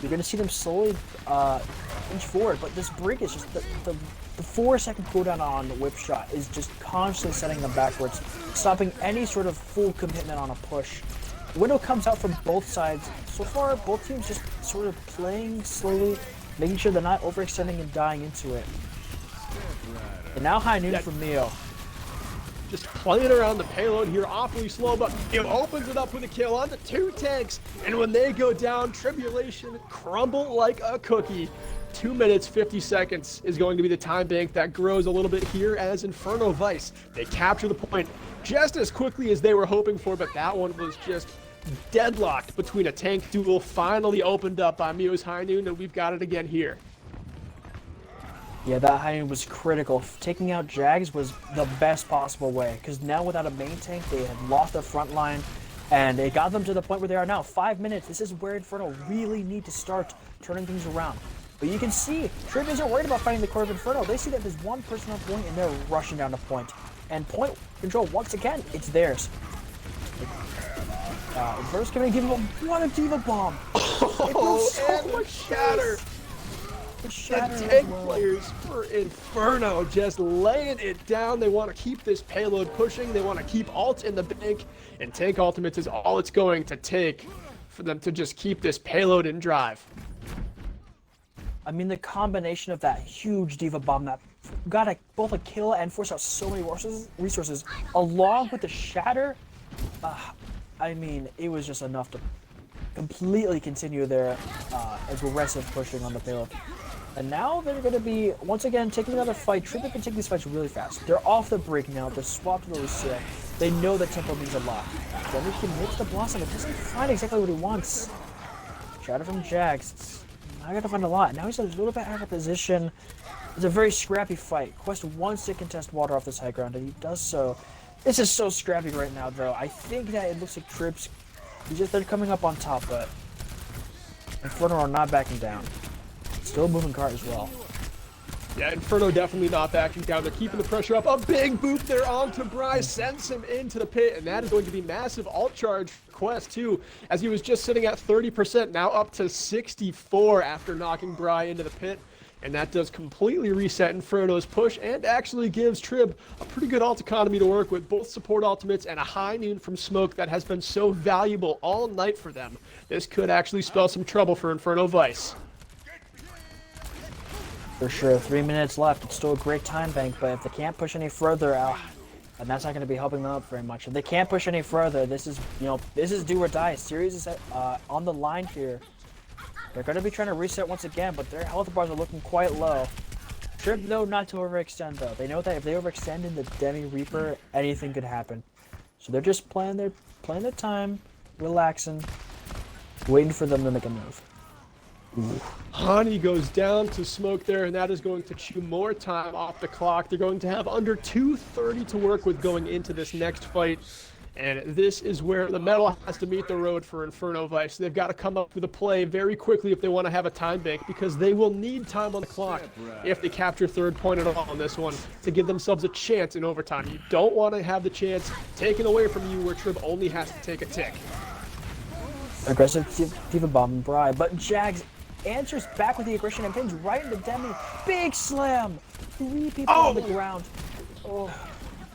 Speaker 2: You're going to see them slowly inch forward, but this brig is just the 4-second cooldown on whip shot is just constantly setting them backwards, stopping any sort of full commitment on a push. Window comes out from both sides. So far, both teams just sort of playing slowly, making sure they're not overextending and dying into it. And now high noon from Mio.
Speaker 1: Just playing around the payload here, awfully slow, but it opens it up with a kill on the 2 tanks. And when they go down, Tribulation crumble like a cookie. 2 minutes, 50 seconds is going to be the time bank that grows a little bit here as Inferno Vice. They capture the point just as quickly as they were hoping for, but that one was just deadlocked between a tank duel, finally opened up by Mio's High Noon, and we've got it again here.
Speaker 2: Yeah, that high noon was critical. Taking out Jags was the best possible way, because now without a main tank, they had lost their front line, and it got them to the point where they are now. 5 minutes. This is where Inferno really need to start turning things around. But you can see, Trib isn't worried about fighting the core of Inferno. They see that there's one person on point, and they're rushing down to point. And point control, once again, it's theirs. Inferno's going to give him a Diva Bomb.
Speaker 1: And the shatter. The tank players for Inferno just laying it down. They want to keep this payload pushing. They want to keep ult in the bank. And tank ultimates is all it's going to take for them to just keep this payload in drive.
Speaker 2: I mean, the combination of that huge Diva Bomb that got both a kill and forced out so many resources, along with the shatter, I mean, it was just enough to completely continue their aggressive pushing on the payload. And now they're going to be, once again, taking another fight. Tribute can take these fights really fast. They're off the break now. They're swapped to the Lucia. They know that tempo means a lot. Then he hits the Blossom. It doesn't find exactly what he wants. Shatter from Jax. Now I got to find a lot. Now he's a little bit out of position. It's a very scrappy fight. Quest wants to contest water off this high ground, and he does so. This is so scrappy right now, though. I think that it looks like Trib's, they're coming up on top, but Inferno are not backing down. Still moving cart as well.
Speaker 1: Yeah, Inferno definitely not backing down. They're keeping the pressure up. A big boop there onto Bryce, sends him into the pit, and that is going to be massive ult charge for Quest too, as he was just sitting at 30%, now up to 64 after knocking Bry into the pit. And that does completely reset Inferno's push and actually gives Trib a pretty good ult economy to work with, both support ultimates and a high noon from smoke that has been so valuable all night for them. This could actually spell some trouble for Inferno Vice.
Speaker 2: For sure, 3 minutes left. It's still a great time bank, but if they can't push any further, and that's not going to be helping them up very much. If they can't push any further, this is do or die. Series is on the line here. They're going to be trying to reset once again, but their health bars are looking quite low. Trib know not to overextend though. They know that if they overextend in the Demi Reaper, anything could happen. So they're just playing their time, relaxing, waiting for them to make a move.
Speaker 1: Ooh. Honey goes down to smoke there, and that is going to chew more time off the clock. They're going to have under 2:30 to work with going into this next fight. And this is where the metal has to meet the road for Inferno Vice. They've got to come up with a play very quickly if they want to have a time bank, because they will need time on the clock if they capture third point at all on this one to give themselves a chance in overtime. You don't want to have the chance taken away from you where Trib only has to take a tick.
Speaker 2: Aggressive Diva Bomb and Bri, but Jags answers back with the aggression and pins right into Demi. Big slam! 3 people on the ground. Oh.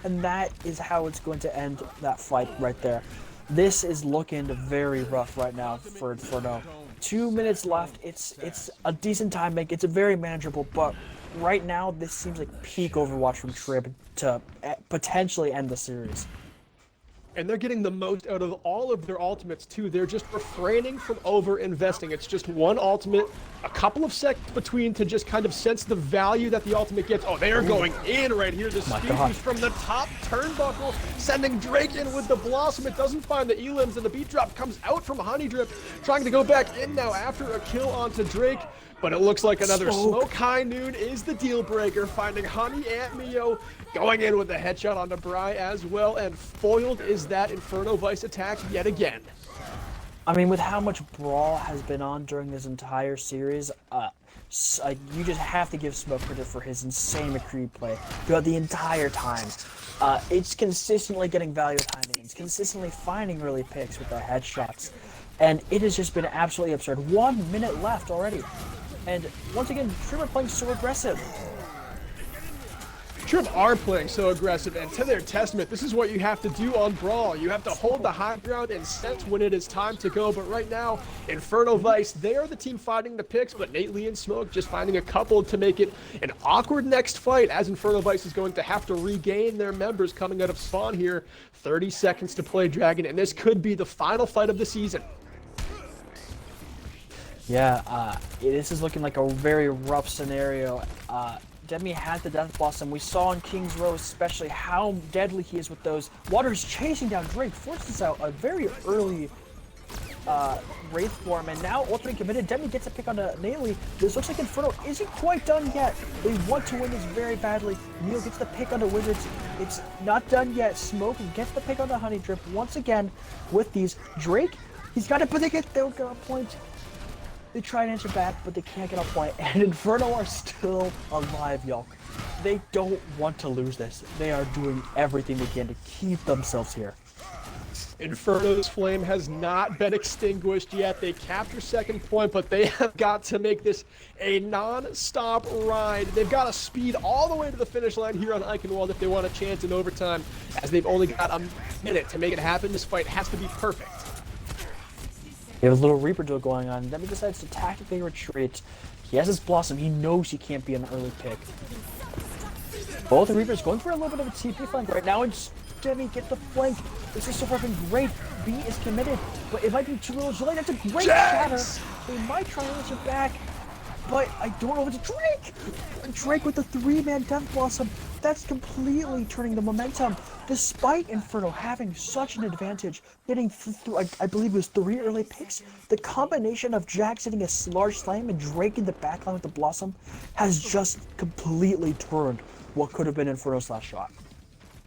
Speaker 2: And that is how it's going to end that fight right there. This is looking very rough right now for Inferno. 2 minutes left. It's a decent time make. It's a very manageable, but right now this seems like peak Overwatch from Trib to potentially end the series.
Speaker 1: And they're getting the most out of all of their ultimates, too. They're just refraining from over-investing. It's just one ultimate, a couple of seconds between to just kind of sense the value that the ultimate gets. Oh, they are going in right here. The speed boost from the top turnbuckle, sending Drake in with the Blossom. It doesn't find the elims, and the beat drop comes out from Honey Drip, trying to go back in now after a kill onto Drake. But it looks like another Smoke High Noon is the deal breaker, finding Honey and Mio, going in with a headshot onto Bri as well, and foiled is that Inferno Vice attack yet again.
Speaker 2: I mean, with how much brawl has been on during this entire series, you just have to give Smoke credit for his insane McCree play throughout the entire time. It's consistently getting value timing. It's consistently finding early picks with the headshots. And it has just been absolutely absurd. 1 minute left already. And once again, Trib are playing so aggressive.
Speaker 1: Trib are playing so aggressive, and to their testament, this is what you have to do on Brawl. You have to hold the high ground and sense when it is time to go. But right now, Inferno Vice, they are the team fighting the picks, but Nate Lee and Smoke just finding a couple to make it an awkward next fight, as Inferno Vice is going to have to regain their members coming out of spawn here. 30 seconds to play Dragon, and this could be the final fight of the season.
Speaker 2: Yeah, this is looking like a very rough scenario. Demi had the Death Blossom. We saw in King's Row especially how deadly he is with those. Water's chasing down Drake, forces out a very early Wraith form, and now ultimate committed. Demi gets a pick on Naley. This looks like Inferno isn't quite done yet. They want to win this very badly. Neil gets the pick on the Wizards. It's not done yet. Smoke gets the pick on the Honey Drip once again with these. Drake, he's got it, but they don't get a point. They try and answer back, but they can't get a point, and Inferno are still alive, y'all. They don't want to lose this. They are doing everything they can to keep themselves here.
Speaker 1: Inferno's flame has not been extinguished yet. They capture second point, but they have got to make this a non-stop ride. They've got to speed all the way to the finish line here on Eichenwald if they want a chance in overtime, as they've only got a minute to make it happen. This fight has to be perfect.
Speaker 2: We have a little Reaper duel going on. Demi decides to tactically retreat. He has his Blossom. He knows he can't be an early pick. Both Reapers going for a little bit of a TP flank right now, and Demi get the flank. This is so fucking great. B is committed, but it might be too little too late. That's a great shatter. They might try to answer back, but I don't know if it's Drake. Drake with the 3-man Death Blossom. That's completely turning the momentum. Despite Inferno having such an advantage, getting I believe it was 3 early picks, the combination of Jax hitting a large slam and Drake in the backline with the Blossom has just completely turned what could have been Inferno's last shot.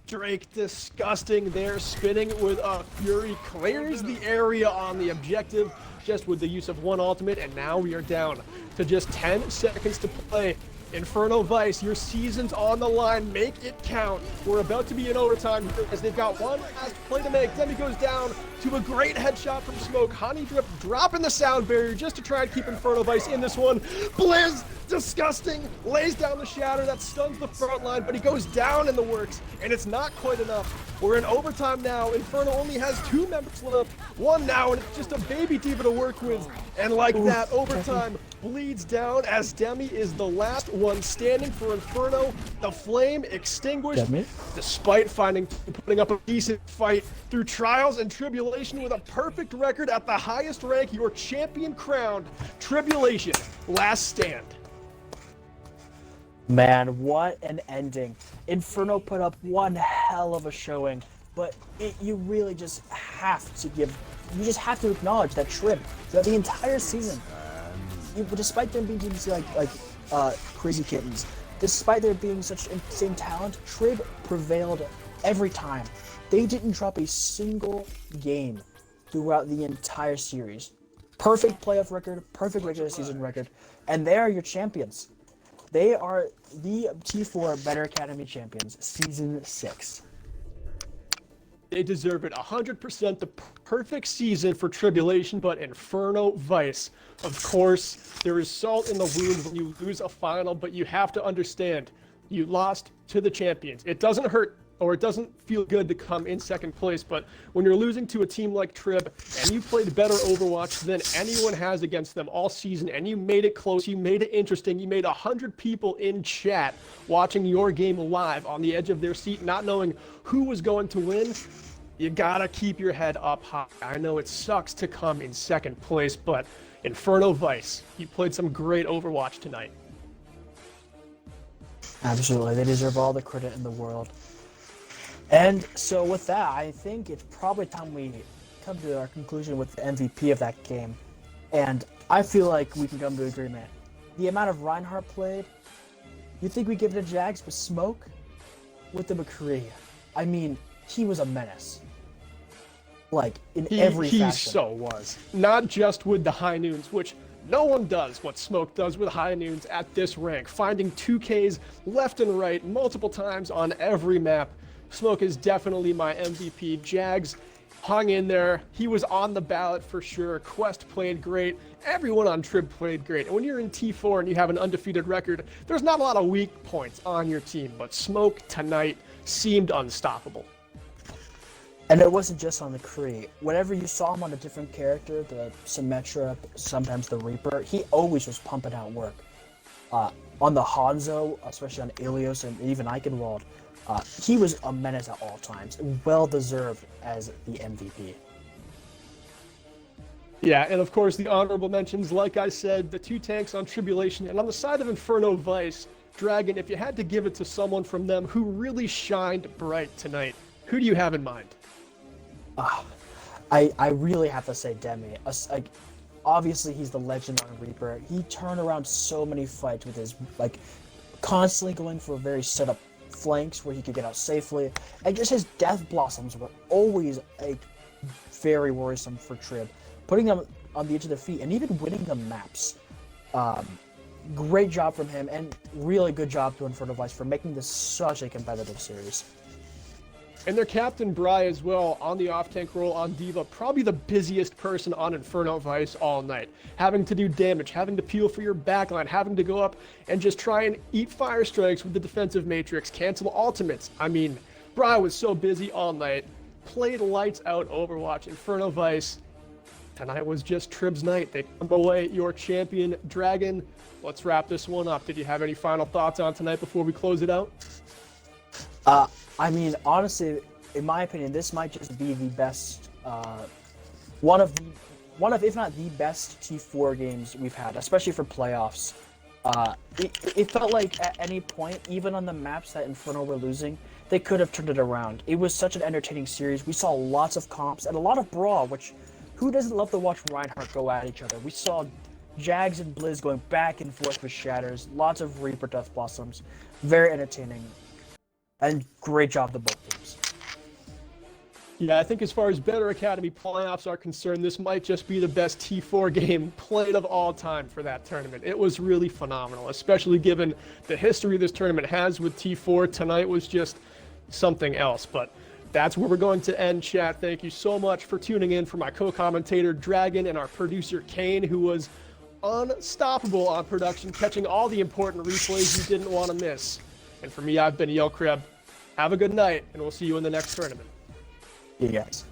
Speaker 1: Drake disgusting there, spinning with a Fury, clears the area on the objective just with the use of one ultimate, and now we are down to just 10 seconds to play. Inferno Vice, your season's on the line. Make it count. We're about to be in overtime as they've got one last play to make. Demi goes down to a great headshot from Smoke. Honey Drip dropping the sound barrier just to try and keep Inferno Vice in this one. Blizz, disgusting, lays down the shatter that stuns the front line, but he goes down in the works, and it's not quite enough. We're in overtime now. Inferno only has 2 members left. One now, and it's just a baby diva to work with. And like that, overtime bleeds down as Demi is the last one standing for Inferno. The flame extinguished despite putting up a decent fight through trials and tribulation with a perfect record at the highest rank, your champion crowned. Tribulation, last stand.
Speaker 2: Man, what an ending. Inferno put up one hell of a showing, but you really just have to acknowledge that Trib, throughout the entire season, despite them being teams like Crazy Kittens, despite there being such insane talent, Trib prevailed every time. They didn't drop a single game throughout the entire series. Perfect playoff record, perfect regular season record, and they are your champions. They are the T4 Better Academy champions, Season 6.
Speaker 1: They deserve it 100%. The perfect season for Tribulation, but Inferno Vice. Of course, there is salt in the wound when you lose a final, but you have to understand, you lost to the champions. It doesn't hurt, or it doesn't feel good to come in second place, but when you're losing to a team like Trib, and you played better Overwatch than anyone has against them all season, and you made it close, you made it interesting, you made 100 people in chat watching your game live on the edge of their seat, not knowing who was going to win, you gotta keep your head up high. I know it sucks to come in second place, but Inferno Vice, you played some great Overwatch tonight.
Speaker 2: Absolutely, they deserve all the credit in the world. And so with that, I think it's probably time we come to our conclusion with the MVP of that game. And I feel like we can come to agreement. The amount of Reinhardt played, you think we give it to Jags, but Smoke with the McCree. I mean, he was a menace. Like, in every fashion.
Speaker 1: He so was. Not just with the high noons, which no one does what Smoke does with high noons at this rank. Finding 2Ks left and right multiple times on every map. Smoke is definitely my MVP. Jags hung in there. He was on the ballot for sure. Quest played great. Everyone on Trib played great. And when you're in T4 and you have an undefeated record, there's not a lot of weak points on your team. But Smoke tonight seemed unstoppable.
Speaker 2: And it wasn't just on the Kree. Whenever you saw him on a different character, the Symmetra, sometimes the Reaper, he always was pumping out work. On the Hanzo, especially on Ilios and even Eichenwald, he was a menace at all times. Well deserved as the MVP.
Speaker 1: Yeah, and of course the honorable mentions, like I said, the 2 tanks on Tribulation, and on the side of Inferno Vice, Dragon, if you had to give it to someone from them who really shined bright tonight, who do you have in mind?
Speaker 2: I really have to say Demi. Like, obviously he's the legend on Reaper. He turned around so many fights with his, like, constantly going for very set up flanks where he could get out safely. And just his death blossoms were always, like, very worrisome for Trib. Putting them on the edge of their feet and even winning the maps. Great job from him, and really good job to Inferno Vice for making this such a competitive series.
Speaker 1: And their captain, Bry, as well, on the off-tank role on D.Va, probably the busiest person on Inferno Vice all night. Having to do damage, having to peel for your backline, having to go up and just try and eat fire strikes with the defensive matrix, cancel ultimates. I mean, Bry was so busy all night, played lights out Overwatch. Inferno Vice, tonight was just Trib's night. They come away your champion. Dragon, let's wrap this one up. Did you have any final thoughts on tonight before we close it out?
Speaker 2: I mean, honestly, in my opinion, this might just be the best, one of, if not the best T4 games we've had, especially for playoffs. It felt like at any point, even on the maps that Inferno were losing, they could have turned it around. It was such an entertaining series. We saw lots of comps and a lot of brawl, which, who doesn't love to watch Reinhardt go at each other? We saw Jags and Blizz going back and forth with Shatters, lots of Reaper Death Blossoms, very entertaining. And great job to both teams.
Speaker 1: Yeah, I think as far as Better Academy playoffs are concerned, this might just be the best T4 game played of all time for that tournament. It was really phenomenal, especially given the history this tournament has with T4. Tonight was just something else, but that's where we're going to end, chat. Thank you so much for tuning in for my co-commentator, Dragon, and our producer, Kane, who was unstoppable on production, catching all the important replays you didn't want to miss. And for me, I've been Yell Kreb. Have a good night, and we'll see you in the next tournament.
Speaker 2: See you guys.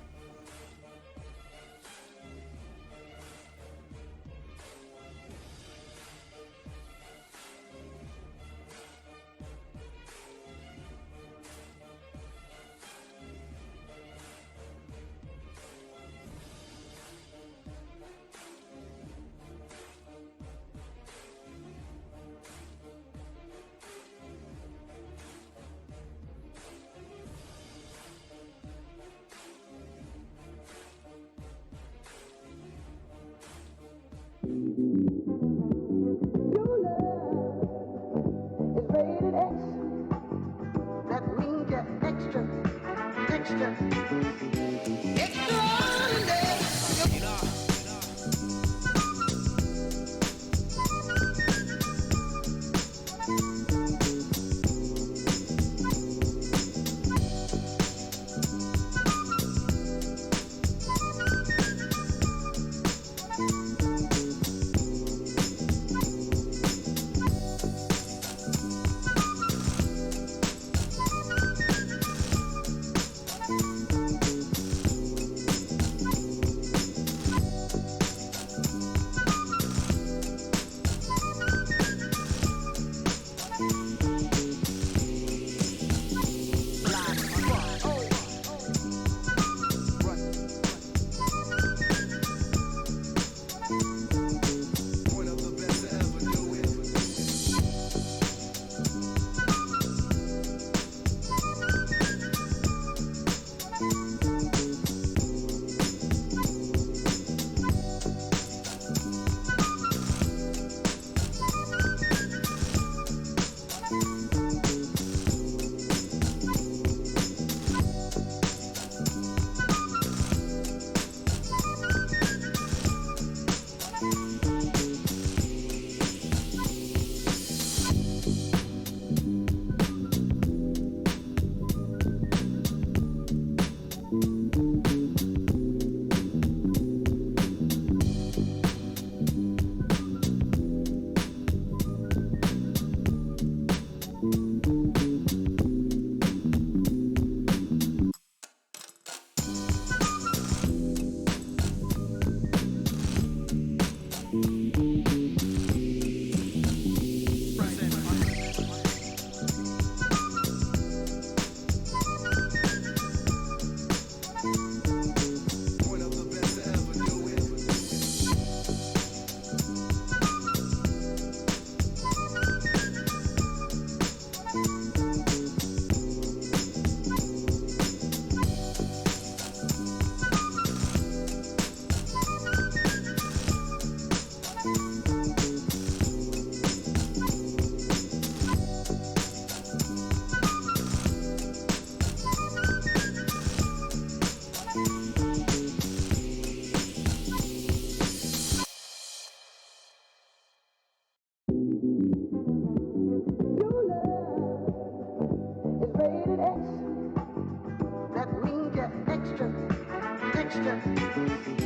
Speaker 3: Tribulation.